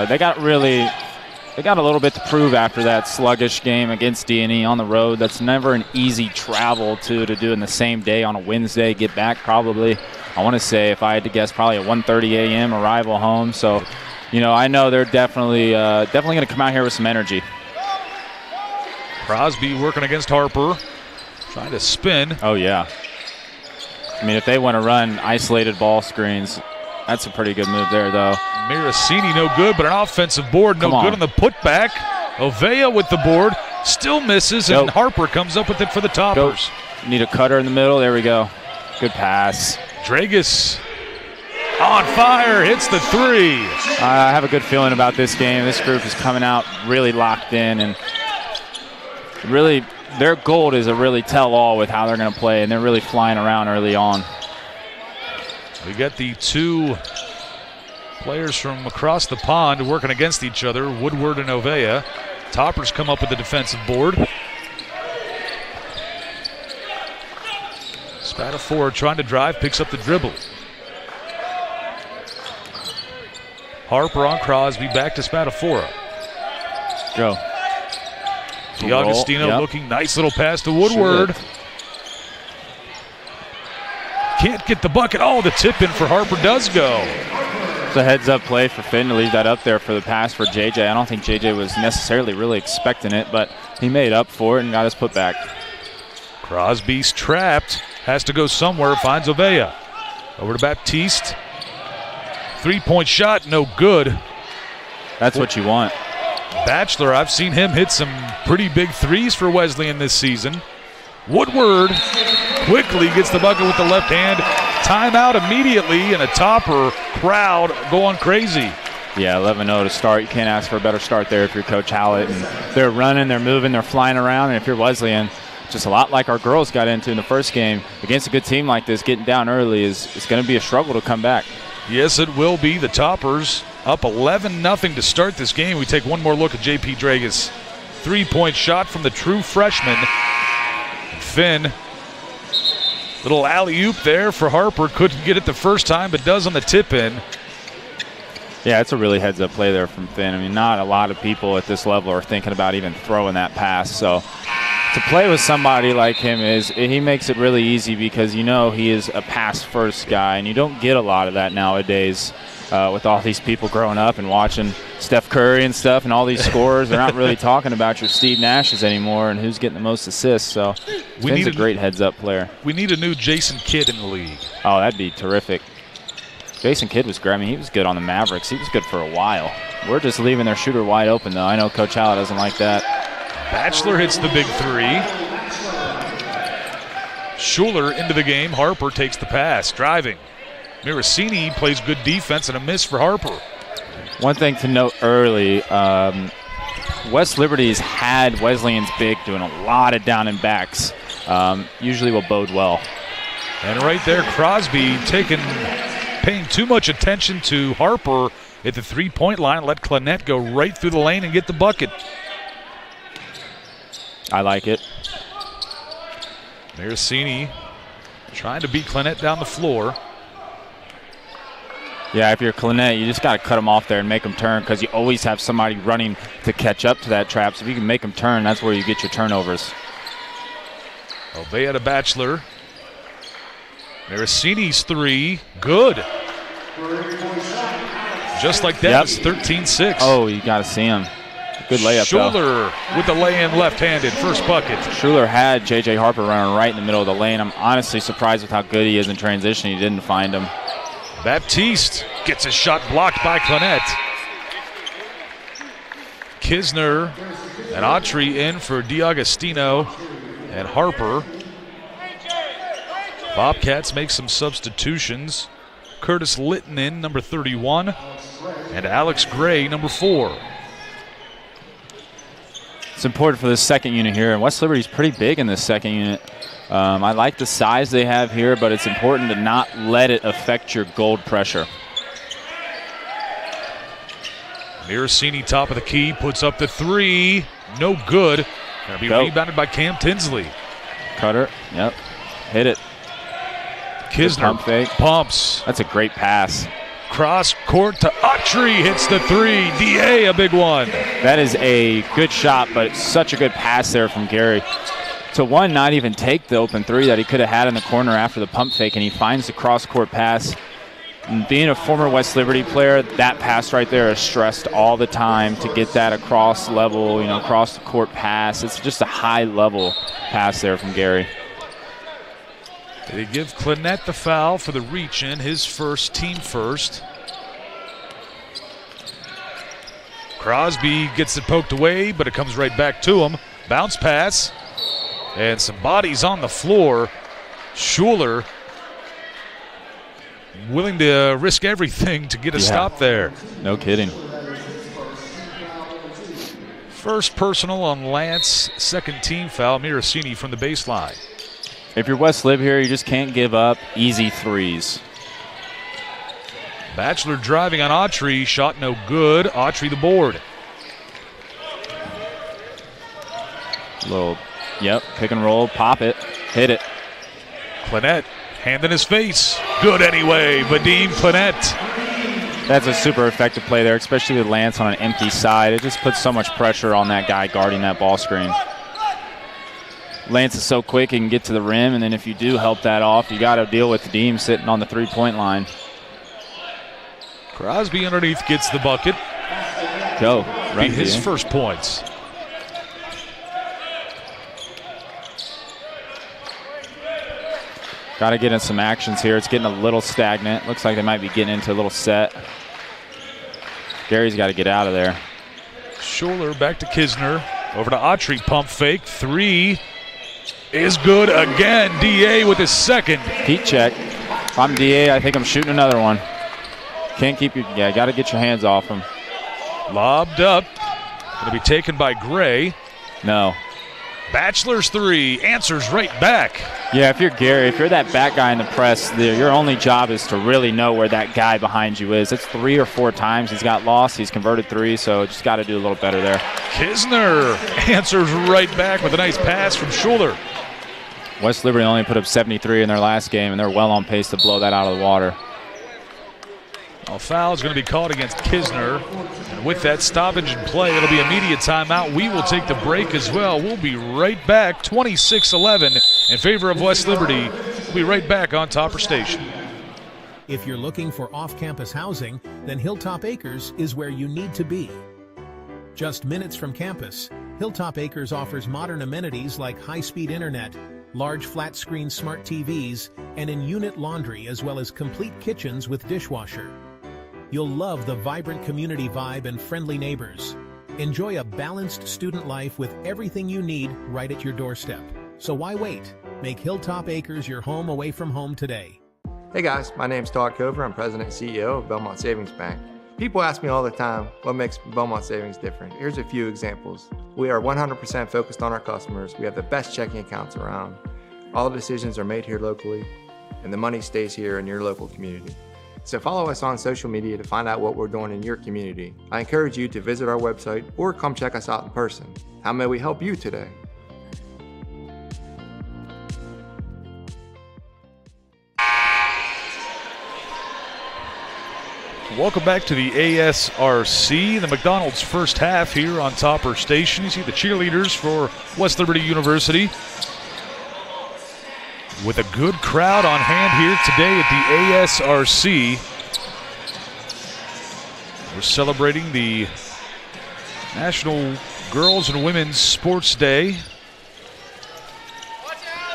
They got a little bit to prove after that sluggish game against D&E on the road. That's never an easy travel to do in the same day on a Wednesday. Get back probably, I want to say, if I had to guess, probably a 1:30 a.m. arrival home. So, you know, I know they're definitely going to come out here with some energy. Crosby working against Harper, trying to spin. Oh, yeah. I mean, if they want to run isolated ball screens, that's a pretty good move there, though. Miracini no good, but an offensive board no good on the putback. Ovea with the board, still misses, and Harper comes up with it for the Toppers. Need a cutter in the middle. There we go. Good pass. Dragas on fire, hits the 3. I have a good feeling about this game. This group is coming out really locked in, and really their goal is a really tell-all with how they're going to play, and they're really flying around early on. We got the 2 players from across the pond working against each other, Woodward and Ovea. Toppers come up with the defensive board. Spadafora trying to drive, picks up the dribble. Harper on Crosby, back to Spadafora. Go. DiAgostino looking, nice little pass to Woodward. Can't get the bucket. Oh, the tip in for Harper does go. It's a heads-up play for Finn to leave that up there for the pass for JJ. I don't think JJ was necessarily really expecting it, but he made up for it and got his putback. Crosby's trapped. Has to go somewhere. Finds Ovea. Over to Baptiste. Three-point shot, no good. That's what you want. Batchelor, I've seen him hit some pretty big threes for Wesleyan this season. Woodward quickly gets the bucket with the left hand. Timeout immediately, and a Topper crowd going crazy. Yeah, 11-0 to start. You can't ask for a better start there if you're Coach Hallett. And they're running, they're moving, they're flying around. And if you're Wesleyan, just a lot like our girls got into in the first game, against a good team like this, getting down early is going to be a struggle to come back. Yes, it will be. The Toppers up 11-0 to start this game. We take one more look at J.P. Dragas. Three-point shot from the true freshman. Finn, little alley-oop there for Harper. Couldn't get it the first time, but does on the tip-in. Yeah, it's a really heads-up play there from Finn. I mean, not a lot of people at this level are thinking about even throwing that pass. So to play with somebody like him he makes it really easy because you know he is a pass-first guy, and you don't get a lot of that nowadays with all these people growing up and watching Steph Curry and stuff and all these scorers. They're not really talking about your Steve Nashes anymore and who's getting the most assists. So Finn's a great heads-up player. We need a new Jason Kidd in the league. Oh, that'd be terrific. Jason Kidd was great. I mean, he was good on the Mavericks. He was good for a while. We're just leaving their shooter wide open, though. I know Coach Hallett doesn't like that. Batchelor hits the big three. Schuler into the game. Harper takes the pass, driving. Miracini plays good defense and a miss for Harper. One thing to note early, West Liberty's had Wesleyan's big doing a lot of down and backs. Usually will bode well. And right there, Crosby paying too much attention to Harper at the three-point line. Let Clinette go right through the lane and get the bucket. I like it. Miracini trying to beat Clinette down the floor. Yeah, if you're Clinette, you just got to cut them off there and make them turn because you always have somebody running to catch up to that trap. So if you can make them turn, that's where you get your turnovers. Ovea to Batchelor. Miracini's three, good. Just like that, it's 13-6. Oh, you got to see him. Good layup, Schuler with the lay-in left-handed, first bucket. Schuler had J.J. Harper running right in the middle of the lane. I'm honestly surprised with how good he is in transition. He didn't find him. Baptiste gets a shot blocked by Clinette. Kisner and Autry in for DiAgostino and Harper. Bobcats make some substitutions. Curtis Litton in, number 31, and Alex Gray, number 4. It's important for this second unit here, and West Liberty's pretty big in this second unit. I like the size they have here, but it's important to not let it affect your gold pressure. Miracini, top of the key, puts up the three. No good. Going to be rebounded by Cam Tinsley. Cutter, yep, hit it. Kisner pump fake. Pumps. That's a great pass. Cross court to Autry, hits the three. DA, a big one. That is a good shot, but it's such a good pass there from Gary. To one, not even take the open three that he could have had in the corner after the pump fake, and he finds the cross-court pass. And being a former West Liberty player, that pass right there is stressed all the time to get that across level, across the court pass. It's just a high-level pass there from Gary. They give Clinette the foul for the reach in, his first, team first. Crosby gets it poked away, but it comes right back to him. Bounce pass, and some bodies on the floor. Schuler willing to risk everything to get a stop there. No kidding. First personal on Lance, second team foul. Miracini from the baseline. If you're West Lib here, you just can't give up easy threes. Batchelor driving on Autry, shot no good. Autry the board. Pick and roll, pop it, hit it. Clinette, hand in his face. Good anyway, Vadim Clinette. That's a super effective play there, especially with Lance on an empty side. It just puts so much pressure on that guy guarding that ball screen. Lance is so quick, he can get to the rim, and then if you do help that off, you got to deal with Deem sitting on the three-point line. Crosby underneath gets the bucket. Go. Be his first points. Got to get in some actions here. It's getting a little stagnant. Looks like they might be getting into a little set. Gary's got to get out of there. Schuler back to Kisner. Over to Autry, pump fake. Three is good again. DA with his second. Heat check. If I'm DA, I think I'm shooting another one. Can't keep you. Yeah, got to get your hands off him. Lobbed up. Going to be taken by Gray. No. Bachelor's three answers right back. Yeah, if you're Gary, if you're that back guy in the press, your only job is to really know where that guy behind you is. It's 3 or 4 times he's got lost. He's converted 3, so just got to do a little better there. Kisner answers right back with a nice pass from Schuler. West Liberty only put up 73 in their last game, and they're well on pace to blow that out of the water. A foul is going to be called against Kisner. And with that stoppage in play, it'll be immediate timeout. We will take the break as well. We'll be right back, 26-11 in favor of West Liberty. We'll be right back on Topper Station. If you're looking for off-campus housing, then Hilltop Acres is where you need to be. Just minutes from campus, Hilltop Acres offers modern amenities like high-speed internet, large flat-screen smart TVs, and in-unit laundry, as well as complete kitchens with dishwasher. You'll love the vibrant community vibe and friendly neighbors. Enjoy a balanced student life with everything you need right at your doorstep. So why wait? Make Hilltop Acres your home away from home today. Hey guys, my name's Todd Cover. I'm President and CEO of Belmont Savings Bank. People ask me all the time what makes Belmont Savings different. Here's a few examples. We are 100% focused on our customers. We have the best checking accounts around. All decisions are made here locally, and the money stays here in your local community. So follow us on social media to find out what we're doing in your community. I encourage you to visit our website or come check us out in person. How may we help you today? Welcome back to the ASRC, the McDonald's first half here on Topper Station. You see the cheerleaders for West Liberty University with a good crowd on hand here today at the ASRC. We're celebrating the National Girls and Women's Sports Day.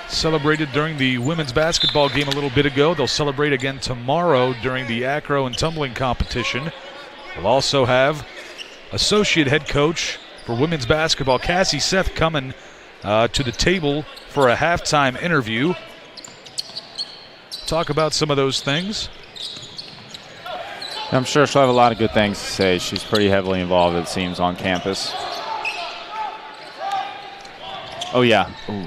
Celebrated during the women's basketball game a little bit ago. They'll celebrate again tomorrow during the acro and tumbling competition. We'll also have associate head coach for women's basketball, Cassie Seth, coming to the table for a halftime interview. Talk about some of those things. I'm sure she'll have a lot of good things to say. She's pretty heavily involved, it seems, on campus. Oh, yeah. Ooh.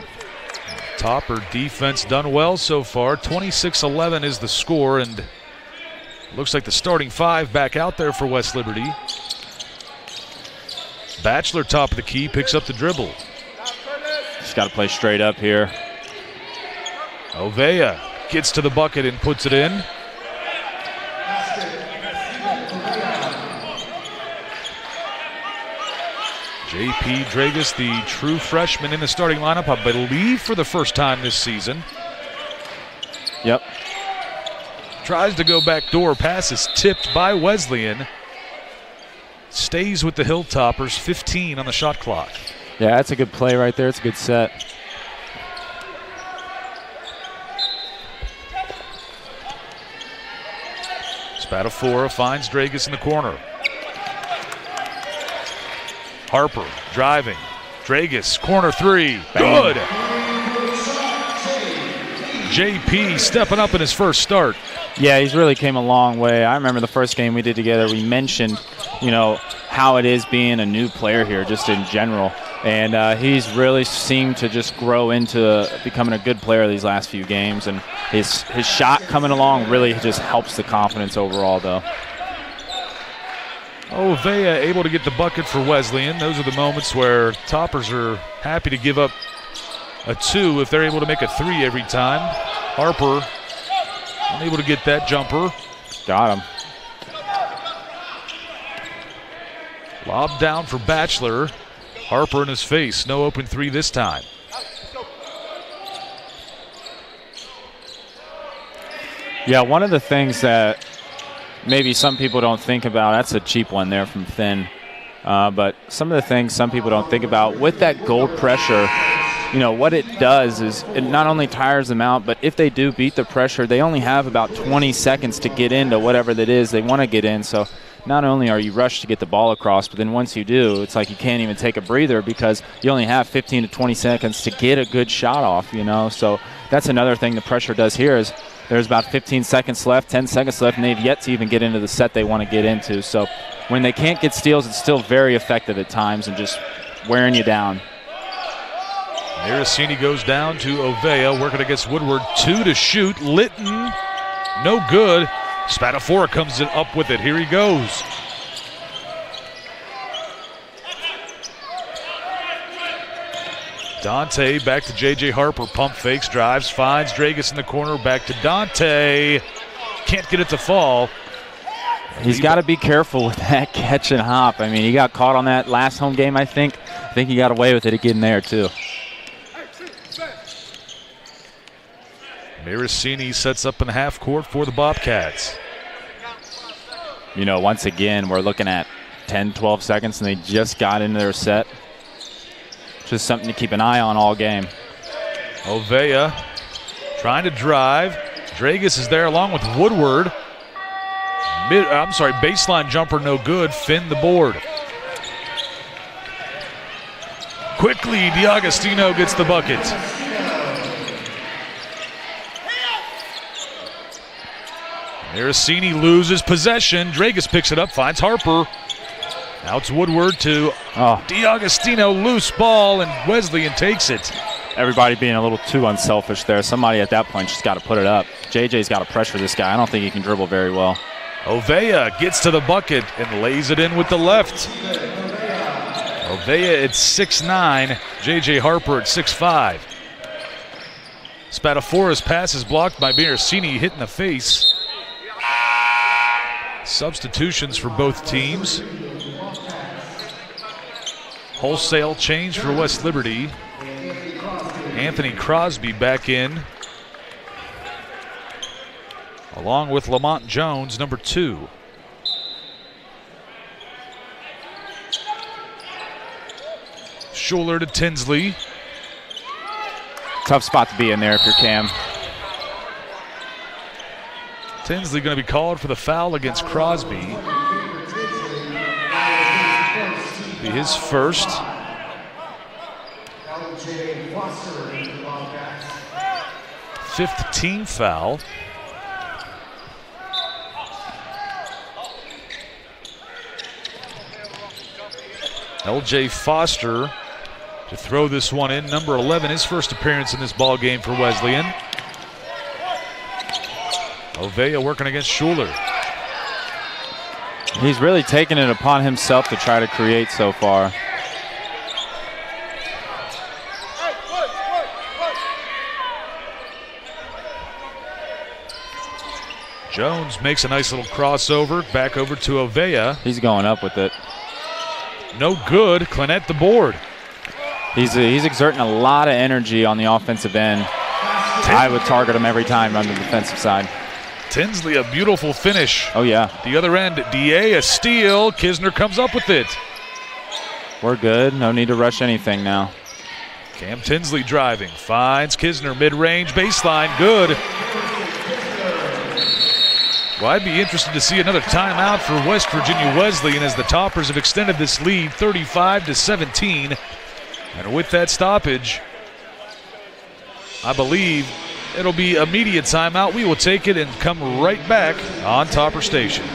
Topper defense done well so far. 26-11 is the score, and looks like the starting 5 back out there for West Liberty. Bachelor, top of the key, picks up the dribble. Just got to play straight up here. Ovea gets to the bucket and puts it in. J.P. Dragus, the true freshman in the starting lineup, I believe for the first time this season. Yep. Tries to go back door, pass is tipped by Wesleyan. Stays with the Hilltoppers, 15 on the shot clock. Yeah, that's a good play right there. It's a good set. Spatafora finds Dragus in the corner. Harper driving. Dragus, corner 3. Bang. Good. JP stepping up in his first start. Yeah, he's really came a long way. I remember the first game we did together, we mentioned, how it is being a new player here just in general. And he's really seemed to just grow into becoming a good player these last few games. And his shot coming along really just helps the confidence overall, though. Ovea able to get the bucket for Wesleyan. Those are the moments where Toppers are happy to give up a 2 if they're able to make a 3 every time. Harper unable to get that jumper. Got him. Lob down for Batchelor. Harper in his face. No open three this time. Yeah, one of the things that maybe some people don't think about, that's a cheap one there from Finn. But some of the things some people don't think about with that gold pressure, you know, what it does is it not only tires them out, but if they do beat the pressure, they only have about 20 seconds to get into whatever that is they want to get in. So not only are you rushed to get the ball across, but then once you do, it's like you can't even take a breather because you only have 15 to 20 seconds to get a good shot off, you know. So that's another thing the pressure does here is there's about 15 seconds left, 10 seconds left, and they've yet to even get into the set they want to get into. So when they can't get steals, it's still very effective at times and just wearing you down. Maricini goes down to Ovea, working against Woodward. 2 to shoot. Litton, no good. Spatafora comes up with it. Here he goes. Dante back to J.J. Harper. Pump fakes, drives, finds Dragus in the corner. Back to Dante. Can't get it to fall. He's got to be careful with that catch and hop. I mean, he got caught on that last home game, I think. I think he got away with it again there, too. Maricini sets up in the half court for the Bobcats. You know, once again, we're looking at 10, 12 seconds, and they just got into their set. Just something to keep an eye on all game. Ovea trying to drive. Dragus is there along with Woodward. Baseline jumper no good. Finn the board. Quickly, D'Agostino gets the bucket. Maricini loses possession. Dragus picks it up, finds Harper. Now it's Woodward to D'Agostino, loose ball, and Wesleyan takes it. Everybody being a little too unselfish there. Somebody at that point just got to put it up. JJ's got to pressure this guy. I don't think he can dribble very well. Ovea gets to the bucket and lays it in with the left. Ovea at 6'9", J.J. Harper at 6'5". Spatafora's pass is blocked by Maricini, hit in the face. Substitutions for both teams. Wholesale change for West Liberty. Anthony Crosby back in, along with Lamont Jones, number 2. Schuler to Tinsley. Tough spot to be in there if you're Cam. Tinsley going to be called for the foul against Crosby. Be his first. Fifth team foul. LJ Foster to throw this one in. Number 11, his first appearance in this ball game for Wesleyan. Ovea working against Schuler. He's really taken it upon himself to try to create so far. Jones makes a nice little crossover, back over to Ovea. He's going up with it. No good. Clinette the board. He's exerting a lot of energy on the offensive end. I would target him every time on the defensive side. Tinsley, a beautiful finish. Oh, yeah. The other end, DA, a steal. Kisner comes up with it. We're good. No need to rush anything now. Cam Tinsley driving. Finds Kisner, mid-range, baseline, good. Well, I'd be interested to see another timeout for West Virginia Wesleyan as the Toppers have extended this lead 35-17. And with that stoppage, I believe it'll be immediate timeout. We will take it and come right back on Topper Station.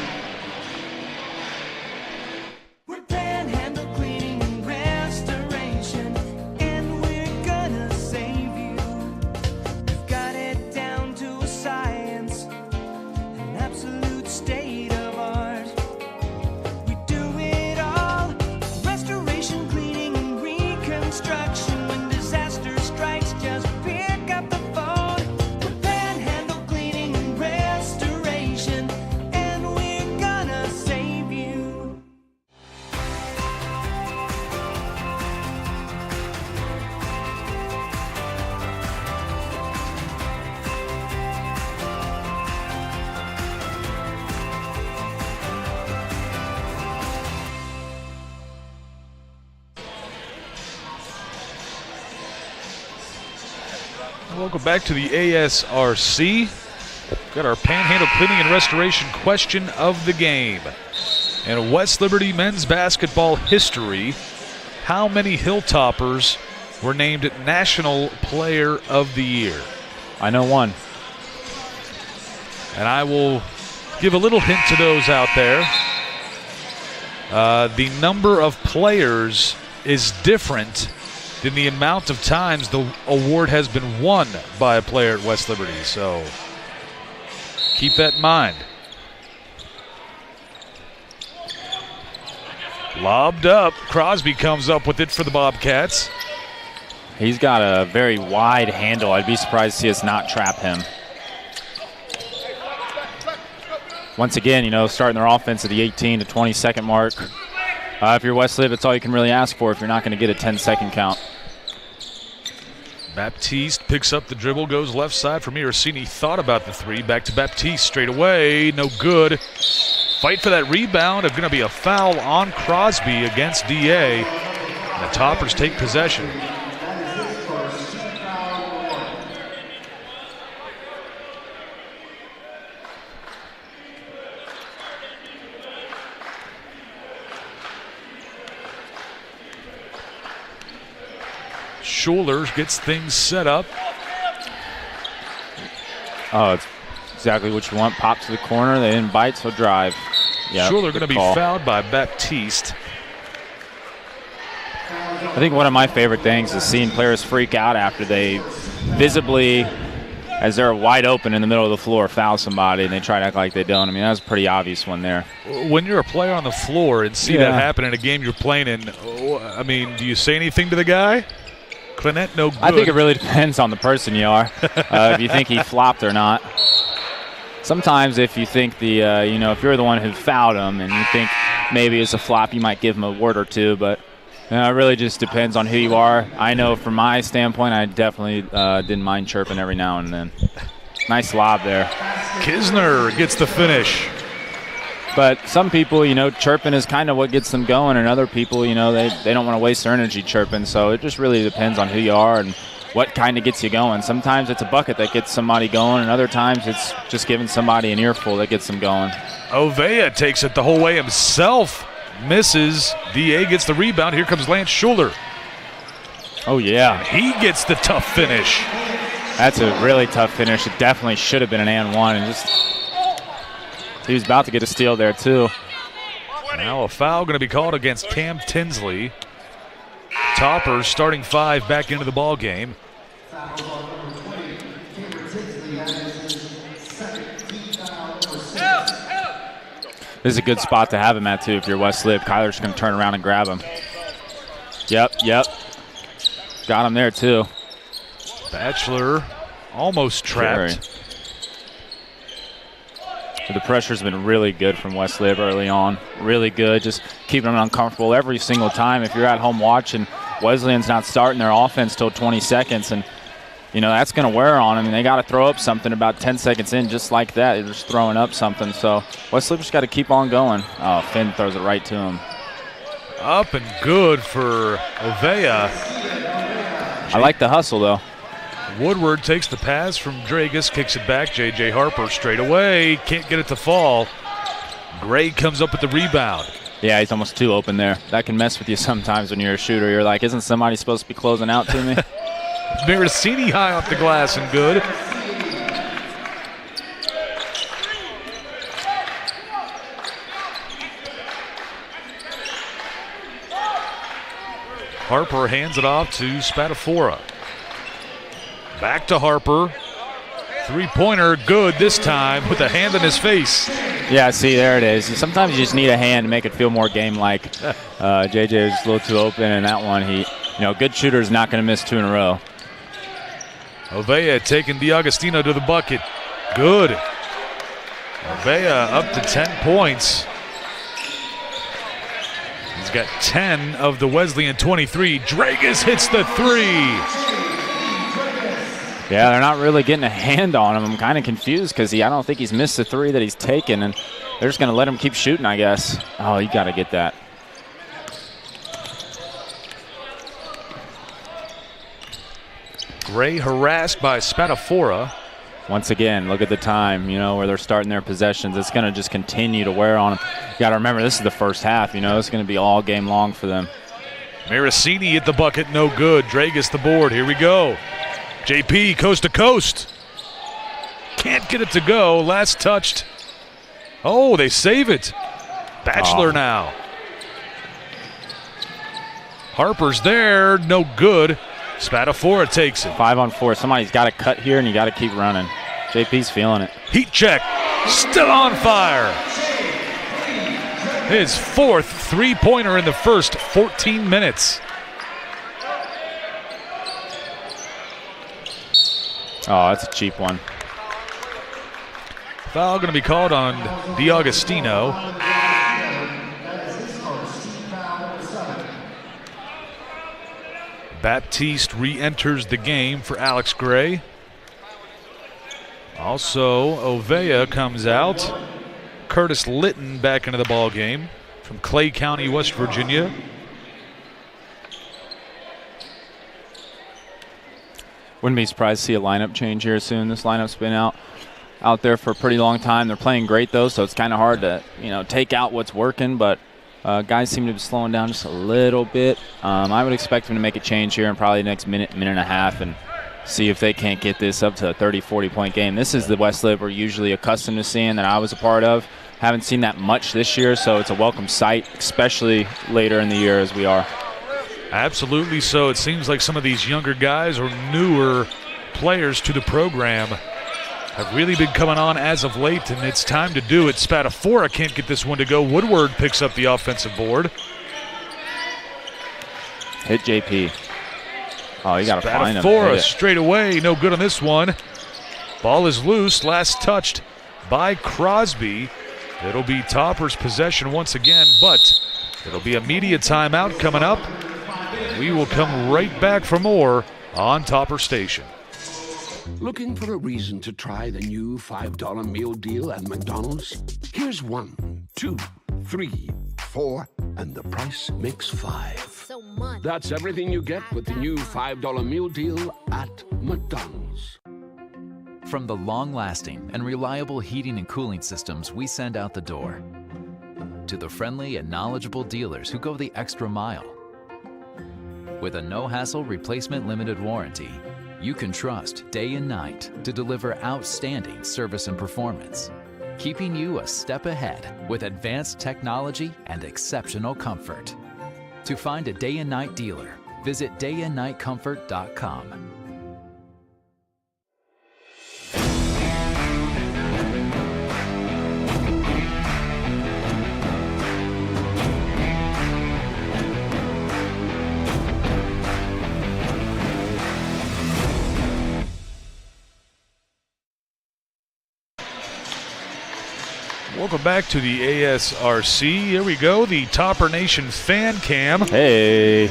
Welcome back to the ASRC. Got our Panhandle Cleaning and Restoration question of the game. In West Liberty men's basketball history, how many Hilltoppers were named National Player of the Year? I know one. And I will give a little hint to those out there. The number of players is different than the amount of times the award has been won by a player at West Liberty. So keep that in mind. Lobbed up. Crosby comes up with it for the Bobcats. He's got a very wide handle. I'd be surprised to see us not trap him. Once again, starting their offense at the 18 to 20 second mark. If you're Wesleyan, that's all you can really ask for if you're not going to get a 10-second count. Baptiste picks up the dribble, goes left side from Iracini. Thought about the three. Back to Baptiste straight away. No good. Fight for that rebound. Going to be a foul on Crosby against DA. And the Toppers take possession. Schuler gets things set up. Oh, it's exactly what you want. Pop to the corner. They didn't bite, so drive. Yep, Schuler going to be fouled by Baptiste. I think one of my favorite things is seeing players freak out after they visibly, as they're wide open in the middle of the floor, foul somebody and they try to act like they don't. I mean, that was a pretty obvious one there. When you're a player on the floor and see that happen in a game you're playing in, I mean, do you say anything to the guy? Clinette, no good. I think it really depends on the person you are, if you think he flopped or not. Sometimes if you think if you're the one who fouled him and you think maybe it's a flop, you might give him a word or two, but it really just depends on who you are. I know from my standpoint, I definitely didn't mind chirping every now and then. Nice lob there. Kisner gets the finish. But some people, chirping is kind of what gets them going, and other people, they don't want to waste their energy chirping. So it just really depends on who you are and what kind of gets you going. Sometimes it's a bucket that gets somebody going, and other times it's just giving somebody an earful that gets them going. Ovea takes it the whole way himself. Misses. DA gets the rebound. Here comes Lance Schuler. Oh, yeah. And he gets the tough finish. That's a really tough finish. It definitely should have been an and one, and he was about to get a steal there, too. Now a foul going to be called against Cam Tinsley. Toppers starting five back into the ball game. This is a good spot to have him at, too, if you're Wesleyan. Kyler's going to turn around and grab him. Yep. Got him there, too. Batchelor almost trapped. The pressure's been really good from Wesleyan early on. Really good, just keeping them uncomfortable every single time. If you're at home watching, Wesleyan's not starting their offense till 20 seconds, and that's going to wear on them. And they got to throw up something about 10 seconds in, just like that. They're just throwing up something. So Wesleyan just got to keep on going. Oh, Finn throws it right to him. Up and good for Ovea. I like the hustle, though. Woodward takes the pass from Dragus, kicks it back. J.J. Harper straight away. Can't get it to fall. Gray comes up with the rebound. Yeah, he's almost too open there. That can mess with you sometimes when you're a shooter. You're like, isn't somebody supposed to be closing out to me? Miracini high off the glass and good. Harper hands it off to Spatafora. Back to Harper. Three-pointer, good this time with a hand in his face. Yeah, see, there it is. Sometimes you just need a hand to make it feel more game-like. JJ was a little too open, and that one, good shooter is not going to miss two in a row. Ovea taking DiAgostino to the bucket. Good. Ovea up to 10 points. He's got 10 of the Wesleyan 23. Dragus hits the three. Yeah, they're not really getting a hand on him. I'm kind of confused because I don't think he's missed the three that he's taken, and they're just going to let him keep shooting, I guess. Oh, you got to get that. Gray harassed by Spatafora. Once again, look at the time, where they're starting their possessions. It's going to just continue to wear on them. You got to remember, this is the first half. It's going to be all game long for them. Maricini at the bucket, no good. Dragus the board. Here we go. JP coast to coast. Can't get it to go. Last touched. Oh, they save it. Batchelor now. Harper's there, no good. Spatafora takes it. 5-on-4. Somebody's got to cut here, and you got to keep running. JP's feeling it. Heat check. Still on fire. His 4th three-pointer in the first 14 minutes. Oh, that's a cheap one. Foul going to be called on D'Agostino. Baptiste re-enters the game for Alex Gray. Also, Ovea comes out. Curtis Litton back into the ball game from Clay County, West Virginia. Wouldn't be surprised to see a lineup change here soon. This lineup's been out there for a pretty long time. They're playing great though, so it's kind of hard to take out what's working, but guys seem to be slowing down just a little bit. I would expect them to make a change here in probably the next minute and a half and see if they can't get this up to a 30, 40-point game. This is the West Lib we're usually accustomed to seeing, that I was a part of. Haven't seen that much this year, so it's a welcome sight, especially later in the year as we are. Absolutely so. It seems like some of these younger guys or newer players to the program have really been coming on as of late, and it's time to do it. Spatafora can't get this one to go. Woodward picks up the offensive board. Hit JP. Oh, you got to find him. Spatafora straight away. No good on this one. Ball is loose. Last touched by Crosby. It'll be Topper's possession once again, but it'll be a media timeout coming up. We will come right back for more on Topper Station. Looking for a reason to try the new $5 meal deal at McDonald's? Here's 1, 2, 3, 4, and the price makes 5. That's everything you get with the new $5 meal deal at McDonald's. From the long-lasting and reliable heating and cooling systems we send out the door, to the friendly and knowledgeable dealers who go the extra mile. With a no-hassle replacement limited warranty, you can trust day and night to deliver outstanding service and performance, keeping you a step ahead with advanced technology and exceptional comfort. To find a day and night dealer, visit dayandnightcomfort.com. Welcome back to the ASRC. Here we go, the Topper Nation fan cam. Hey.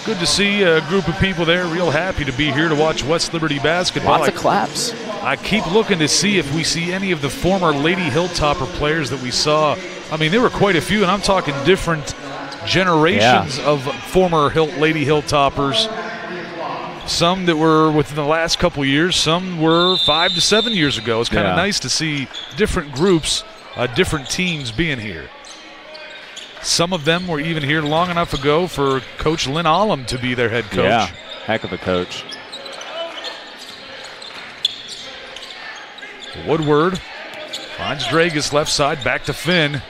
Good to see a group of people there, real happy to be here to watch West Liberty basketball. Lots of claps. I keep looking to see if we see any of the former Lady Hilltopper players that we saw. I mean, there were quite a few, and I'm talking different generations of former Lady Hilltoppers. Some that were within the last couple of years, some were 5 to 7 years ago. It's kind of nice to see different groups, different teams being here. Some of them were even here long enough ago for Coach Lynn Olam to be their head coach. Yeah, heck of a coach. Woodward finds Dragus left side, back to Finn.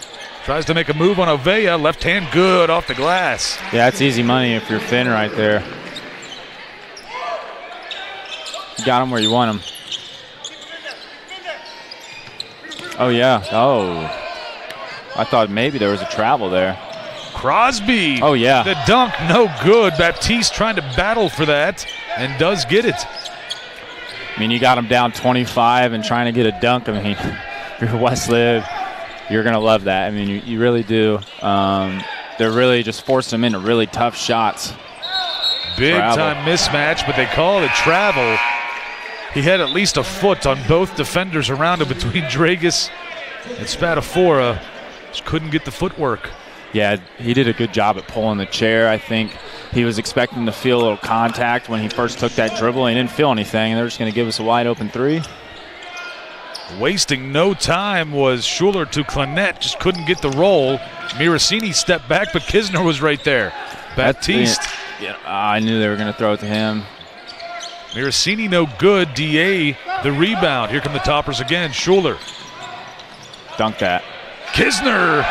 Tries to make a move on Ovea, left hand good off the glass. Yeah, it's easy money if you're Finn right there. You got him where you want him. Oh, yeah. Oh. I thought maybe there was a travel there. Crosby. Oh, yeah. The dunk, no good. Baptiste trying to battle for that and does get it. I mean, you got him down 25 and trying to get a dunk. I mean, if you're West Lib, you're going to love that. I mean, you really do. They're really just forcing him into really tough shots. Big time mismatch, but they call it a travel. He had at least a foot on both defenders around him between Dragus and Spatafora. Just couldn't get the footwork. Yeah, he did a good job at pulling the chair, I think. he was expecting to feel a little contact when he first took that dribble. He didn't feel anything, and they're just going to give us a wide open three. Wasting no time was Schuler to Clinette, just couldn't get the roll. Mirasini stepped back, but Kisner was right there. Baptiste. Yeah, I knew they were going to throw it to him. Mirasini no good. DA the rebound. Here come the Toppers again. Schuler. Dunk that. Kisner.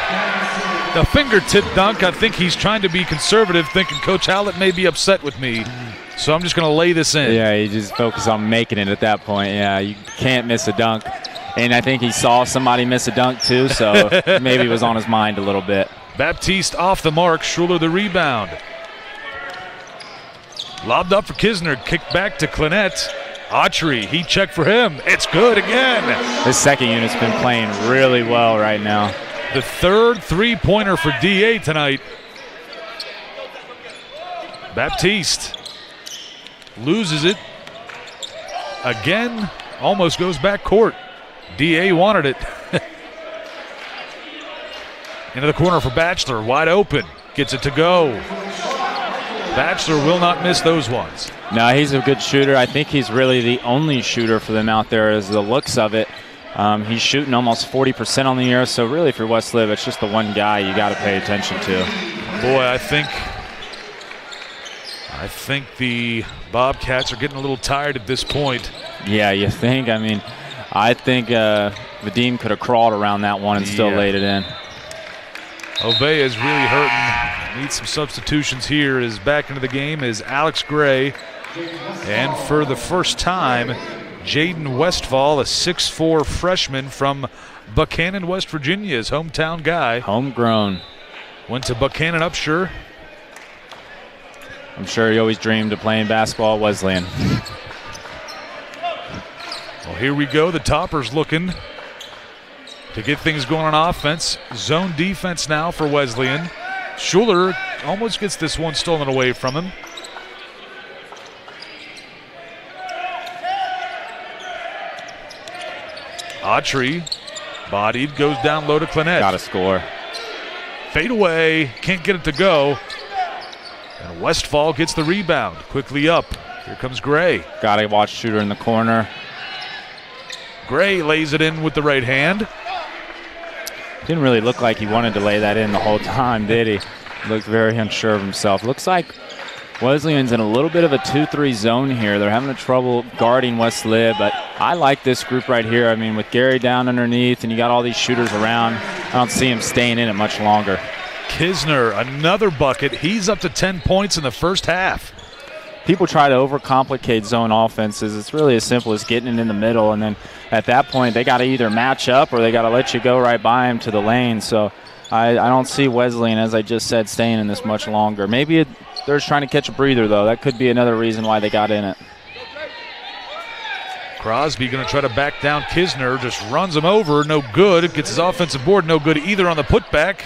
The fingertip dunk. I think he's trying to be conservative, thinking Coach Hallett may be upset with me. So I'm just going to lay this in. Yeah, he just focused on making it at that point. Yeah, you can't miss a dunk. And I think he saw somebody miss a dunk too, so maybe it was on his mind a little bit. Baptiste off the mark. Schuler the rebound. Lobbed up for Kisner. Kicked back to Clinette. Autry, he checked for him. It's good again. This second unit's been playing really well right now. The third three-pointer for DA tonight. Baptiste loses it. Again, almost goes back court. DA wanted it. Into the corner for Batchelor, wide open. Gets it to go. Batchelor will not miss those ones. No, he's a good shooter. I think he's really the only shooter for them out there as the looks of it. He's shooting almost 40% on the year, so really if you're West Lib, it's just the one guy you got to pay attention to. Boy, I think the Bobcats are getting a little tired at this point. Yeah, you think? I mean, I think Vadim could have crawled around that one and still laid it in. Ovea is really hurting. Needs some substitutions here. Is back into the game is Alex Gray. And for the first time, Jaden Westfall, a 6'4 freshman from Buchanan, West Virginia, his hometown guy. Homegrown. Went to Buchanan Upshur. I'm sure he always dreamed of playing basketball at Wesleyan. Well, here we go. The Toppers looking to get things going on offense. Zone defense now for Wesleyan. Schuler almost gets this one stolen away from him. Autry, bodied, goes down low to Clinette. Got to score. Fade away, can't get it to go. And Westfall gets the rebound, quickly up. Here comes Gray. Got to watch Shooter in the corner. Gray lays it in with the right hand. Didn't really look like he wanted to lay that in the whole time, did he? Looked very unsure of himself. Looks like Wesleyan's in a little bit of a 2-3 zone here. They're having trouble guarding West Lib, but I like this group right here. I mean, with Gary down underneath and you got all these shooters around, I don't see him staying in it much longer. Kisner, another bucket. He's up to 10 points in the first half. People try to overcomplicate zone offenses. It's really as simple as getting it in the middle, and then at that point they got to either match up or they got to let you go right by him to the lane. So I don't see Wesleyan, as I just said, staying in this much longer. Maybe they're just trying to catch a breather, though. That could be another reason why they got in it. Crosby going to try to back down Kisner, just runs him over, no good. Gets his offensive board, no good either on the putback.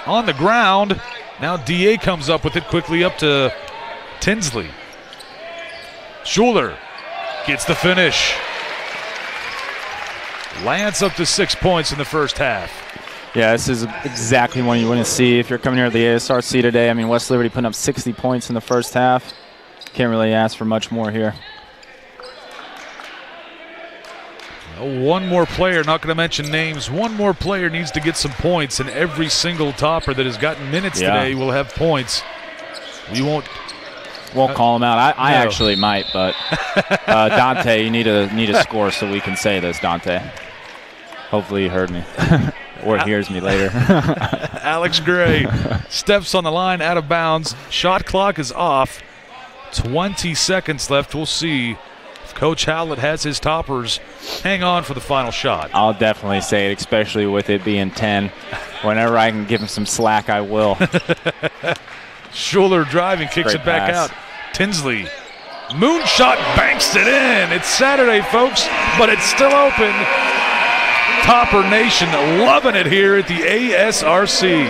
On the ground, now DA comes up with it quickly up to Tinsley. Schuler gets the finish. Lance up to 6 points in the first half. Yeah, this is exactly what you want to see if you're coming here to the ASRC today. I mean, West Liberty putting up 60 points in the first half. Can't really ask for much more here. One more player, not going to mention names, one more player needs to get some points, and every single Topper that has gotten minutes today will have points. We won't call him out. I actually might, but Dante, you need a score so we can say this, Dante. Hopefully you heard me or hears me later. Alex Gray steps on the line out of bounds. Shot clock is off. 20 seconds left. We'll see if Coach Howlett has his Toppers hang on for the final shot. I'll definitely say it, especially with it being 10. Whenever I can give him some slack, I will. Schuler driving, kicks Great it back pass. out. Tinsley, moonshot, banks it in. It's Saturday, folks, but it's still open. Topper Nation loving it here at the ASRC.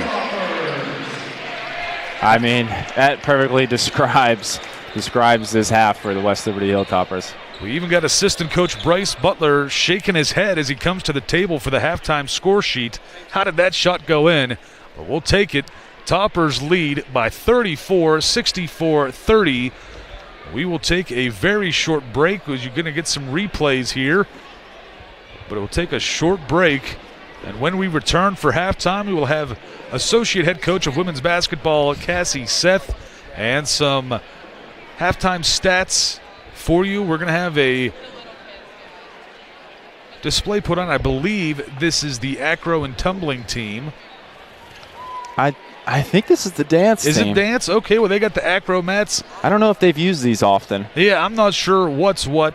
I mean, that perfectly describes this half for the West Liberty Hilltoppers. We even got assistant coach Bryce Butler shaking his head as he comes to the table for the halftime score sheet. How did that shot go in? But we'll take it. Toppers lead by 34, 64-30. We will take a very short break because you're going to get some replays here. But it will take a short break. And when we return for halftime, we will have Associate Head Coach of Women's Basketball, Cassie Seth, and some halftime stats for you. We're going to have a display put on. I believe this is the acro and tumbling team. I think this is the dance Is team. it dance? Okay, well, they got the acro mats. I don't know if they've used these often. Yeah, I'm not sure what's what.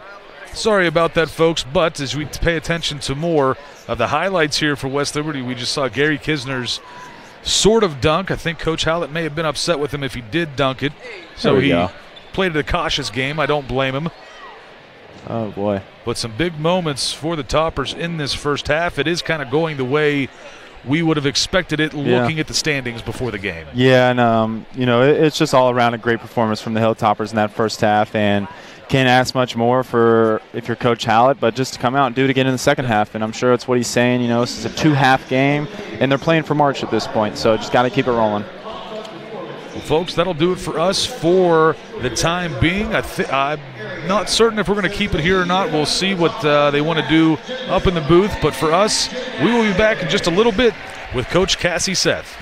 Sorry about that, folks, but as we pay attention to more of the highlights here for West Liberty, we just saw Gary Kisner's sort of dunk. I think Coach Howlett may have been upset with him if he did dunk it. So he played a cautious game. I don't blame him. Oh, boy. But some big moments for the Toppers in this first half. It is kind of going the way we would have expected it looking at the standings before the game. Yeah, and, it's just all around a great performance from the Hilltoppers in that first half, and can't ask much more for if you're Coach Hallett, but just to come out and do it again in the second half, and I'm sure it's what he's saying. This is a two-half game, and they're playing for March at this point, so just got to keep it rolling. Well, folks, that'll do it for us for the time being. I'm not certain if we're going to keep it here or not. We'll see what they want to do up in the booth. But for us, we will be back in just a little bit with Coach Cassie Seth.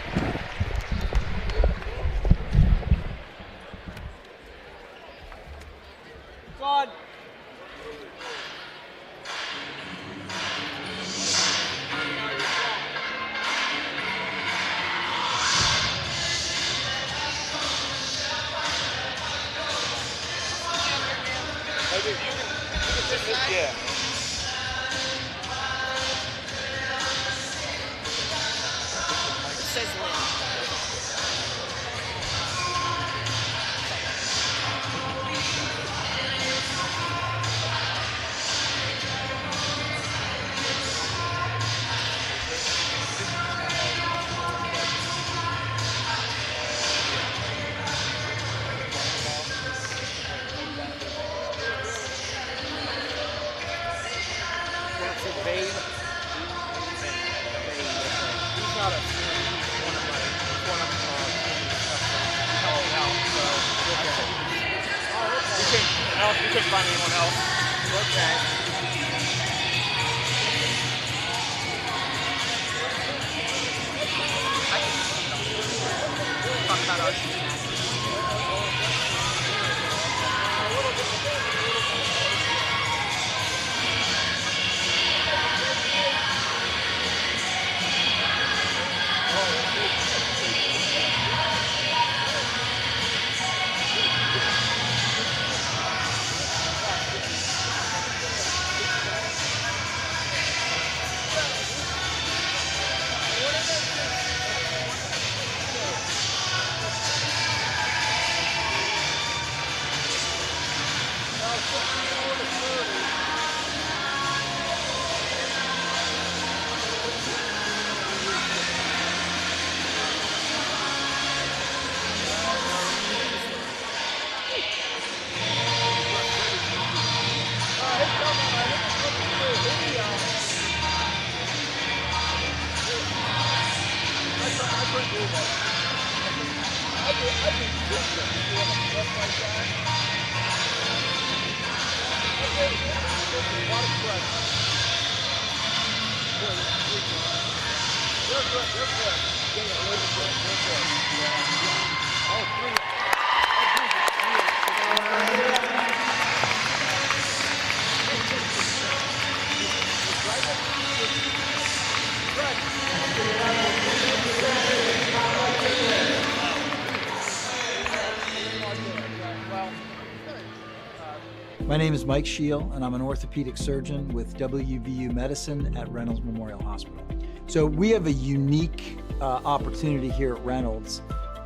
My name is Mike Scheel, and I'm an orthopedic surgeon with WBB Medicine at Reynolds Memorial Hospital. So we have a unique opportunity here at Reynolds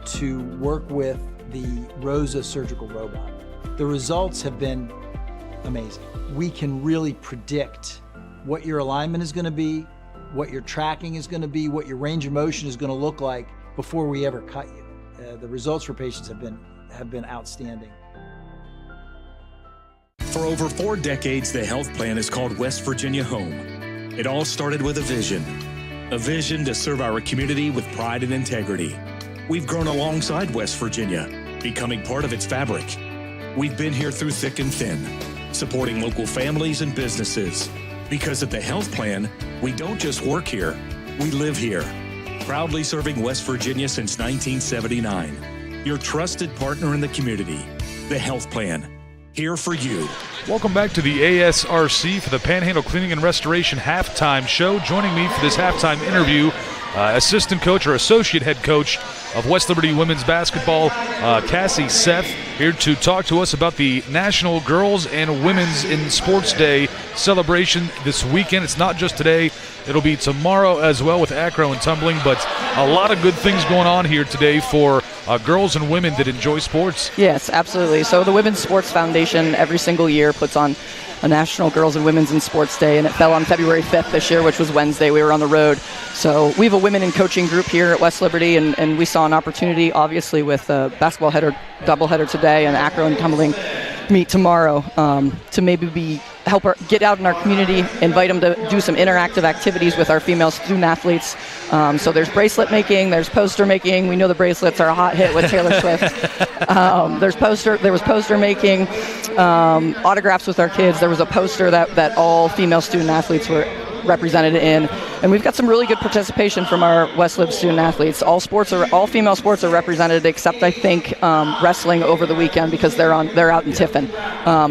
to work with the ROSA surgical robot. The results have been amazing. We can really predict what your alignment is going to be, what your tracking is going to be, what your range of motion is going to look like before we ever cut you. The results for patients have been outstanding. For over 4 decades, the health plan is called West Virginia Home. It all started with a vision to serve our community with pride and integrity. We've grown alongside West Virginia, becoming part of its fabric. We've been here through thick and thin, supporting local families and businesses. Because at the health plan, we don't just work here, we live here. Proudly serving West Virginia since 1979. Your trusted partner in the community. The health plan. Here for you. Welcome back to the ASRC for the Panhandle Cleaning and Restoration halftime show. Joining me for this halftime interview, assistant coach or associate head coach of West Liberty women's basketball, Cassie Seth, here to talk to us about the National Girls and Women's in Sports Day celebration this weekend. It's not just today, it'll be tomorrow as well with acro and tumbling, but a lot of good things going on here today for girls and women that enjoy sports. Yes, absolutely. So the Women's Sports Foundation every single year puts on a National Girls and Women's in Sports Day, and it fell on February 5th this year, which was Wednesday. We were on the road. So we have a women in coaching group here at West Liberty, and we saw an opportunity, obviously, with a basketball doubleheader today and acro and tumbling meet tomorrow, to maybe help get out in our community, invite them to do some interactive activities with our female student athletes. So there's bracelet making, there's poster making. We know the bracelets are a hot hit with Taylor Swift. There was poster making, autographs with our kids. There was a poster that all female student athletes were represented in, and we've got some really good participation from our West Lib student athletes. All female sports are represented, except I think wrestling over the weekend, because they're out in Tiffin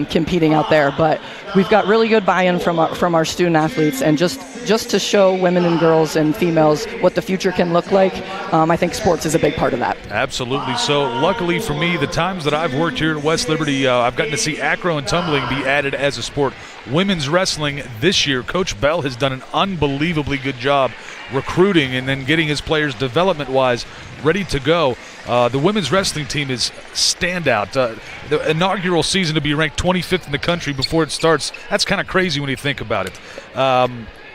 competing out there. But we've got really good buy-in from our student athletes, and just to show women and girls and females what the future can look like. I think sports is a big part of that. Absolutely. So luckily for me, the times that I've worked here at West Liberty, I've gotten to see acro and tumbling be added as a sport. Women's wrestling this year, Coach Bell has done an unbelievably good job recruiting and then getting his players development-wise ready to go. The women's wrestling team is standout. The inaugural season to be ranked 25th in the country before it starts, that's kind of crazy when you think about it.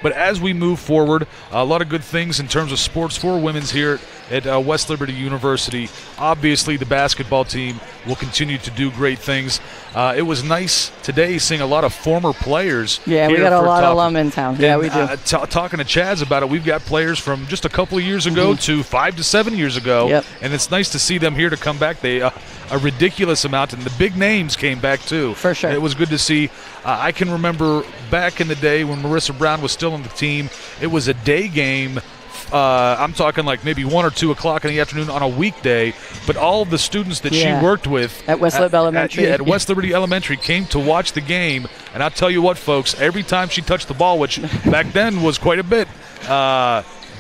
But as we move forward, a lot of good things in terms of sports for women's here at West Liberty University. Obviously, the basketball team will continue to do great things. It was nice today seeing a lot of former players. Yeah, we got a lot of alum in town. Yeah, we do. Talking to Chaz about it, we've got players from just a couple of years ago to 5 to 7 years ago. Yep. And it's nice to see them here to come back. They a ridiculous amount, and the big names came back too. For sure. It was good to see. I can remember back in the day when Marissa Brown was still on the team, it was a day game. I'm talking like maybe 1 or 2 o'clock in the afternoon on a weekday, but all of the students that she worked with at West Liberty Elementary, at West Liberty Elementary, came to watch the game. And I'll tell you what, folks, every time she touched the ball, which back then was quite a bit,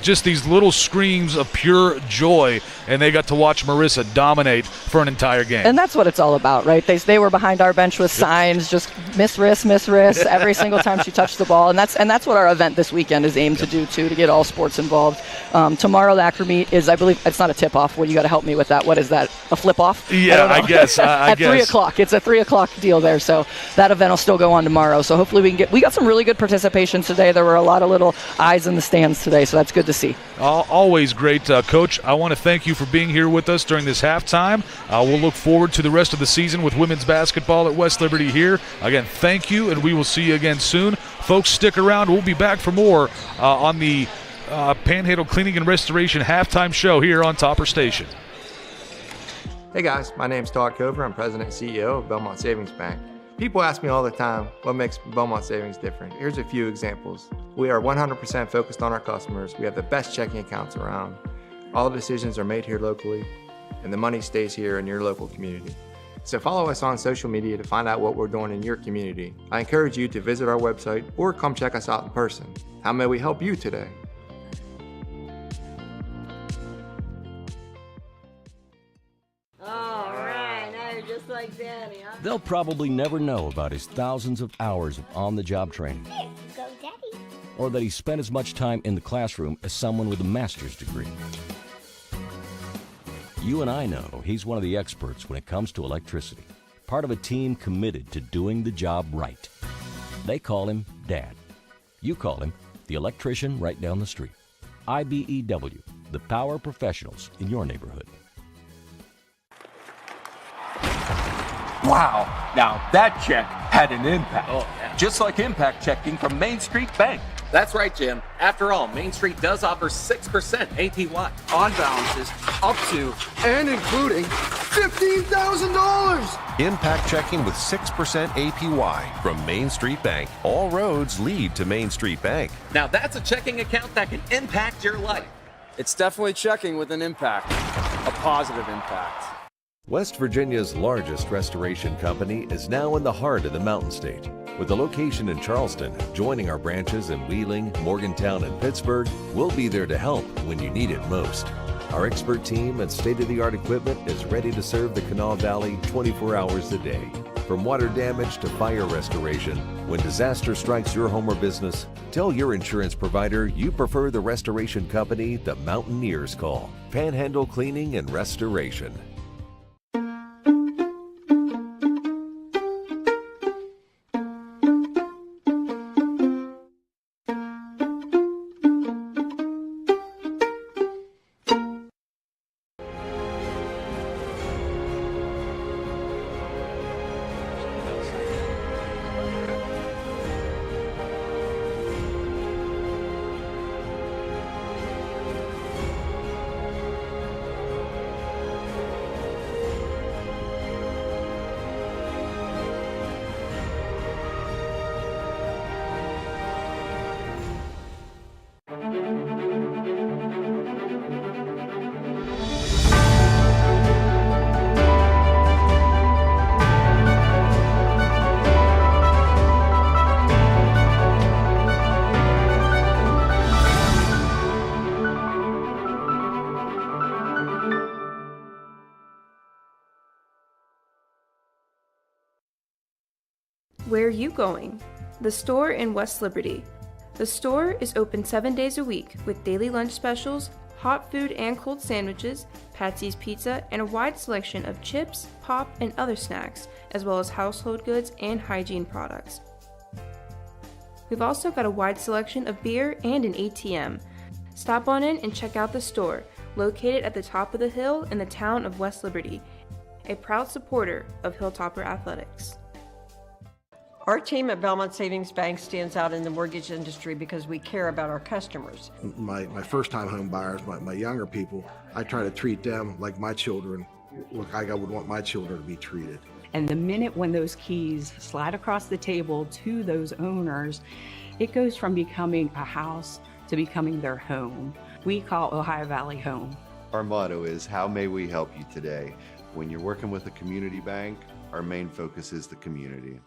just these little screams of pure joy, and they got to watch Marissa dominate for an entire game. And that's what it's all about, right? They were behind our bench with signs, just miss wrist every single time she touched the ball, and that's what our event this weekend is aimed to do too, to get all sports involved. Tomorrow the acro meet is, I believe, it's not a tip-off. Well, you got to help me with that. What is that? A flip-off? Yeah, I guess. At 3 o'clock. It's a 3 o'clock deal there, so that event will still go on tomorrow. So hopefully we got some really good participation today. There were a lot of little eyes in the stands today, so that's good to see. Always great. Coach, I want to thank you for being here with us during this halftime. We'll look forward to the rest of the season with women's basketball at West Liberty here. Again, thank you, and we will see you again soon. Folks, stick around. We'll be back for more on the Panhandle Cleaning and Restoration halftime show here on Topper Station. Hey guys, my name's Todd Cover. I'm President and CEO of Belmont Savings Bank. People ask me all the time, what makes Belmont Savings different? Here's a few examples. We are 100% focused on our customers. We have the best checking accounts around. All decisions are made here locally, and the money stays here in your local community. So follow us on social media to find out what we're doing in your community. I encourage you to visit our website or come check us out in person. How may we help you today? Just like Daddy, huh? They'll probably never know about his thousands of hours of on-the-job training. Go, Daddy. Or that he spent as much time in the classroom as someone with a master's degree. You and I know he's one of the experts when it comes to electricity, part of a team committed to doing the job right. They call him Dad. You call him the electrician right down the street. IBEW, the power professionals in your neighborhood. Wow, now that check had an impact. Oh, yeah. just like impact checking from Main Street Bank. That's right, Jim. After all, Main Street does offer 6% APY. On balances up to and including $15,000. Impact checking with 6% APY from Main Street Bank. All roads lead to Main Street Bank. Now that's a checking account that can impact your life. It's definitely checking with an impact, a positive impact. West Virginia's largest restoration company is now in the heart of the Mountain State. With a location in Charleston, joining our branches in Wheeling, Morgantown, and Pittsburgh, we'll be there to help when you need it most. Our expert team and state-of-the-art equipment is ready to serve the Kanawha Valley 24 hours a day. From water damage to fire restoration, when disaster strikes your home or business, tell your insurance provider you prefer the restoration company the Mountaineers call. Panhandle Cleaning and Restoration. Where are you going? The store in West Liberty. The store is open 7 days a week with daily lunch specials, hot food and cold sandwiches, Patsy's Pizza, and a wide selection of chips, pop, and other snacks, as well as household goods and hygiene products. We've also got a wide selection of beer and an ATM. Stop on in and check out the store, located at the top of the hill in the town of West Liberty, a proud supporter of Hilltopper Athletics. Our team at Belmont Savings Bank stands out in the mortgage industry because we care about our customers. My first-time home buyers, my younger people, I try to treat them like my children, like I would want my children to be treated. And the minute when those keys slide across the table to those owners, it goes from becoming a house to becoming their home. We call Ohio Valley home. Our motto is, how may we help you today? When you're working with a community bank, our main focus is the community.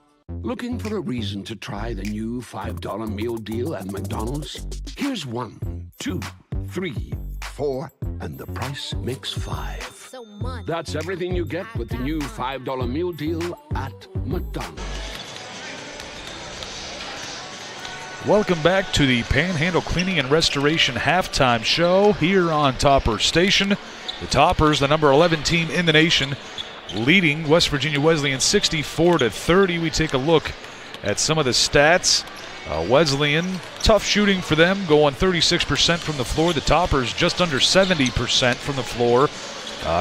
Looking for a reason to try the new $5 meal deal at McDonald's? Here's 1, 2, 3, 4, and the price makes 5. So much. That's everything you get with the new $5 meal deal at McDonald's. Welcome back to the Panhandle Cleaning and Restoration halftime show here on Topper Station. The Toppers, the number 11 team in the nation, leading West Virginia Wesleyan 64-30. We take a look at some of the stats. Wesleyan, tough shooting for them, going 36% from the floor. The Toppers just under 70% from the floor.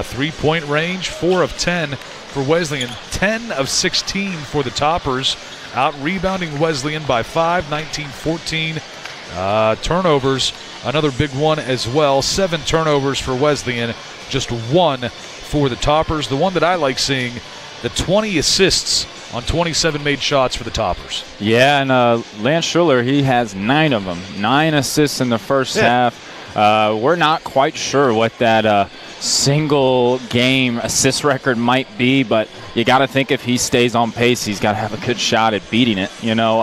Three-point range, 4 of 10 for Wesleyan, 10 of 16 for the Toppers. Out-rebounding Wesleyan by 5, 19-14. Turnovers, another big one as well. 7 turnovers for Wesleyan, just 1 for the Toppers. The one that I like seeing, the 20 assists on 27 made shots for the Toppers. Yeah, and Lance Schuller, he has 9 of them. 9 assists in the first half. We're not quite sure what that single game assist record might be, but you got to think if he stays on pace, he's got to have a good shot at beating it. You know,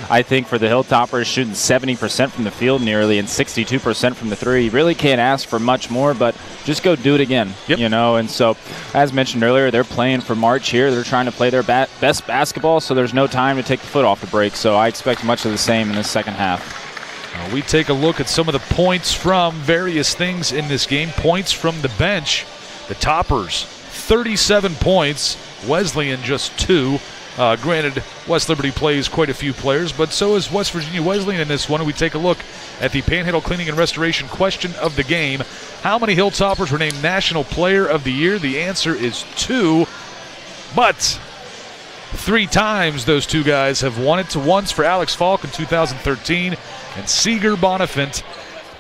I think for the Hilltoppers, shooting 70% from the field nearly and 62% from the three, you really can't ask for much more, but just go do it again. Yep. You know, and so as mentioned earlier, they're playing for March here. They're trying to play their best basketball, so there's no time to take the foot off the brake. So I expect much of the same in the second half. We take a look at some of the points from various things in this game. Points from the bench. The Toppers, 37 points. Wesleyan, just 2. Granted, West Liberty plays quite a few players, but so is West Virginia Wesleyan in this one. We take a look at the Panhandle Cleaning and Restoration question of the game. How many Hilltoppers were named National Player of the Year? The answer is 2. But 3 times those two guys have won it. Once for Alex Falk in 2013 and Seeger Bonifant.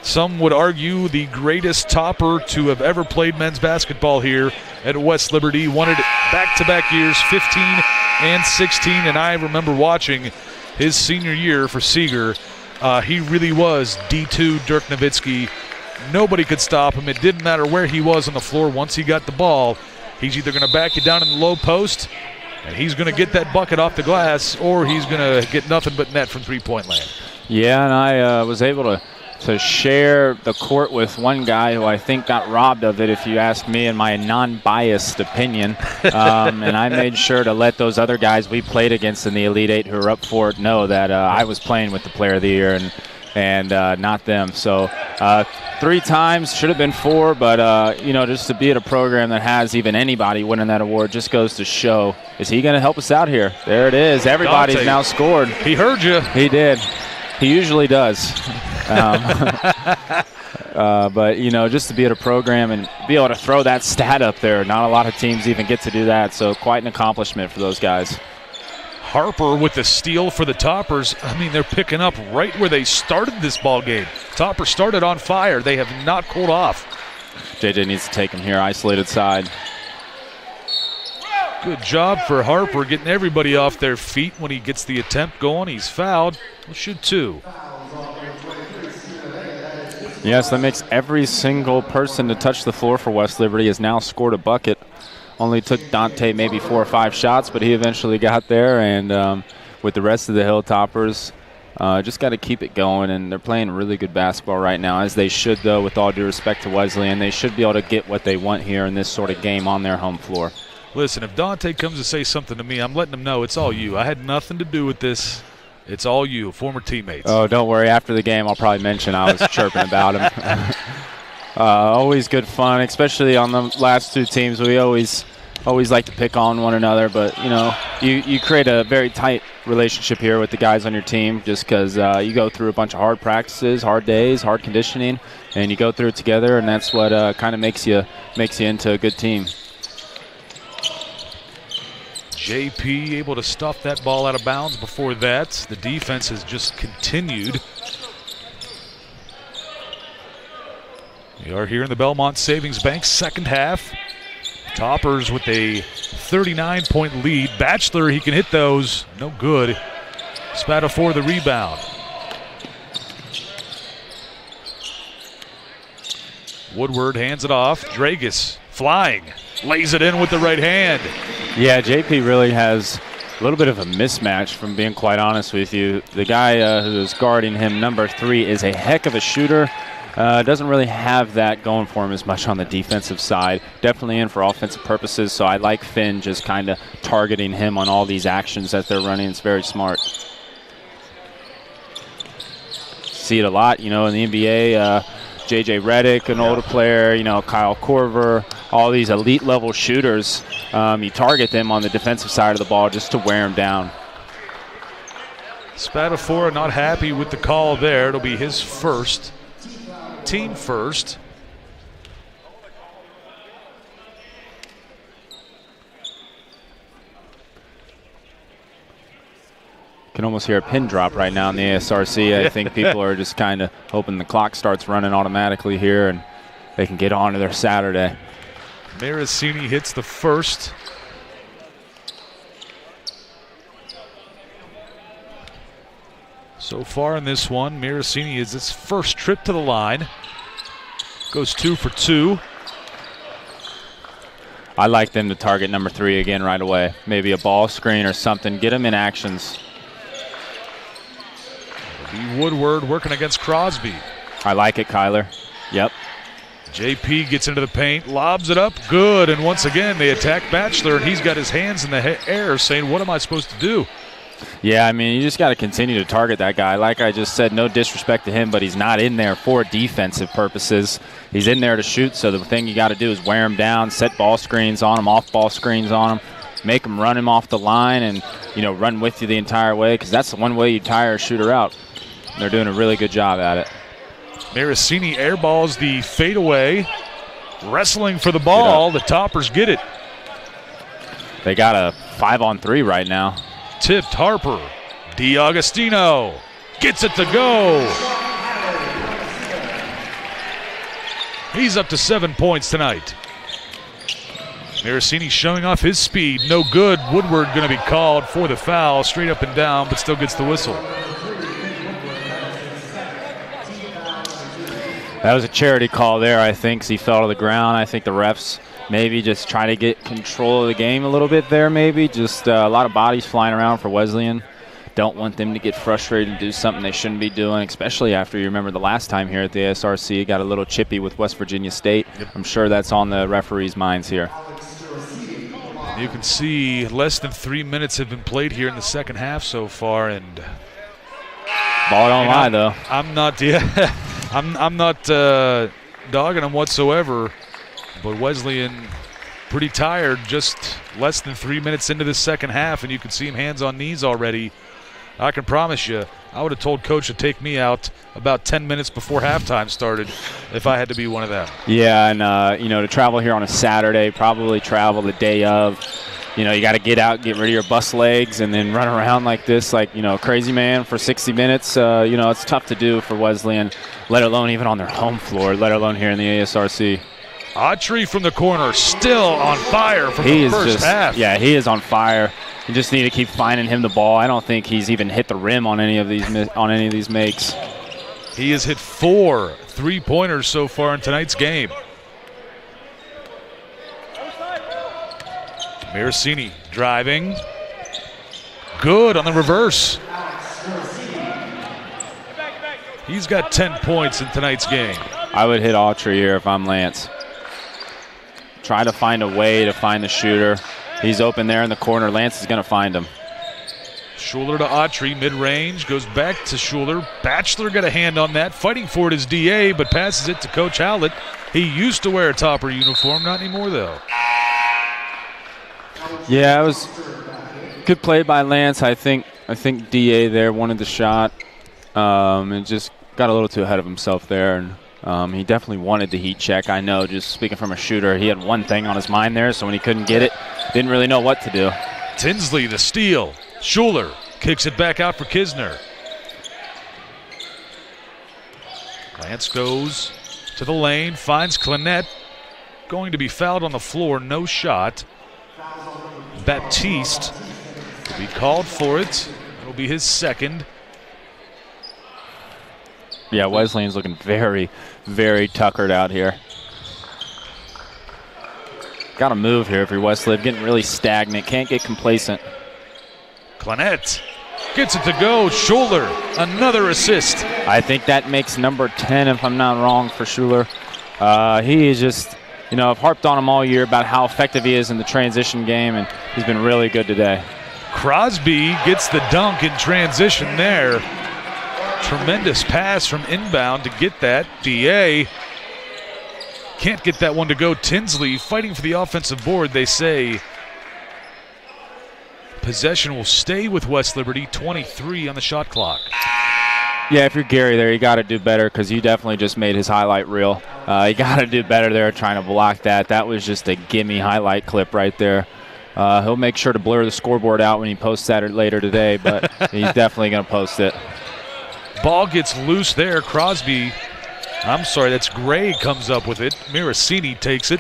Some would argue the greatest topper to have ever played men's basketball here at West Liberty. Won it back-to-back years, 15 and 16, and I remember watching his senior year for Seeger. He really was D2 Dirk Nowitzki. Nobody could stop him. It didn't matter where he was on the floor. Once he got the ball, he's either going to back you down in the low post, and he's going to get that bucket off the glass, or he's going to get nothing but net from three-point land. Yeah, and I was able to share the court with one guy who I think got robbed of it, if you ask me, in my non-biased opinion. And I made sure to let those other guys we played against in the Elite Eight who were up for it know that I was playing with the Player of the Year and not them. So 3 times, should have been 4, but just to be at a program that has even anybody winning that award just goes to show, is he going to help us out here? There it is. Everybody's Dante, now scored. He heard you. He did. He usually does. But, just to be at a program and be able to throw that stat up there, not a lot of teams even get to do that, so quite an accomplishment for those guys. Harper with the steal for the Toppers. I mean, they're picking up right where they started this ball game. Topper started on fire. They have not cooled off. JJ needs to take him here, isolated side. Good job for Harper getting everybody off their feet when he gets the attempt going. He's fouled. He'll shoot 2. Yes, that makes every single person to touch the floor for West Liberty has now scored a bucket. Only took Dante maybe 4 or 5 shots, but he eventually got there. And with the rest of the Hilltoppers, just got to keep it going. And they're playing really good basketball right now, as they should, though, with all due respect to Wesleyan. They should be able to get what they want here in this sort of game on their home floor. Listen, if Dante comes to say something to me, I'm letting him know it's all you. I had nothing to do with this. It's all you, former teammates. Oh, don't worry. After the game, I'll probably mention I was chirping about him. Always good fun, especially on the last 2 teams. We always like to pick on one another, but, you create a very tight relationship here with the guys on your team just because you go through a bunch of hard practices, hard days, hard conditioning, and you go through it together, and that's what kind of makes you into a good team. JP able to stuff that ball out of bounds. Before that, the defense has just continued. We are here in the Belmont Savings Bank second half. Toppers with a 39-point lead. Batchelor, he can hit those. No good. Spatafor the rebound. Woodward hands it off. Dragus flying. Lays it in with the right hand. Yeah, JP really has a little bit of a mismatch, from being quite honest with you. The guy who is guarding him, number 3, is a heck of a shooter. Doesn't really have that going for him as much on the defensive side. Definitely in for offensive purposes, so I like Finn just kind of targeting him on all these actions that they're running. It's very smart. See it a lot, in the NBA. J.J. Redick, an older player, Kyle Korver, all these elite-level shooters. You target them on the defensive side of the ball just to wear them down. Spatafor not happy with the call there. It'll be his first, team first. Can almost hear a pin drop right now in the ASRC. I think people are just kind of hoping the clock starts running automatically here and they can get on to their Saturday. Marasini hits the first. So far in this one, Marasini is his first trip to the line. Goes 2 for 2. I like them to target number 3 again right away. Maybe a ball screen or something. Get them in actions. Woodward working against Crosby. I like it, Kyler. Yep. JP gets into the paint, lobs it up, good, and once again they attack Batchelor, and he's got his hands in the air saying, what am I supposed to do? Yeah, I mean, you just got to continue to target that guy. Like I just said, no disrespect to him, but he's not in there for defensive purposes. He's in there to shoot, so the thing you got to do is wear him down, set ball screens on him, off ball screens on him, make him run him off the line and, run with you the entire way, because that's the one way you tire a shooter out. They're doing a really good job at it. Marasini airballs the fadeaway, wrestling for the ball. The Toppers get it. They got a 5-on-3 right now. Tipped Harper. D'Agostino gets it to go. He's up to 7 points tonight. Miracini showing off his speed. No good. Woodward going to be called for the foul. Straight up and down, but still gets the whistle. That was a charity call there, I think, 'cause he fell to the ground. I think the refs maybe just trying to get control of the game a little bit there, maybe. Just a lot of bodies flying around for Wesleyan. Don't want them to get frustrated and do something they shouldn't be doing, especially after you remember the last time here at the ASRC, got a little chippy with West Virginia State. Yep. I'm sure that's on the referees' minds here. You can see less than 3 minutes have been played here in the second half so far, and ball don't lie though. I'm not, I'm not dogging them whatsoever, but Wesleyan pretty tired. Just less than 3 minutes into the second half, and you can see him hands on knees already. I can promise you, I would have told Coach to take me out about 10 minutes before halftime started if I had to be one of them. Yeah, and, to travel here on a Saturday, probably travel the day of, you got to get out, get rid of your bus legs, and then run around like this, like, a crazy man for 60 minutes. It's tough to do for Wesleyan, let alone even on their home floor, let alone here in the ASRC. Autry from the corner, still on fire from the first half. Yeah, he is on fire. You just need to keep finding him the ball. I don't think he's even hit the rim on any of these makes. He has hit 4 3-pointers so far in tonight's game. Miracini driving. Good on the reverse. He's got 10 points in tonight's game. I would hit Autry here if I'm Lance. Try to find a way to find the shooter. He's open there in the corner. Lance is going to find him. Schuler to Autry, mid-range, goes back to Schuler. Batchelor got a hand on that, fighting for it as DA, but passes it to Coach Howlett. He used to wear a topper uniform, not anymore though. Yeah, it was good play by Lance. I think DA there wanted the shot and just got a little too ahead of himself there. And he definitely wanted the heat check. I know, just speaking from a shooter, he had one thing on his mind there, so when he couldn't get it, didn't really know what to do. Tinsley, the steal. Schuler kicks it back out for Kisner. Lance goes to the lane, finds Clinette. Going to be fouled on the floor, no shot. Baptiste will be called for it. It'll be his second. Yeah, Wesleyan's looking very, very tuckered out here. Got to move here if you're Wesleyan. Getting really stagnant. Can't get complacent. Clinette gets it to go. Schuler, another assist. I think that makes number 10, if I'm not wrong, for Schuler. He is just, I've harped on him all year about how effective he is in the transition game, and he's been really good today. Crosby gets the dunk in transition there. Tremendous pass from inbound to get that. DA can't get that one to go. Tinsley fighting for the offensive board. They say possession will stay with West Liberty. 23 on the shot clock. Yeah, if you're Gary there, you got to do better because you definitely just made his highlight reel. You got to do better there trying to block that. That was just a gimme highlight clip right there. He'll make sure to blur the scoreboard out when he posts that later today, but he's definitely going to post it. Ball gets loose there. Crosby, that's Gray comes up with it. Miracini takes it.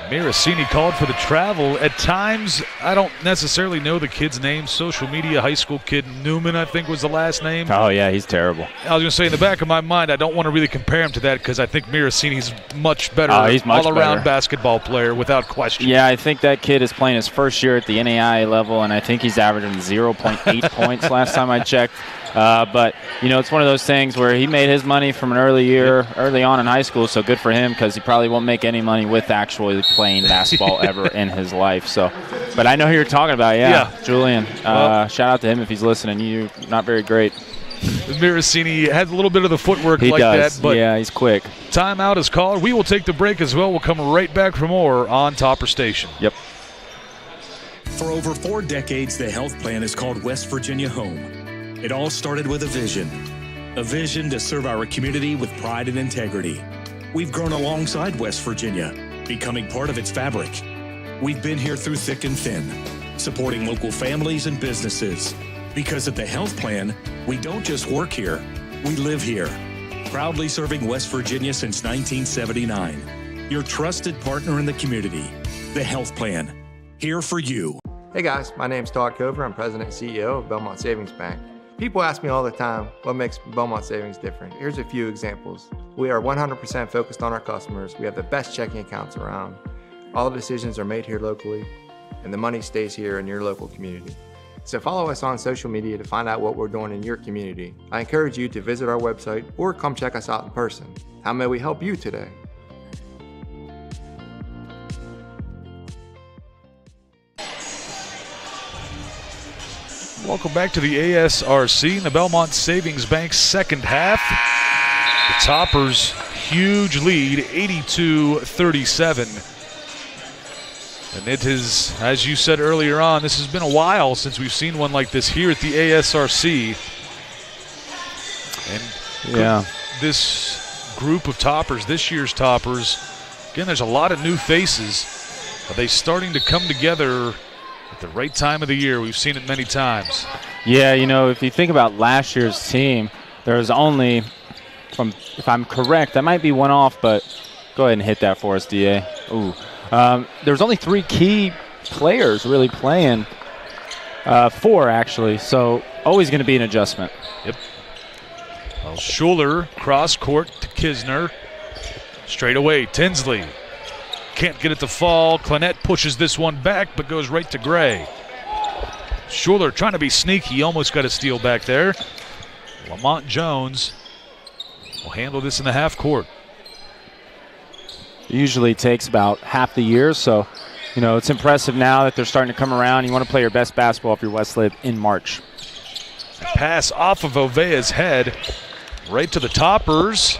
Miracini called for the travel. At times, I don't necessarily know the kid's name. Social media high school kid Newman, I think was the last name. Oh, yeah, he's terrible. I was going to say, in the back of my mind, I don't want to really compare him to that because I think Miracini's much better all-around basketball player without question. Yeah, I think that kid is playing his first year at the NAIA level, and I think he's averaging 0.8 points last time I checked. But, it's one of those things where he made his money from an early on in high school, so good for him because he probably won't make any money with actually playing basketball ever in his life. So, but I know who you're talking about, yeah. Julian. Shout out to him if he's listening. You're not very great. Miracini has a little bit of the footwork that, but yeah, he's quick. Timeout is called. We will take the break as well. We'll come right back for more on Topper Station. Yep. For over 4 decades, the health plan is called West Virginia Home. It all started with a vision to serve our community with pride and integrity. We've grown alongside West Virginia, becoming part of its fabric. We've been here through thick and thin, supporting local families and businesses. Because at the health plan, we don't just work here, we live here. Proudly serving West Virginia since 1979. Your trusted partner in the community. The health plan. Here for you. Hey guys, my name's Todd Cover. I'm President and CEO of Belmont Savings Bank. People ask me all the time, what makes Belmont Savings different? Here's a few examples. We are 100% focused on our customers. We have the best checking accounts around. All the decisions are made here locally, and the money stays here in your local community. So follow us on social media to find out what we're doing in your community. I encourage you to visit our website or come check us out in person. How may we help you today? Welcome back to the ASRC in the Belmont Savings Bank second half. The Toppers, huge lead, 82-37. And it is, as you said earlier on, this has been a while since we've seen one like this here at the ASRC. And this group of Toppers, this year's Toppers, again, there's a lot of new faces. Are they starting to come together at the right time of the year? We've seen it many times. Yeah, you know, if you think about last year's team, there was only, if I'm correct, that might be one off, but go ahead and hit that for us, DA. Ooh. There's only 3 key players really playing, 4 actually, so always going to be an adjustment. Yep. Well, Schuler cross court to Kisner. Straight away, Tinsley. Can't get it to fall. Clinette pushes this one back, but goes right to Gray. Schuler trying to be sneaky, almost got a steal back there. Lamont Jones will handle this in the half court. Usually takes about half the year, so you know it's impressive now that they're starting to come around. You want to play your best basketball if you're Wesleyan in March. Pass off of Ovea's head, right to the Toppers.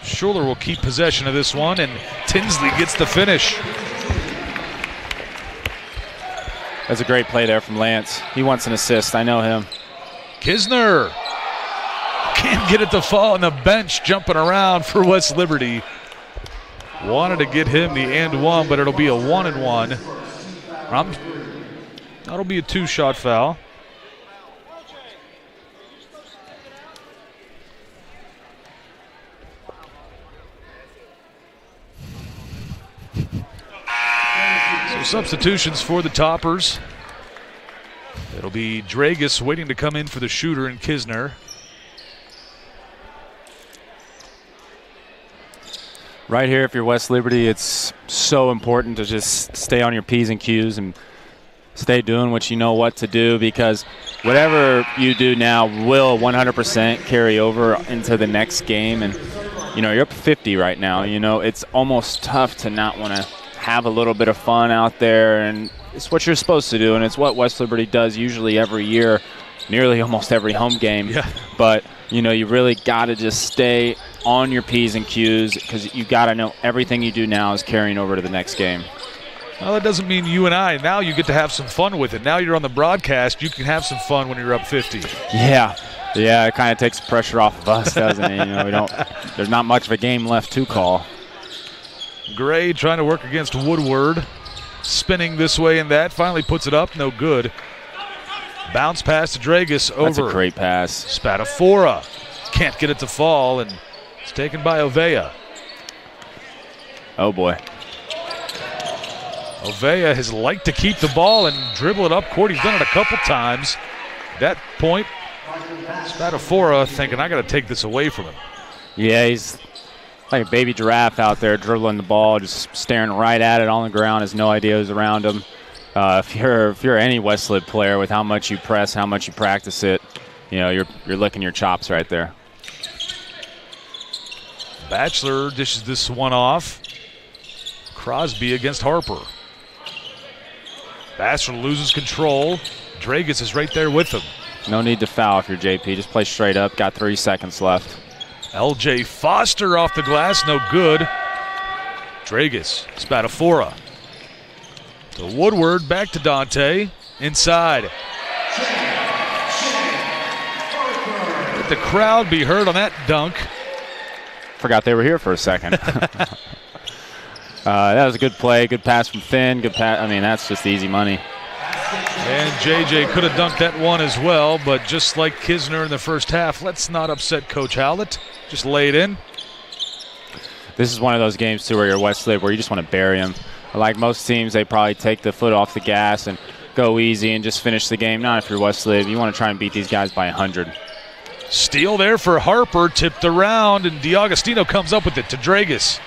Schuler will keep possession of this one, and Tinsley gets the finish. That's a great play there from Lance. He wants an assist. I know him. Kisner can't get it to fall on the bench, jumping around for West Liberty. Wanted to get him the and one, but it'll be a 1-and-1. That'll be a 2-shot foul. So substitutions for the Toppers. It'll be Dragus waiting to come in for the shooter and Kisner. Right here, if you're West Liberty, it's so important to just stay on your P's and Q's and stay doing what you know what to do, because whatever you do now will 100% carry over into the next game. And, you know, you're up 50 right now. You know, it's almost tough to not want to have a little bit of fun out there. And it's what you're supposed to do, and it's what West Liberty does usually every year, nearly almost every home game. Yeah. But, you know, you really got to just stay on your P's and Q's, because you got to know everything you do now is carrying over to the next game. Well, that doesn't mean you and I. Now you get to have some fun with it. Now you're on the broadcast. You can have some fun when you're up 50. Yeah, it kind of takes the pressure off of us, doesn't it? You know, there's not much of a game left to call. Gray trying to work against Woodward. Spinning this way and that. Finally puts it up. No good. Bounce pass to Dragus over. That's a great pass. Spatafora can't get it to fall, and it's taken by Ovea. Oh, boy. Ovea has liked to keep the ball and dribble it up court. He's done it a couple times. At that point, Spatafora thinking, I got to take this away from him. Yeah, he's like a baby giraffe out there dribbling the ball, just staring right at it on the ground, has no idea who's around him. If you're any Wesleyan player, with how much you press, how much you practice it, you know, you're licking your chops right there. Batchelor dishes this one off. Crosby against Harper. Batchelor loses control. Dragus is right there with him. No need to foul if you're JP. Just play straight up. Got 3 seconds left. LJ Foster off the glass. No good. Dragus. Spatafora. To Woodward. Back to Dante. Inside. Let the crowd be heard on that dunk. forgot they were here for a second. That was a good play, good pass from Finn, good pass. I mean, that's just easy money. And JJ could have dunked that one as well, but just like Kisner in the first half, let's not upset Coach Howlett. Just lay it in. This is one of those games, too, where you're Wesleyan, where you just want to bury them. Like most teams, they probably take the foot off the gas and go easy and just finish the game. Not if you're Wesleyan. You want to try and beat these guys by 100. Steal there for Harper, tipped around, and DiAgostino comes up with it to Dragus.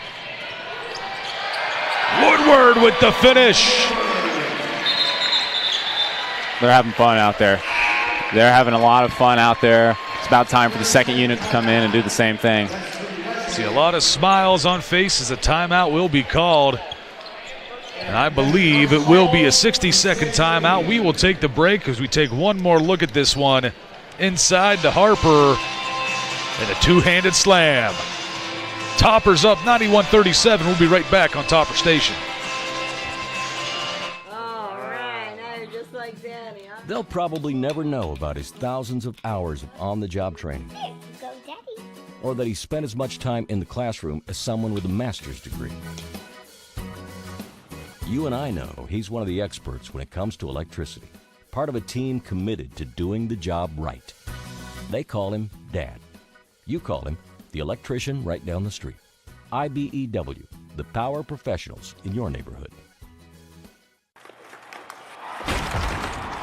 Woodward with the finish. They're having fun out there. They're having a lot of fun out there. It's about time for the second unit to come in and do the same thing. See a lot of smiles on faces. A timeout will be called. And I believe it will be a 60-second timeout. We will take the break as we take one more look at this one. Inside to Harper. And a two-handed slam. Toppers up 91-37. We'll be right back on Topper Station. All right, now you're just like Danny, huh? They'll probably never know about his thousands of hours of on-the-job training, Here you go, Daddy. or that he spent as much time in the classroom as someone with a master's degree. You and I know he's one of the experts when it comes to electricity, part of a team committed to doing the job right. They call him Dad. You call him the electrician right down the street. IBEW, the power professionals in your neighborhood.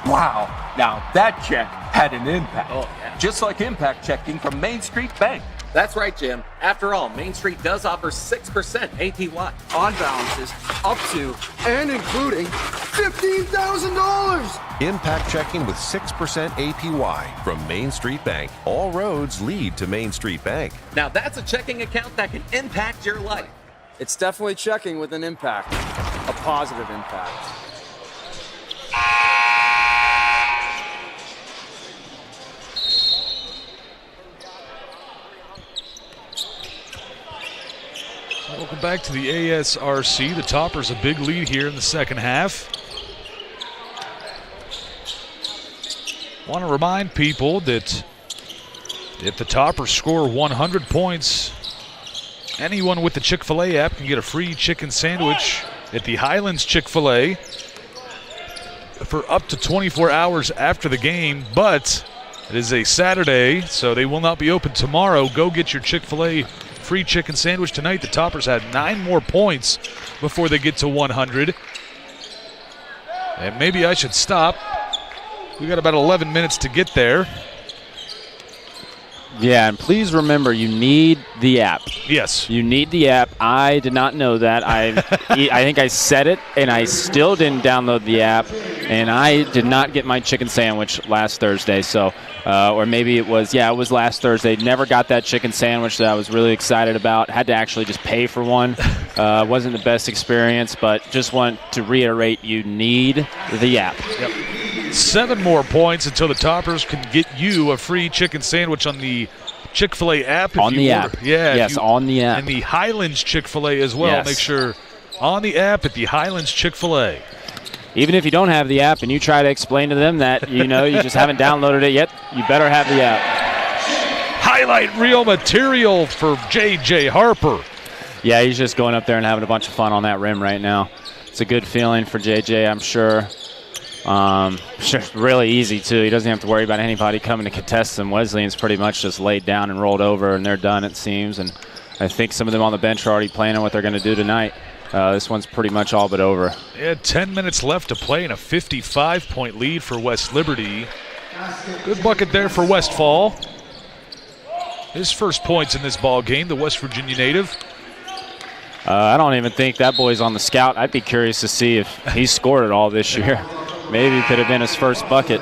Wow, now that check had an impact. Oh, yeah. Just like impact checking from Main Street Bank. That's right, Jim. After all, Main Street does offer 6% APY. On balances up to and including $15,000. Impact checking with 6% APY from Main Street Bank. All roads lead to Main Street Bank. Now that's a checking account that can impact your life. It's definitely checking with an impact, a positive impact. Welcome back to the ASRC. The Toppers a big lead here in the second half. Want to remind people that if the Toppers score 100 points, anyone with the Chick-fil-A app can get a free chicken sandwich at the Highlands Chick-fil-A for up to 24 hours after the game, but it is a Saturday, so they will not be open tomorrow. Go get your Chick-fil-A free chicken sandwich tonight. The Toppers had 9 more points before they get to 100. And maybe I should stop. We got about 11 minutes to get there. Yeah, and please remember, you need the app. Yes. You need the app. I did not know that. I think I said it, and I still didn't download the app, and I did not get my chicken sandwich last Thursday. So, or maybe it was last Thursday. Never got that chicken sandwich that I was really excited about. Had to actually just pay for one. Wasn't the best experience, but just want to reiterate, you need the app. Yep. 7 more points until the Toppers can get you a free chicken sandwich on the Chick-fil-A app. On the app. Yeah. Yes, on the app. And the Highlands Chick-fil-A as well. Yes. Make sure on the app at the Highlands Chick-fil-A. Even if you don't have the app and you try to explain to them that, you just haven't downloaded it yet, you better have the app. Highlight reel material for J.J. Harper. Yeah, he's just going up there and having a bunch of fun on that rim right now. It's a good feeling for J.J., I'm sure. Really easy, too. He doesn't have to worry about anybody coming to contest him. Wesleyan's pretty much just laid down and rolled over, and they're done, it seems. And I think some of them on the bench are already planning what they're going to do tonight. This one's pretty much all but over. Yeah, 10 minutes left to play and a 55-point lead for West Liberty. Good bucket there for Westfall. His first points in this ball game, the West Virginia native. I don't even think that boy's on the scout. I'd be curious to see if he's scored at all this year. Maybe it could have been his first bucket.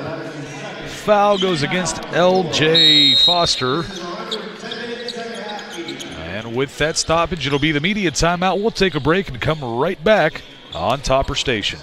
Foul goes against L.J. Foster. And with that stoppage, it'll be the media timeout. We'll take a break and come right back on Topper Station.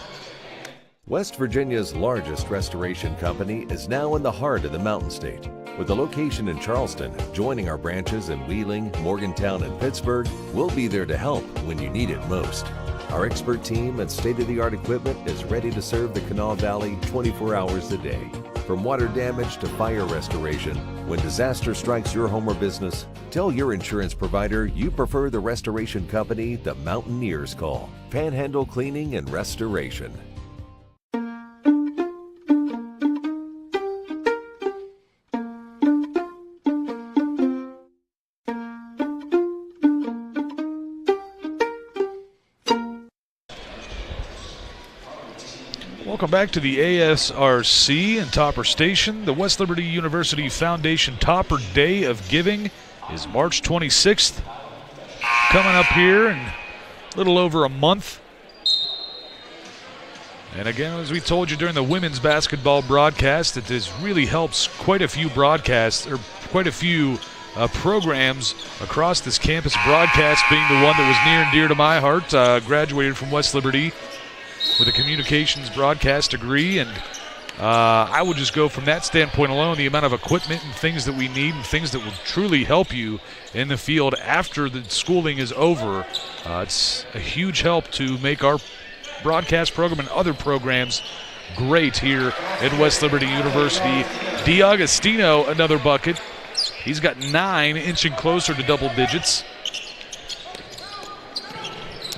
West Virginia's largest restoration company is now in the heart of the Mountain State. With a location in Charleston, joining our branches in Wheeling, Morgantown, and Pittsburgh, we'll be there to help when you need it most. Our expert team and state-of-the-art equipment is ready to serve the Kanawha Valley 24 hours a day. From water damage to fire restoration, when disaster strikes your home or business, tell your insurance provider you prefer the restoration company the Mountaineers call. Panhandle Cleaning and Restoration. Welcome back to the ASRC and Topper Station. The West Liberty University Foundation Topper Day of Giving is March 26th. Coming up here in a little over a month. And again, as we told you during the women's basketball broadcast, that this really helps quite a few broadcasts, or quite a few programs across this campus. Broadcast being the one that was near and dear to my heart. Graduated from West Liberty with a communications broadcast degree, and I would just go from that standpoint alone, the amount of equipment and things that we need and things that will truly help you in the field after the schooling is over. It's a huge help to make our broadcast program and other programs great here at West Liberty University. DiAgostino, another bucket. He's got 9, inching closer to double digits.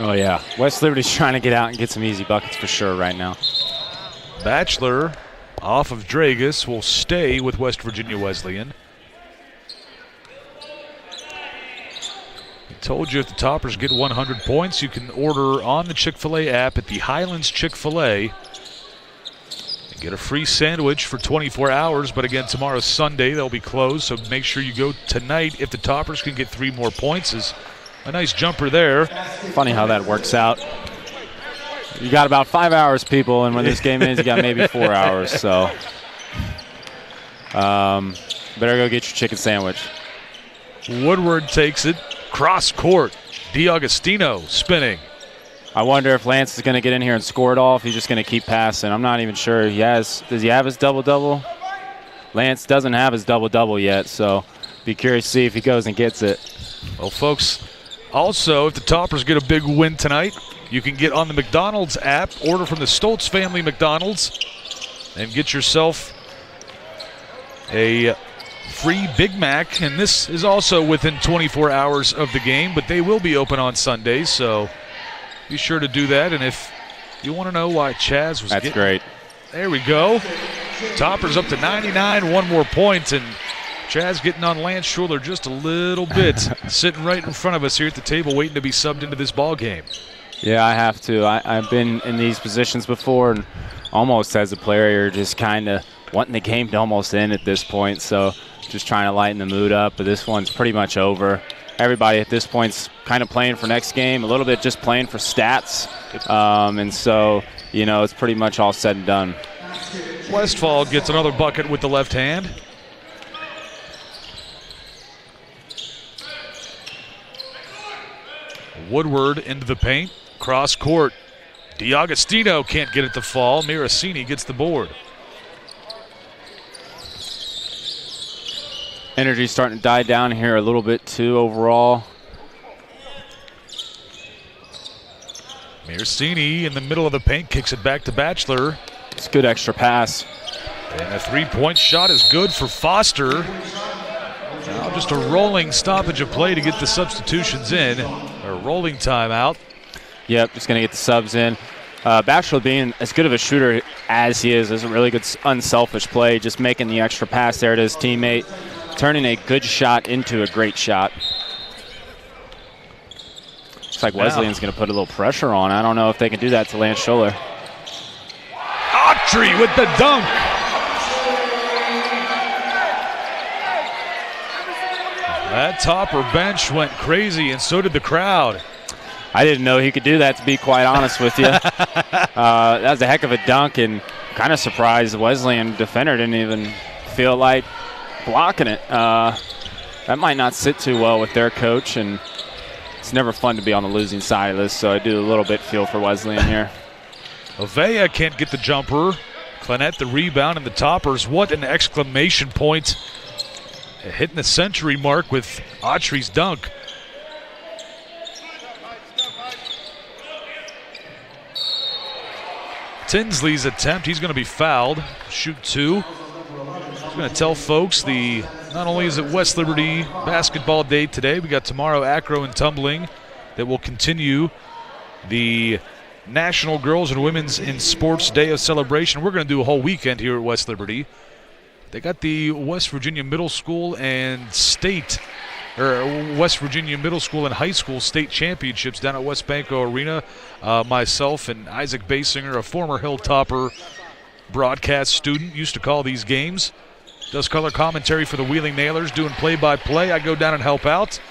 Oh, yeah. West Liberty's trying to get out and get some easy buckets for sure right now. Batchelor off of Dragus will stay with West Virginia Wesleyan. I told you if the Toppers get 100 points, you can order on the Chick-fil-A app at the Highlands Chick-fil-A and get a free sandwich for 24 hours. But again, tomorrow's Sunday. They'll be closed, so make sure you go tonight if the Toppers can get 3 more points. Is a nice jumper there. Funny how that works out. You got about 5 hours, people, and when this game ends, you got maybe 4 hours. So better go get your chicken sandwich. Woodward takes it. Cross court. DiAgostino spinning. I wonder if Lance is going to get in here and score it all, if he's just going to keep passing. I'm not even sure. Does he have his double-double? Lance doesn't have his double-double yet, so be curious to see if he goes and gets it. Well, folks, also, if the Toppers get a big win tonight, you can get on the McDonald's app, order from the Stoltz family McDonald's, and get yourself a free Big Mac. And this is also within 24 hours of the game, but they will be open on Sundays, so be sure to do that. And if you want to know why Chaz was That's great. There we go. Toppers up to 99, 1 more point, and Chaz getting on Lance Schuler just a little bit, sitting right in front of us here at the table waiting to be subbed into this ball game. Yeah, I have to. I've been in these positions before, and almost as a player, you're just kind of wanting the game to almost end at this point, so just trying to lighten the mood up. But this one's pretty much over. Everybody at this point's kind of playing for next game, a little bit just playing for stats, and so, you know, it's pretty much all said and done. Westfall gets another bucket with the left hand. Woodward into the paint, cross court. DiAgostino can't get it to fall. Mirasini gets the board. Energy's starting to die down here a little bit too overall. Mirasini in the middle of the paint kicks it back to Batchelor. It's a good extra pass. And a 3-point shot is good for Foster. Now just a rolling stoppage of play to get the substitutions in. A rolling timeout. Yep, just going to get the subs in. Batchelor, being as good of a shooter as he is a really good unselfish play, just making the extra pass there to his teammate, turning a good shot into a great shot. Looks like Wesleyan's going to put a little pressure on. I don't know if they can do that to Lance Schuler. Autry with the dunk. That Topper bench went crazy, and so did the crowd. I didn't know he could do that, to be quite honest with you. That was a heck of a dunk, and kind of surprised the Wesleyan defender didn't even feel like blocking it. That might not sit too well with their coach, and it's never fun to be on the losing side of this, so I do a little bit feel for Wesleyan here. Avea can't get the jumper. Clennett the rebound, and the Toppers. What an exclamation point. Hitting the century mark with Autry's dunk. Tinsley's attempt, he's going to be fouled. Shoot 2. going to tell folks not only is it West Liberty basketball day today, we got tomorrow acro and tumbling that will continue the National Girls and Women's in Sports Day of Celebration. We're going to do a whole weekend here at West Liberty. They got the West Virginia Middle School and West Virginia Middle School and High School state championships down at West Banco Arena. Myself and Isaac Basinger, a former Hilltopper broadcast student, used to call these games. Does color commentary for the Wheeling Nailers, doing play-by-play. I go down and help out.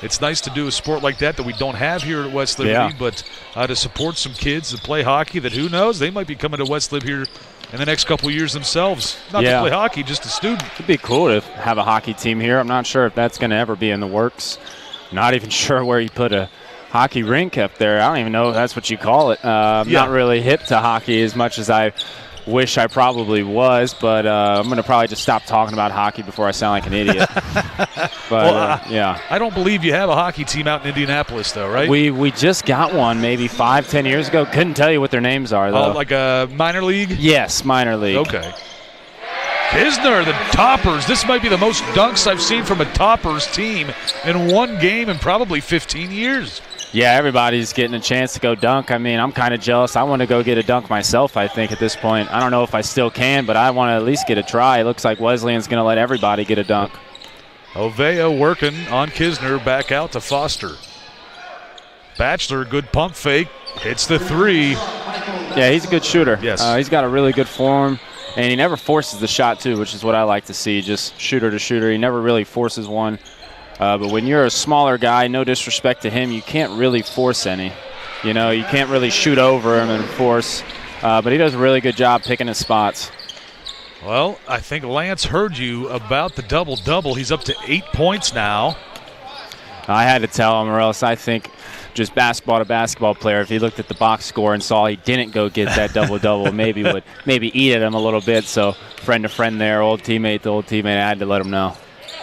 It's nice to do a sport like that we don't have here at West Liberty, but to support some kids that play hockey that, who knows, they might be coming to West Lib here in the next couple of years themselves. Not to play hockey, just a student. It'd be cool to have a hockey team here. I'm not sure if that's going to ever be in the works. Not even sure where you put a hockey rink up there. I don't even know if that's what you call it. I'm not really hip to hockey as much as I wish I probably was, but I'm going to probably just stop talking about hockey before I sound like an idiot. But, I don't believe you have a hockey team out in Indianapolis, though, right? We just got one maybe 5-10 years ago. Couldn't tell you what their names are, though. Oh, like a minor league? Yes, minor league. Okay. Kisner, the Toppers. This might be the most dunks I've seen from a Toppers team in one game in probably 15 years. Yeah, everybody's getting a chance to go dunk. I mean, I'm kind of jealous. I want to go get a dunk myself, I think, at this point. I don't know if I still can, but I want to at least get a try. It looks like Wesleyan's going to let everybody get a dunk. Ovea working on Kisner, back out to Foster. Batchelor, good pump fake, hits the three. Yeah, he's a good shooter. Yes. He's got a really good form, and he never forces the shot, too, which is what I like to see, just shooter to shooter. He never really forces one. But when you're a smaller guy, no disrespect to him, you can't really force any. You know, you can't really shoot over him and force. But he does a really good job picking his spots. Well, I think Lance heard you about the double-double. He's up to 8 points now. I had to tell him, or else I think just basketball to basketball player, if he looked at the box score and saw he didn't go get that double-double, maybe would eat at him a little bit. So friend to friend there, old teammate to old teammate, I had to let him know.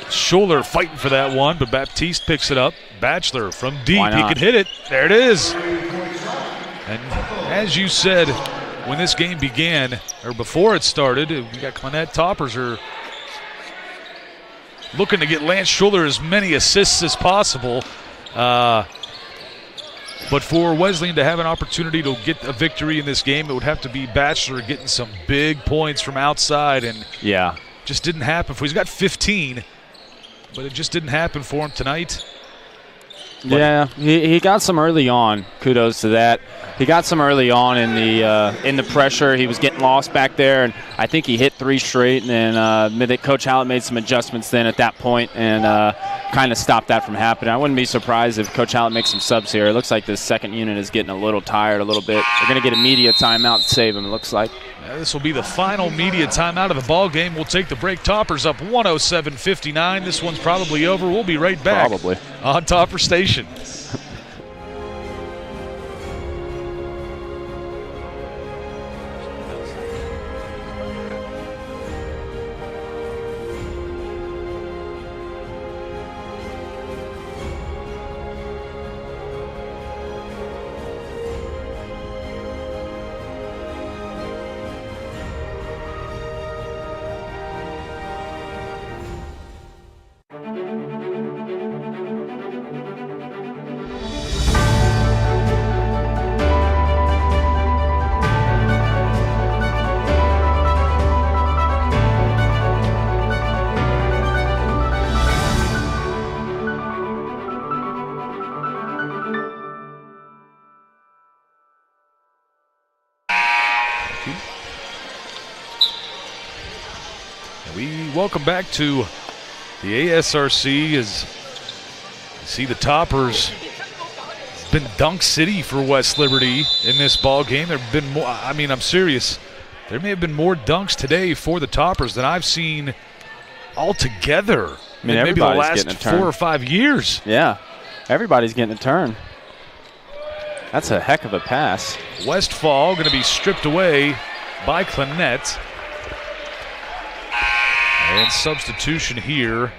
Schuler fighting for that one, but Baptiste picks it up. Batchelor from deep, he can hit it. There it is. And as you said, when this game began, or before it started, we got Clinette Toppers are looking to get Lance Schuler as many assists as possible. But for Wesleyan to have an opportunity to get a victory in this game, it would have to be Batchelor getting some big points from outside, and just didn't happen. He's got 15. But it just didn't happen for him tonight. Yeah, he got some early on. Kudos to that. He got some early on in the pressure. He was getting lost back there, and I think he hit 3 straight. And then Coach Hallett made some adjustments then at that point and kind of stopped that from happening. I wouldn't be surprised if Coach Hallett makes some subs here. It looks like this second unit is getting a little tired a little bit. They're going to get a media timeout to save him, it looks like. This will be the final media timeout of the ball game. We'll take the break. Toppers up 107-59. This one's probably over. We'll be right back. Probably. On Topper Station. Welcome back to the ASRC. As you see, the Toppers, it's been Dunk City for West Liberty in this ball game. There have been more. I mean, I'm serious. There may have been more dunks today for the Toppers than I've seen altogether. I mean, maybe the last 4 or 5 years. Yeah, everybody's getting a turn. That's a heck of a pass. Westfall going to be stripped away by Clinette. And substitution here.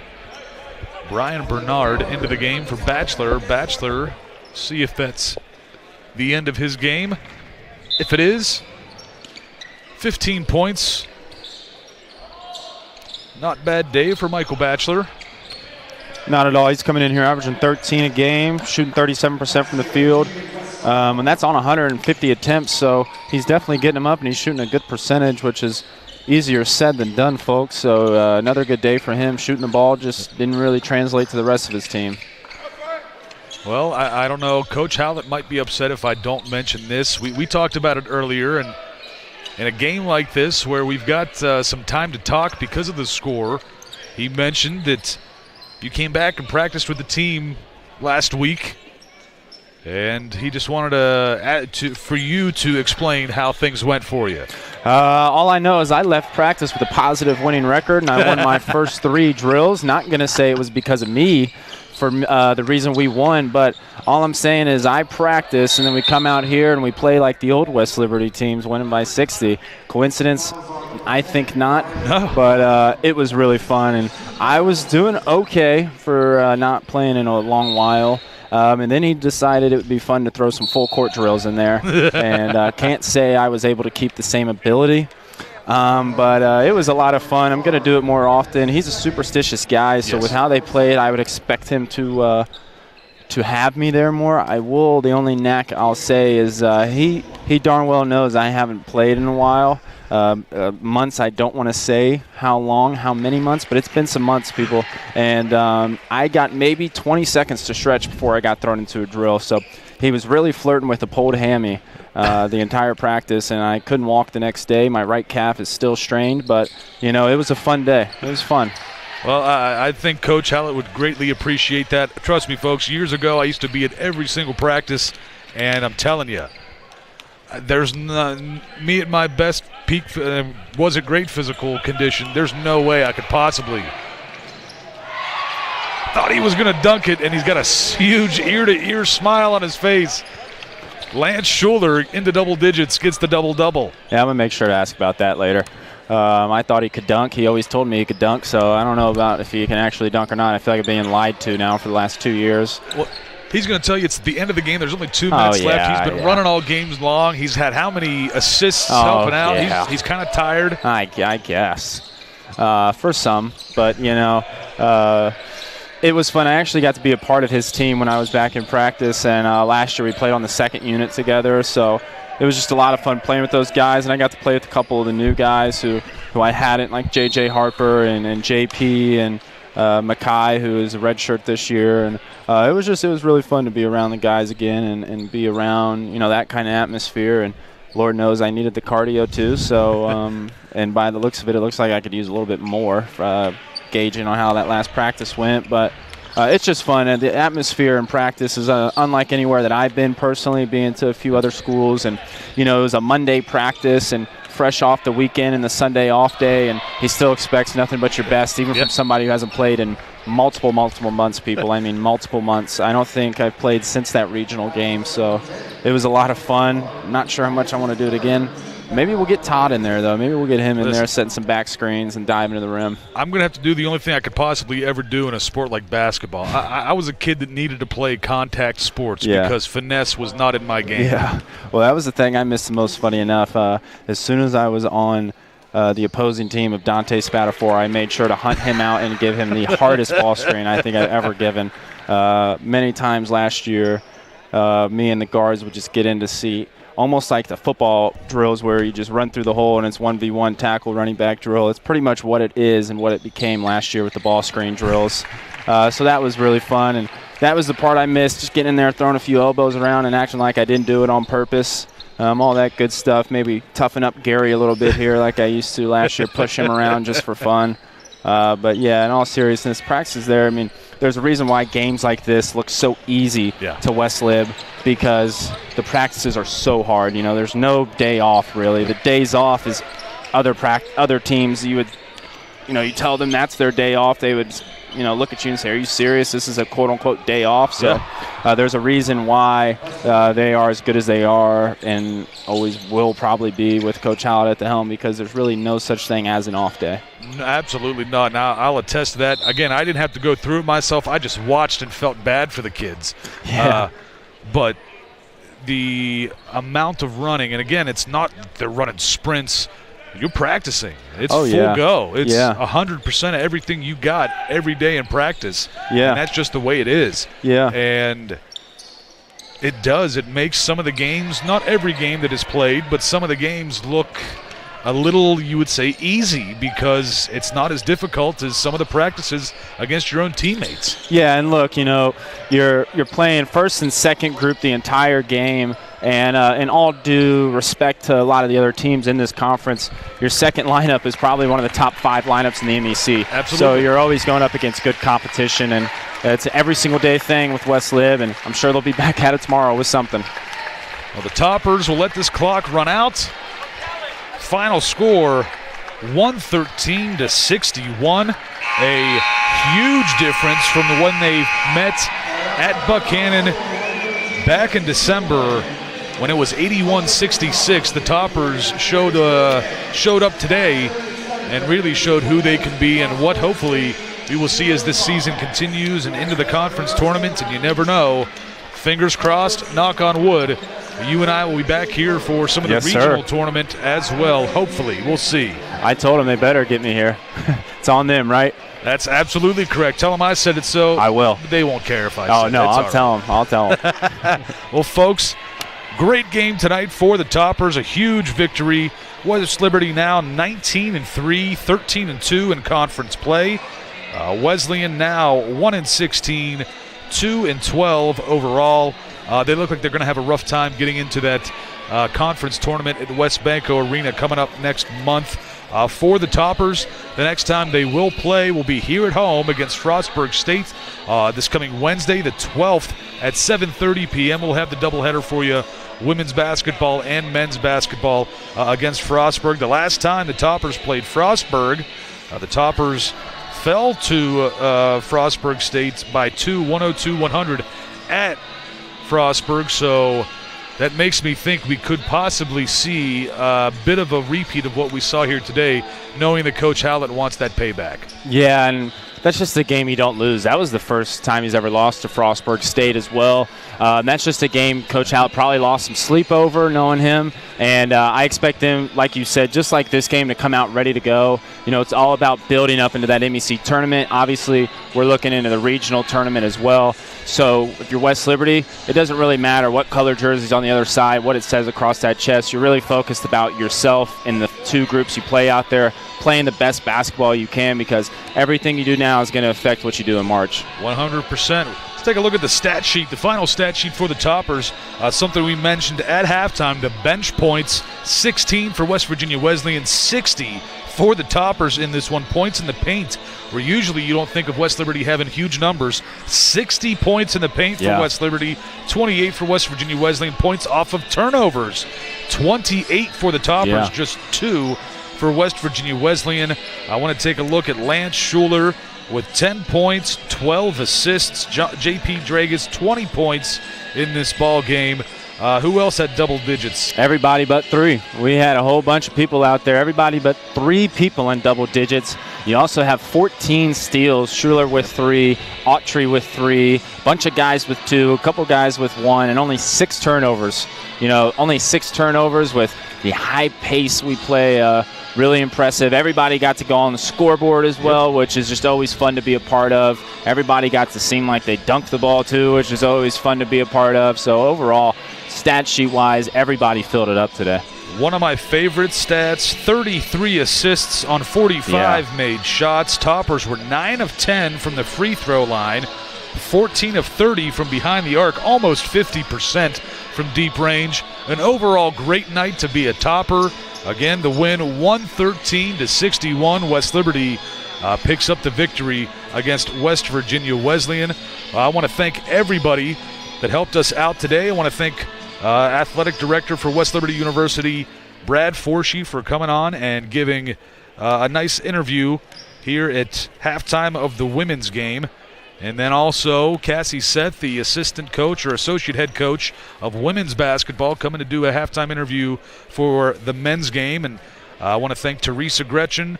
Brian Bernard into the game for Batchelor. Batchelor, see if that's the end of his game. If it is, 15 points Not bad day for Michael Batchelor. Not at all. He's coming in here averaging 13 a game, shooting 37% from the field. And that's on 150 attempts, so he's definitely getting them up, and he's shooting a good percentage, which is easier said than done, folks. So another good day for him. Shooting the ball just didn't really translate to the rest of his team. Well, I don't know. Coach Howlett might be upset if I don't mention this. We talked about it earlier, and in a game like this where we've got some time to talk because of the score, he mentioned that you came back and practiced with the team last week, and he just wanted for you to explain how things went for you. All I know is I left practice with a positive winning record, and I won my first 3 drills. Not going to say it was because of me for the reason we won, but all I'm saying is I practice, and then we come out here and we play like the old West Liberty teams, winning by 60. Coincidence? I think not, but it was really fun, and I was doing okay for not playing in a long while. And then he decided it would be fun to throw some full court drills in there. And can't say I was able to keep the same ability. But it was a lot of fun. I'm going to do it more often. He's a superstitious guy, so with how they played, I would expect him to have me there more. I will. The only knack I'll say is he darn well knows I haven't played in a while. Months, I don't want to say how long, how many months, but it's been some months, people. And I got maybe 20 seconds to stretch before I got thrown into a drill. So he was really flirting with a pulled hammy the entire practice, and I couldn't walk the next day. My right calf is still strained, but, you know, it was a fun day. It was fun. Well, I think Coach Hallett would greatly appreciate that. Trust me, folks, years ago I used to be at every single practice, and I'm telling you, there's me at my best peak was a great physical condition. There's no way I could possibly. Thought he was going to dunk it, and he's got a huge ear-to-ear smile on his face. Lance Schuler into double digits, gets the double-double. Yeah, I'm going to make sure to ask about that later. I thought he could dunk. He always told me he could dunk, so I don't know about if he can actually dunk or not. I feel like I'm being lied to now for the last 2 years. Well, he's going to tell you it's the end of the game. There's only 2 minutes left. He's been running all games long. He's had how many assists helping out? Yeah. He's kind of tired. I guess. For some. But, you know, it was fun. I actually got to be a part of his team when I was back in practice, and last year we played on the second unit together. So it was just a lot of fun playing with those guys, and I got to play with a couple of the new guys who I hadn't, like J.J. Harper and J.P. and Mackay, who is a redshirt this year. And it was really fun to be around the guys again and be around, you know, that kind of atmosphere. And Lord knows I needed the cardio too. So, and by the looks of it, it looks like I could use a little bit more, gauging on how that last practice went. But it's just fun, and the atmosphere in practice is unlike anywhere that I've been personally, being to a few other schools. And, you know, it was a Monday practice and fresh off the weekend and the Sunday off day, and he still expects nothing but your best, even from somebody who hasn't played in multiple months, people. I mean, multiple months. I don't think I've played since that regional game, so it was a lot of fun. Not sure how much I want to do it again. Maybe we'll get Todd in there, though. Maybe we'll get him in there setting some back screens and diving to the rim. I'm going to have to do the only thing I could possibly ever do in a sport like basketball. I was a kid that needed to play contact sports because finesse was not in my game. Yeah. Well, that was the thing I missed the most, funny enough. As soon as I was on the opposing team of Dante Spatafor, I made sure to hunt him out and give him the hardest ball screen I think I've ever given. Many times last year, me and the guards would just get into seat, almost like the football drills where you just run through the hole and it's 1v1 tackle running back drill. It's pretty much what it is and what it became last year with the ball screen drills. So that was really fun, and that was the part I missed, just getting in there, throwing a few elbows around and acting like I didn't do it on purpose. All that good stuff. Maybe toughen up Gary a little bit here like I used to last year, push him around just for fun. But, yeah, in all seriousness, practice is there. I mean, there's a reason why games like this look so easy to West Lib, because the practices are so hard. You know, there's no day off, really. The days off is other teams. You tell them that's their day off. They would, look at you and say, are you serious? This is a quote-unquote day off. So there's a reason why they are as good as they are and always will probably be with Coach Howlett at the helm, because there's really no such thing as an off day. No, absolutely not. Now, I'll attest to that. Again, I didn't have to go through it myself. I just watched and felt bad for the kids. Yeah. But the amount of running, and again, it's not they're running sprints. you're practicing. It's full go. It's Yeah. 100% of everything you got every day in practice. Yeah. And that's just the way it is. Yeah. And it makes some of the games, not every game that is played, but some of the games look a little, you would say, easy because it's not as difficult as some of the practices against your own teammates. Yeah, and look, you're playing first and second group the entire game, and in all due respect to a lot of the other teams in this conference, your second lineup is probably one of the top 5 lineups in the MEC. Absolutely. So you're always going up against good competition, and it's an every single day thing with West Lib, and I'm sure they'll be back at it tomorrow with something. Well, the Toppers will let this clock run out. Final score, 113-61. A huge difference from the one they met at Buchanan back in December when it was 81-66. The Toppers showed up today and really showed who they can be and what hopefully we will see as this season continues and into the conference tournament. And you never know. Fingers crossed, knock on wood. You and I will be back here for some of the regional tournament as well, hopefully. We'll see. I told them they better get me here. It's on them, right? That's absolutely correct. Tell them I said it so. I will. They won't care if I Oh, said no, it. I'll tell them. I'll tell them. Well, folks, great game tonight for the Toppers. A huge victory. West Liberty now 19-3, 13-2 in conference play. Wesleyan now 1-16, 2-12 overall. They look like they're going to have a rough time getting into that conference tournament at the West Banco Arena coming up next month. For the Toppers, the next time they will play will be here at home against Frostburg State this coming Wednesday, the 12th at 7:30 p.m. We'll have the doubleheader for you, women's basketball and men's basketball against Frostburg. The last time the Toppers played Frostburg, the Toppers fell to Frostburg State by 102-100 at Frostburg, so that makes me think we could possibly see a bit of a repeat of what we saw here today, knowing that Coach Howlett wants that payback. Yeah, and that's just a game you don't lose. That was the first time he's ever lost to Frostburg State as well. And that's just a game Coach Howlett probably lost some sleep over, knowing him. And I expect them, like you said, just like this game, to come out ready to go. It's all about building up into that MEC tournament. Obviously, we're looking into the regional tournament as well. So if you're West Liberty, it doesn't really matter what color jersey's on the other side, what it says across that chest. You're really focused about yourself and the 2 groups you play out there, playing the best basketball you can, because everything you do now is going to affect what you do in March. 100%. Let's take a look at the stat sheet, the final stat sheet for the Toppers. Something we mentioned at halftime, the bench points, 16 for West Virginia Wesleyan, 60 for the Toppers in this one. Points in the paint, where usually you don't think of West Liberty having huge numbers. 60 points in the paint for West Liberty, 28 for West Virginia Wesleyan. Points off of turnovers, 28 for the Toppers, just 2 for West Virginia Wesleyan. I want to take a look at Lance Schuler with 10 points, 12 assists. J.P. Dragas, 20 points in this ball game. Who else had double digits? Everybody but 3. We had a whole bunch of people out there. Everybody but 3 people in double digits. You also have 14 steals. Schuler with 3, Autry with 3, bunch of guys with 2, a couple guys with 1, and only 6 turnovers. Only 6 turnovers with the high pace we play. Really impressive. Everybody got to go on the scoreboard as well, which is just always fun to be a part of. Everybody got to seem like they dunked the ball too, which is always fun to be a part of. So overall, stat sheet-wise, everybody filled it up today. One of my favorite stats, 33 assists on 45 made shots. Toppers were 9 of 10 from the free throw line, 14 of 30 from behind the arc, almost 50% from deep range. An overall great night to be a Topper. Again, the win 113-61. West Liberty picks up the victory against West Virginia Wesleyan. I want to thank everybody that helped us out today. I want to thank Athletic Director for West Liberty University, Brad Forshee, for coming on and giving a nice interview here at halftime of the women's game. And then also Cassie Seth, the assistant coach or associate head coach of women's basketball, coming to do a halftime interview for the men's game. And I want to thank Teresa Gretchen,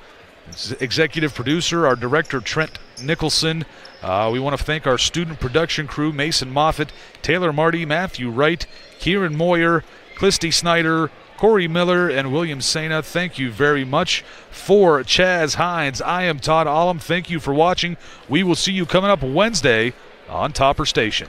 executive producer, our director Trent Nicholson. We want to thank our student production crew, Mason Moffitt, Taylor Marty, Matthew Wright, Kieran Moyer, Clisty Snyder, Corey Miller, and William Sena, thank you very much. For Chaz Hines, I am Todd Allum. Thank you for watching. We will see you coming up Wednesday on Topper Station.